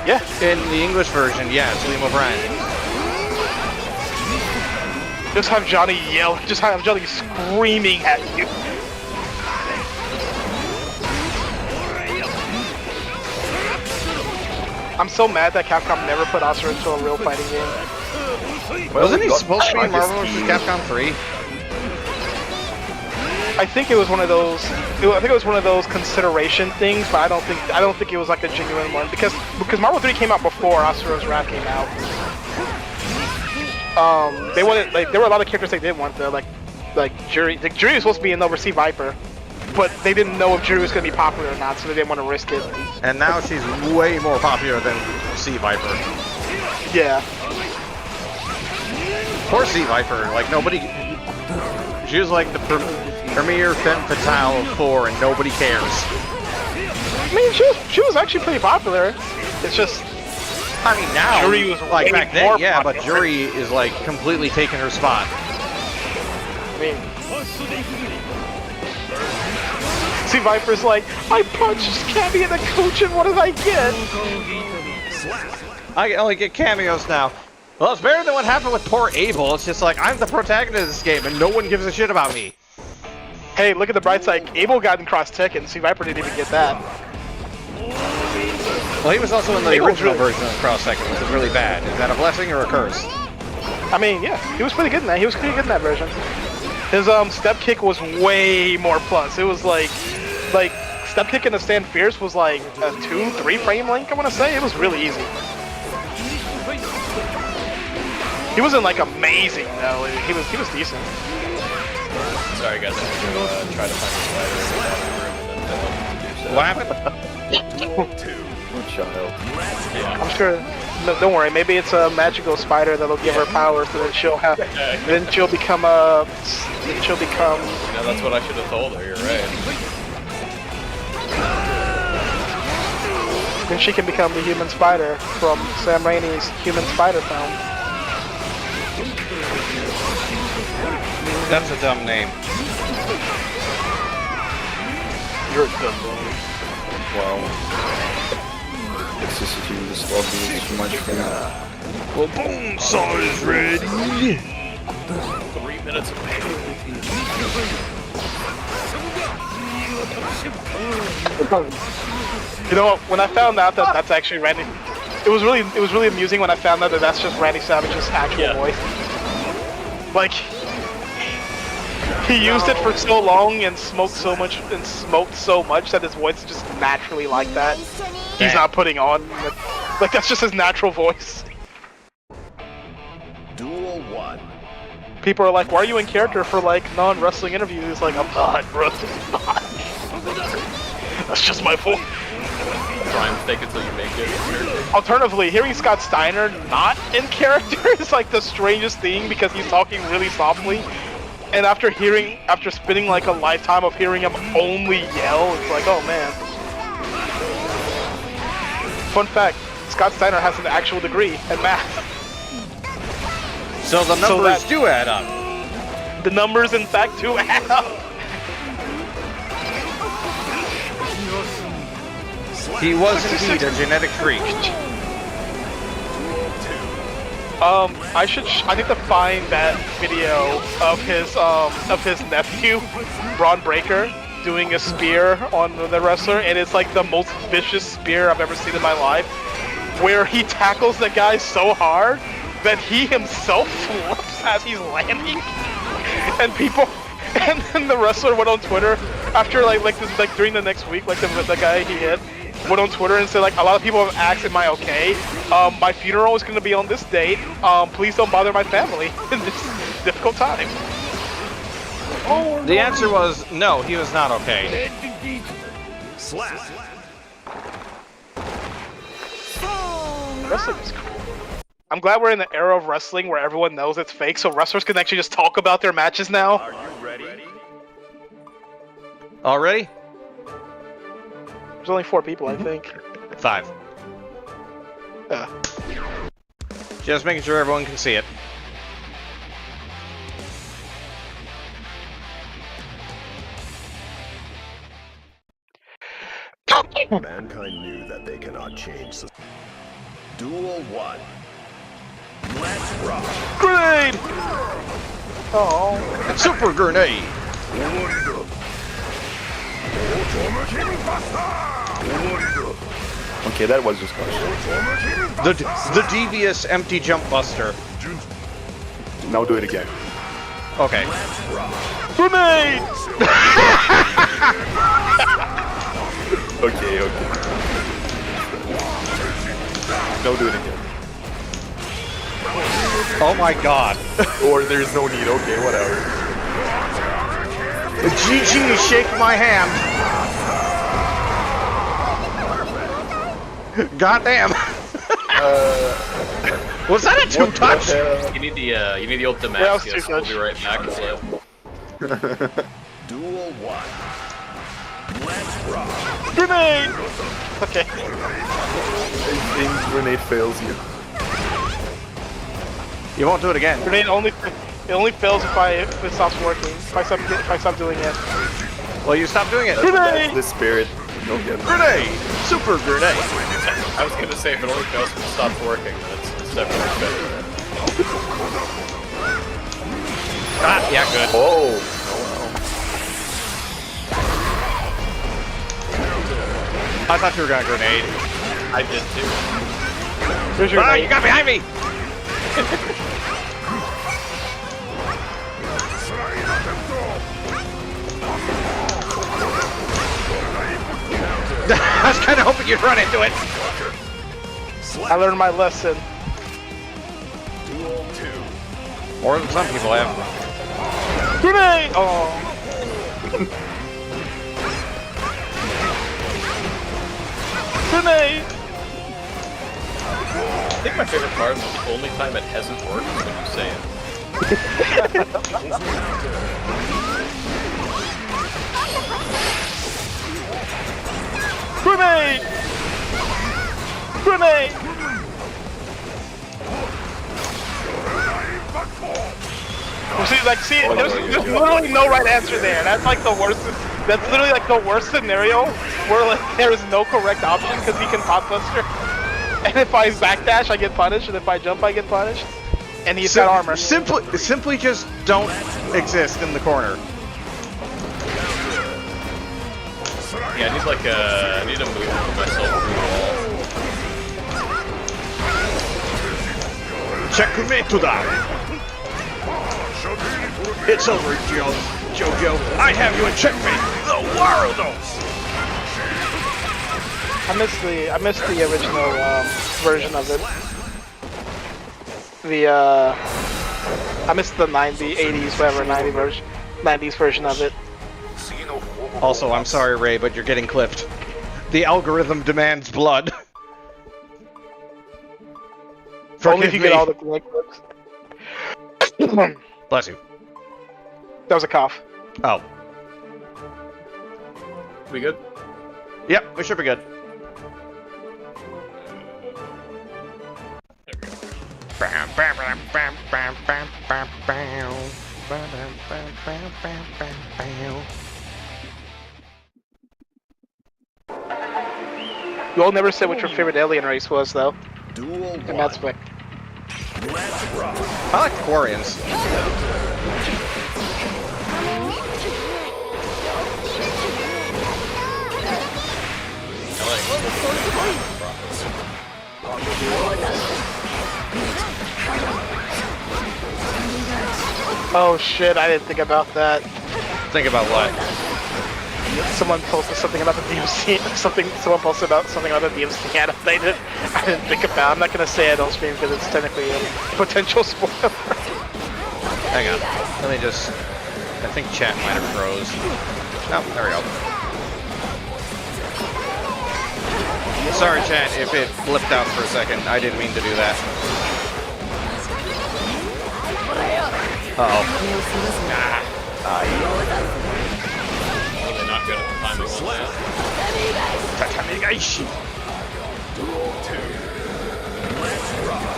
Yeah, in the English version, yeah, it's Liam O'Brien. Just have Johnny yell, just have Johnny screaming at you. I'm so mad that Capcom never put Oscar into a real fighting game. Wasn't he supposed to be in Marvel vs. Capcom 3? I think it was one of those. I think it was one of those consideration things, but I don't think it was like a genuine one because Marvel 3 came out before Asura's Wrath came out. They wanted like there were a lot of characters they didn't want though, like Jury. Like, Jury was supposed to be in Oversea Viper, but they didn't know if Jury was going to be popular or not, so they didn't want to risk it. And now she's way more popular than Sea Viper. Yeah. Poor Sea Viper, like nobody. She was like the premier femme fatale of 4, and nobody cares. I mean, she was actually pretty popular. It's just. I mean, now, Jury was like back then, yeah, popular. but Jury is like completely taking her spot. I mean, see, Viper's like, I punched Cammy in the cooch, and what did I get? I only get cameos now. Well, it's better than what happened with poor Abel. It's just like, I'm the protagonist of this game, and no one gives a shit about me. Hey, look at the bright side. Abel got in Cross Tekken, see, Viper didn't even get that. Well, he was also in the Abel original really- version of Cross Second, which is really bad. Is that a blessing or a curse? I mean, yeah, he was pretty good in that. He was pretty good in that version. His step kick was way more plus. It was like step kick in the Stand Fierce was like a 2-3 frame length. I want to say it was really easy. He wasn't like amazing though. He was decent. Sorry guys, I have to try to find a spider in the room and then do so. What happened? Good child. I'm sure. No, don't worry. Maybe it's a magical spider that'll give her powers, so that she'll have. Then she'll become a. Then she'll become. You know, that's what I should have told her, you're right. Then she can become the human spider from Sam Raimi's Human Spider film. That's a dumb name. You're a dumb boy. Wow. Toxicity in this lobby is too much for me. Well, boom, saw is ready. 3 minutes of pain. You know what? When I found out that that's actually Randy, it was really amusing when I found out that that's just Randy Savage's actual voice. Like, he used it for so long and smoked so much that his voice is just naturally like that. He's not putting on like that's just his natural voice. Duel 1. People are like, "Why are you in character for like non-wrestling interviews?" Like, I'm not, bro. I'm not. That's just my voice. try and fake it till you make it. Alternatively, hearing Scott Steiner not in character is like the strangest thing because he's talking really softly. And after spending like a lifetime of hearing him only yell, it's like, oh man. Fun fact, Scott Steiner has an actual degree in math. So the numbers do add up. The numbers, in fact, do add up. He was indeed a genetic freak. I need to find that video of his nephew, Braun Breaker, doing a spear on the wrestler, and it's like the most vicious spear I've ever seen in my life, where he tackles the guy so hard that he himself flips as he's landing, and then the wrestler went on Twitter after during the next week, like the guy he hit went on Twitter and said, like, a lot of people have asked, am I okay? My funeral is going to be on this date. Please don't bother my family in this difficult time. The answer was no, he was not okay. Wrestling is cool. I'm glad we're in the era of wrestling where everyone knows it's fake, so wrestlers can actually just talk about their matches now. Are you ready? Already? There's only 4 people, I think. 5. Just making sure everyone can see it. Mankind knew that they cannot change the Duel 1. Let's rock. Grenade! Oh. Super grenade! Okay, that was just The devious empty jump buster. Now do it again. Okay. Grenade! Okay. Now do it again. Oh my god. Or there's no need. Okay, whatever. GG, shake my hand. Goddamn. Was that a 2-touch? You need the ult Damascus. We'll be right back. Duel 1. Let's rock. Grenade! Okay. I think grenade fails you. You won't do it again. Grenade only fails if it stops working. If I stop doing it. Well, you stop doing it. That's the spirit. Don't get Grenade! Super grenade! I was gonna say if it only fails when it stops working, then it's definitely better. Ah, yeah, good. Oh! I thought you were gonna grenade. I did too. Here's your Ah, grenade. you got behind me! I was kind of hoping you'd run into it. I learned my lesson. Duel 2. More than some people have. Grenade! Oh. Grenade! I think my favorite part is the only time it hasn't worked is when you say it. Grenade! Grenade! There's literally no right answer there. That's like the worst. That's literally like the worst scenario where like there is no correct option because he can pot buster. And if I backdash, I get punished, and if I jump, I get punished. And he's got armor. Simply just don't exist in the corner. Yeah, I need to move myself through the wall. Checkmate to that. It's over, Jojo. I have you in checkmate. The world knows. I missed the original version of it. I missed the 80s, whatever, 90s version of it. Also, I'm sorry, Ray, but you're getting clipped. The algorithm demands blood. Only if Forgive you me. get all the correct books. Bless you. That was a cough. Oh. We good? Yep, we should be good. You all never said what your favorite alien race was, though. Duel And that's 1. what. Let's rock. I like the Quarians. Oh shit, I didn't think about that. Think about what? Someone posted something about the DMC. Someone posted about something about the DMC animated. I didn't think about. I'm not gonna say it on stream because it's technically a potential spoiler. Hang on. Let me just... I think chat might have froze. Oh, there we go. Sorry, chat, if it blipped out for a second. I didn't mean to do that. Uh-oh. Really not good at the time we want that. Tatamigaishi. Duel 2. Let's rock.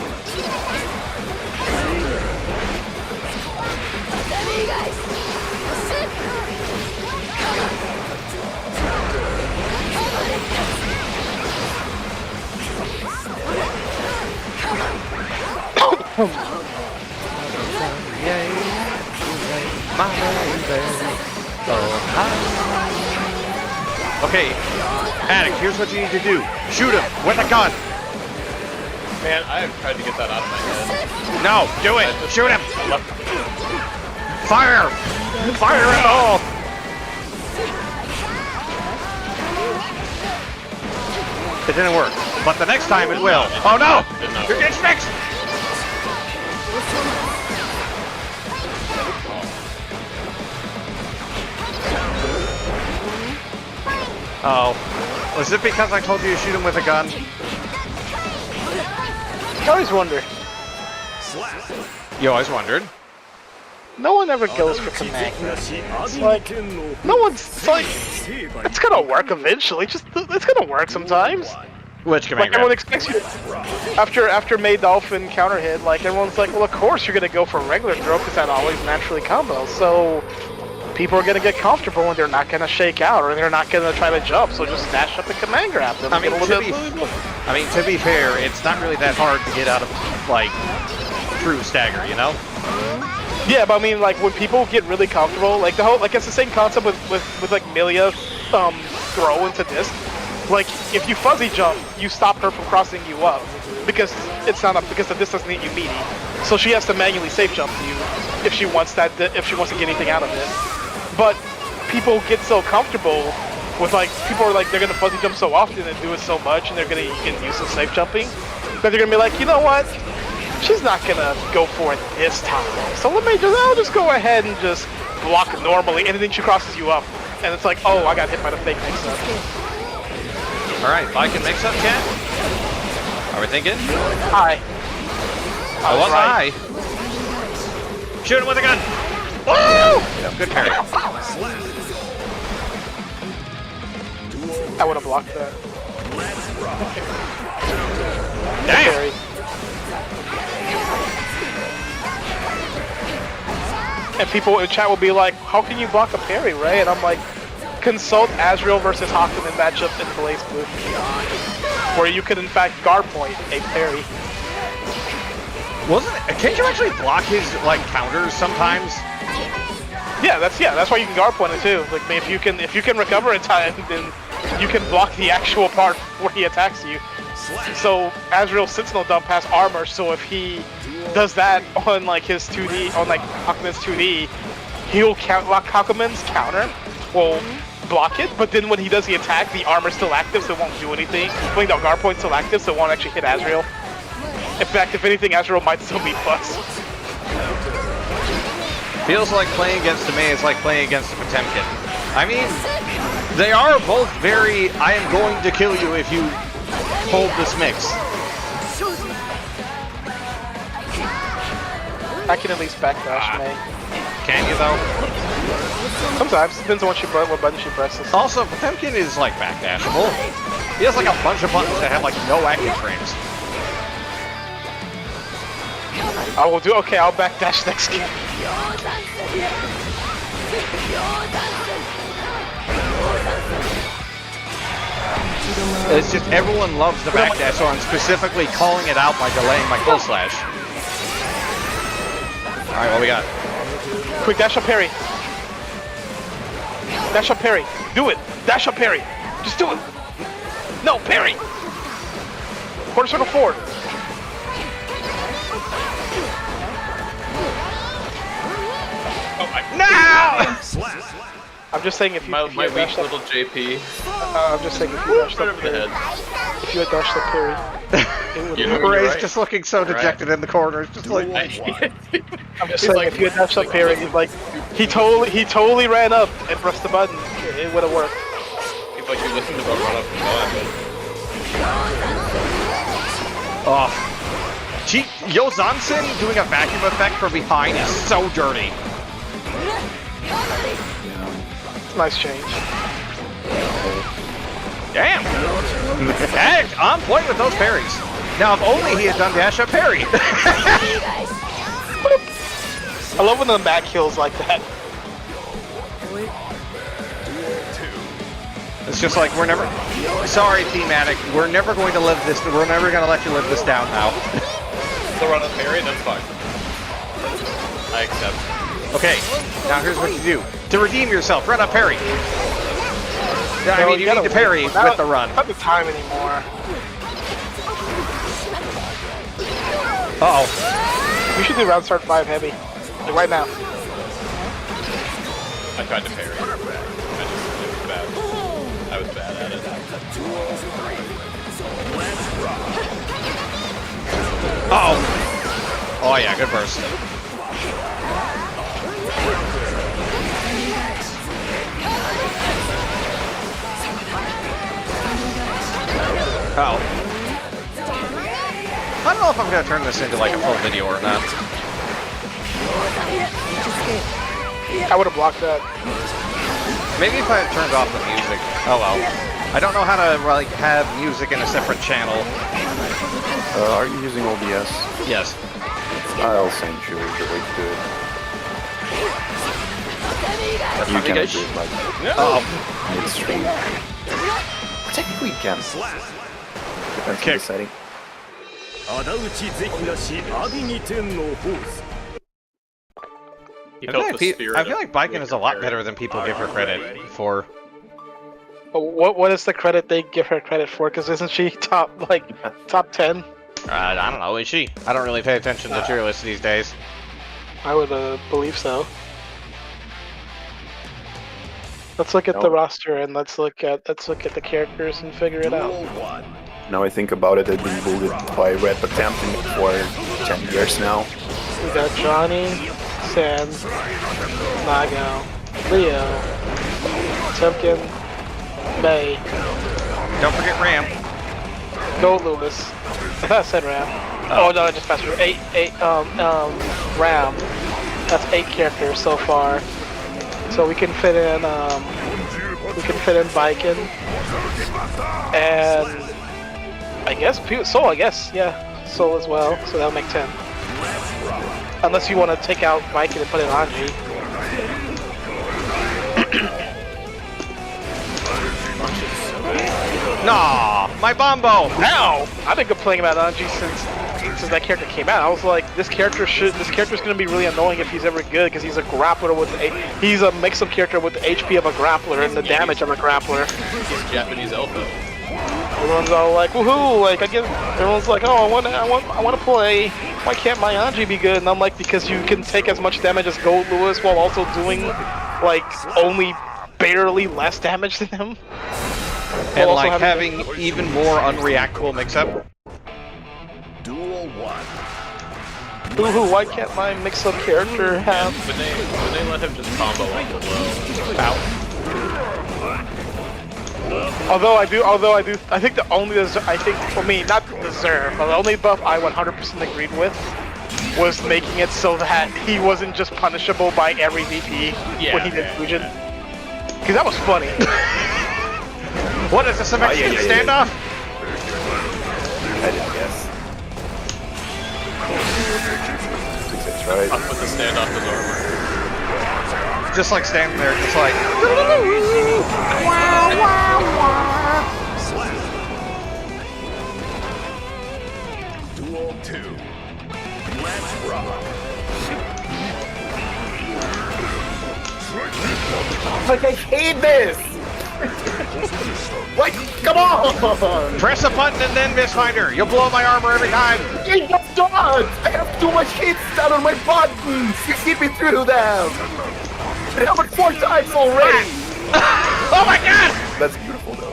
Okay, Attic, here's what you need to do. Shoot him with a gun. Man, I have tried to get that out of my head. No, do it. Shoot him. Fire. Fire at all. It didn't work, but the next time it will. Oh no! You're getting fixed. Oh. Was it because I told you to shoot him with a gun? I always wonder. You always wondered. No one ever goes for command. It's like, no one's it's like, it's gonna work eventually. It's gonna work sometimes. Which command Like everyone grab? expects you to, after May Dolphin counter hit, like everyone's like, well, of course you're gonna go for regular throw because that always naturally combos. So people are gonna get comfortable and they're not gonna shake out or they're not gonna try to jump. So just snatch up and command grab them. I mean, to be fair, it's not really that hard to get out of like true stagger, you know? Yeah, but I mean, like when people get really comfortable, like the whole, like it's the same concept with like Milia, throw into disc. Like if you fuzzy jump, you stop her from crossing you up because it's not up because the disc doesn't hit you meaty. So she has to manually safe jump to you if she wants to get anything out of it. But people get so comfortable with like people are like they're gonna fuzzy jump so often and do it so much and they're gonna get used to safe jumping that they're gonna be like, you know what? She's not gonna go for it this time. So I'll just go ahead and just block normally and then she crosses you up. And it's like, oh, I got hit by the fake mix up. Alright, I can mix up, cat? Are we thinking? Hi. I was right. high. Shoot him with a gun! Woo! Good parry. I would have blocked that. Damn! Parry. And people in chat will be like, how can you block a parry, Ray? And I'm like, consult Azrael versus Hakumen matchup in Blaze Blue, where you could in fact guard point a parry. Can't you actually block his like counters sometimes? Yeah, that's why you can guard point it too. Like if you can recover in time, then you can block the actual part where he attacks you. So Azrael's Sentinel dump has armor, so if he does that on like his 2D, on like Hakumen's 2D, he'll block Hakumen's counter, will block it, but then when he does the attack, the armor's still active, so it won't do anything. When the guard point's still active, so it won't actually hit Azrael. In fact, if anything, Azrael might still be plus. Feels like playing against me is like playing against a Potemkin. I mean, they are both very, I am going to kill you if you hold this mix. I can at least backdash May. Can you though? Sometimes, depends on what button she presses. Also, Potemkin is like backdashable. He has like a bunch of buttons that have like no active frames. I will do, okay, I'll backdash next game. It's just everyone loves the backdash, so I'm specifically calling it out by delaying my full slash. Alright, what we got? Quick dash up parry. Dash up parry. Do it. Dash up parry. Just do it. No, parry. Quarter circle forward. No! I'm just saying if you My had weak dashed up, little JP. I'm just saying if you dashed Right up over the parry, head. if you had dashed up parry, it would You have know, Ray's right. just looking so dejected in the corner. It's just like, I'm just saying if you had dashed up parry, like he totally ran up and pressed the button, it would have worked. It's like you listened to the run up and oh. Gee, Yo Zansen doing a vacuum effect from behind is so dirty. Nice change. Damn! Heck, on point with those parries. Now, if only he had done dash up parry. I love when the back kills like that. It's just like, we're never... Sorry, thematic. We're never going to live this... We're never going to let you live this down now. the run up parry, that's fine. I accept. Okay, now here's what you do. To redeem yourself, run up parry. Yeah, I mean, you need to parry with the run. Not the time anymore. Uh-oh. We should do round start 5 heavy. Like right now. I tried to parry. It was bad. I was bad at it. Uh-oh. Oh yeah, good burst. Oh. I don't know if I'm gonna turn this into like a full video or not. I would have blocked that. Maybe if I had turned off the music. Oh well. I don't know how to like have music in a separate channel. Are you using OBS? Yes. I'll send you the way to do it. You can do it like midstream. Technically you can. Depends on the setting. I feel like Biken is a lot better than people give her credit for. What is the credit they give her credit for? Because isn't she top 10? I don't know, is she? I don't really pay attention to tier lists these days. I would believe so. Let's look at the roster and let's look at the characters and figure it out. Now I think about it, I've been bullied by Red Potemkin for 10 years now. We got Johnny, Sans, Nago, Leo, Potemkin, May. Don't forget Ram. Go Lewis. I thought I said Ram. Oh no, I just passed through. Ram. That's 8 characters so far. So we can fit in Viking and I guess Soul. I guess Soul as well. So that'll make 10. Unless you want to take out Viking and put in Anji. Nah, my Bombo. Now I've been complaining about Anji since that character came out. I was like, this character's gonna be really annoying if he's ever good because he's a grappler with he's a mix-up character with the HP of a grappler and the damage of a grappler. He's Japanese elbow. Everyone's all like, woohoo! Like everyone's like, oh, I want to play. Why can't my Anji be good? And I'm like, because you can take as much damage as Gold Lewis while also doing like only barely less damage than him. And like having even more unreactable mix-up. Duel 1. Woohoo! Why can't my mix-up character have? When they let him just combo on the low. Ow. Although I think the only, for me, not deserve, but the only buff I 100% agreed with was making it so that he wasn't just punishable by every VP when he did fusion. Because that was funny. What is this, a Mexican standoff? I didn't guess. 6 right. I'll put the standoff as armor. Just like standing there, just like. Duel 2. Let's rock. Like, I hate this! Like, come on! Press a button and then misfinder. You'll blow my armor every time. You just don't! I have too much hits down on my buttons! You keep me through them! It happened 4 times already! Oh my god! That's beautiful though.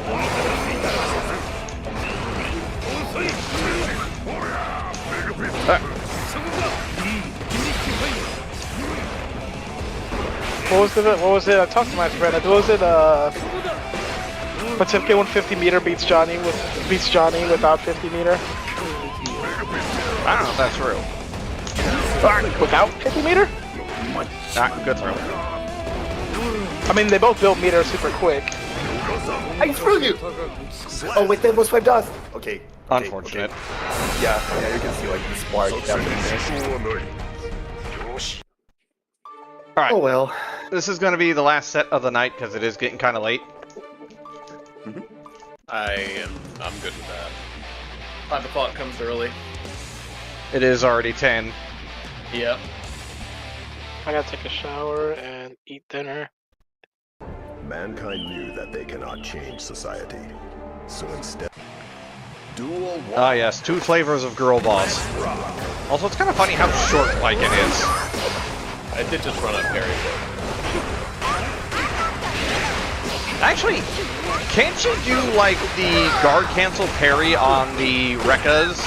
What was it? I talked to my friend. What was it? Potemkin 150 meter beats Johnny without 50 meter. I don't know if that's true. Without 50 meter? Good throw. I mean, they both built meter super quick. I threw you! Oh wait, that was 5 dots. Okay. Unfortunate. Okay. Yeah, you can see like the spark happening. Alright. Oh well. This is going to be the last set of the night because it is getting kind of late. I'm good with that. 5 o'clock comes early. It is already 10. Yep. I gotta take a shower and eat dinner. Mankind knew that they cannot change society. So instead, Duel 1. Ah yes, 2 flavors of girl boss. Also, it's kind of funny how short Lycan is. I did just run up parry. Actually, can't you do like the guard cancel parry on the Rekkas?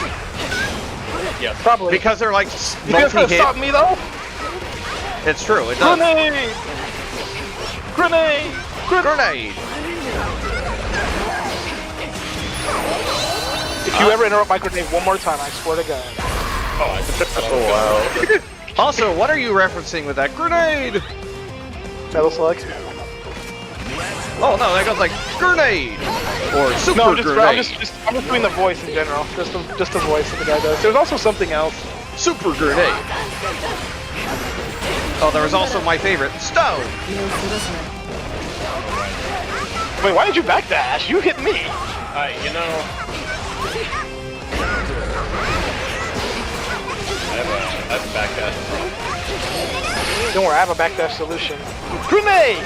Yeah, Probably. Because they're like You guys gonna multi-hit. stop me though? It's true, it does. Grenade! Grenade! Grenade! If you ever interrupt my grenade one more time, I swear to God. Oh wow. Also, what are you referencing with that grenade? Metal Slug? Oh no, that goes like grenade or super No, grenade. I'm just doing the voice in general. Just the voice that the guy does. There's also something else. Super grenade. Oh, there was also my favorite, stone. Wait, why did you backdash? You hit me. You know, I have a backdash. Don't worry, I have a backdash solution. Grenade!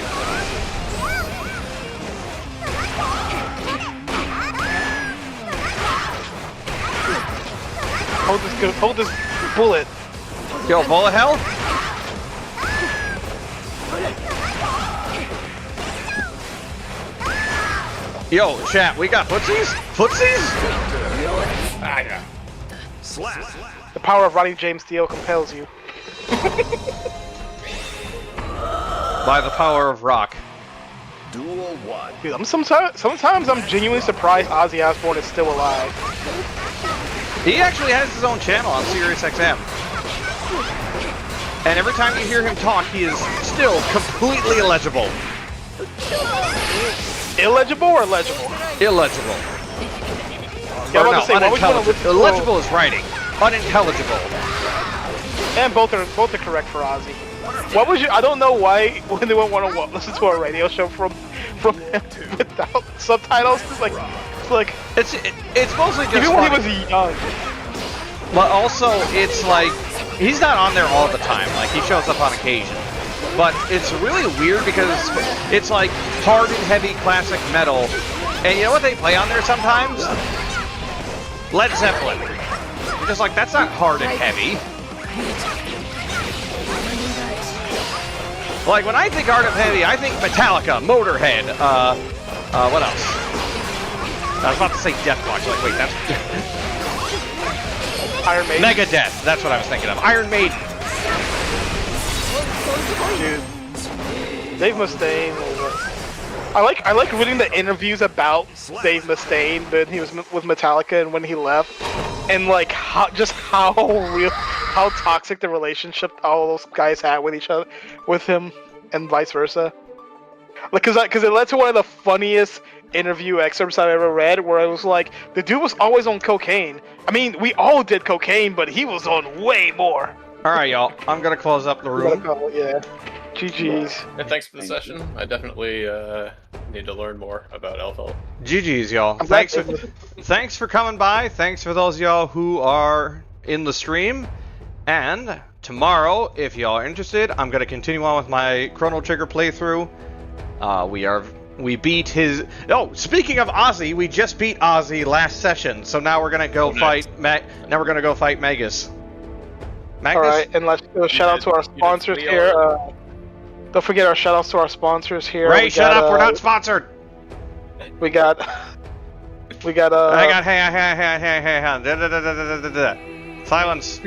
Hold this bullet. Yo, bullet hell? Yo, chat, we got footsies? Footsies? Slap. The power of Ronnie James Dio compels you. By the power of rock. Duel 1. Dude, sometimes I'm genuinely surprised Ozzy Osbourne is still alive. He actually has his own channel on SiriusXM. And every time you hear him talk, he is still completely illegible. Illegible or legible? Illegible. Yeah, Or I was no, about to say, why would you wanna unintelligible. listen to- Illegible is writing. Unintelligible. And both are correct for Ozzy. What was you? I don't know why when they won't want to listen to a radio show from him without subtitles. It's like It's mostly just even when he funny. was young. But also, it's like, he's not on there all the time. Like, he shows up on occasion. But it's really weird because it's like hard and heavy classic metal. And you know what they play on there sometimes? Led Zeppelin. You're just like, that's not hard and heavy. Like, when I think hard and heavy, I think Metallica, Motorhead, what else? I was about to say Deathwatch. Like, wait, that's... Iron Maiden. Megadeth, that's what I was thinking of. Iron Maiden. Dude. Dave Mustaine. I like reading the interviews about Dave Mustaine when he was with Metallica and when he left, and like how toxic the relationship all those guys had with each other, with him, and vice versa. Like, cause it led to one of the funniest interview excerpts I've ever read, where I was like, the dude was always on cocaine. I mean, we all did cocaine, but he was on way more. All right, y'all. I'm gonna close up the room. Yeah. GG's. And thanks for the session. I definitely need to learn more about LFL. GG's, y'all. Thanks for coming by. Thanks for those of y'all who are in the stream. And tomorrow, if y'all are interested, I'm gonna continue on with my Chrono Trigger playthrough. We beat his. Oh, speaking of Ozzy, we just beat Ozzy last session. So now we're gonna go fight. Now we're gonna go fight Magus. All right, and let's do a shout out to our sponsors here. Don't forget our shout outs to our sponsors here. Ray, shut up! We're not sponsored. We got. Hang on. Silence.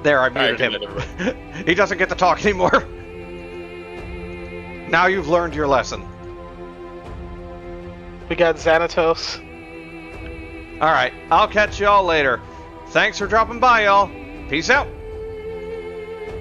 There, I muted him. He doesn't get to talk anymore. Now you've learned your lesson. We got Xanatos. Alright, I'll catch y'all later. Thanks for dropping by, y'all. Peace out.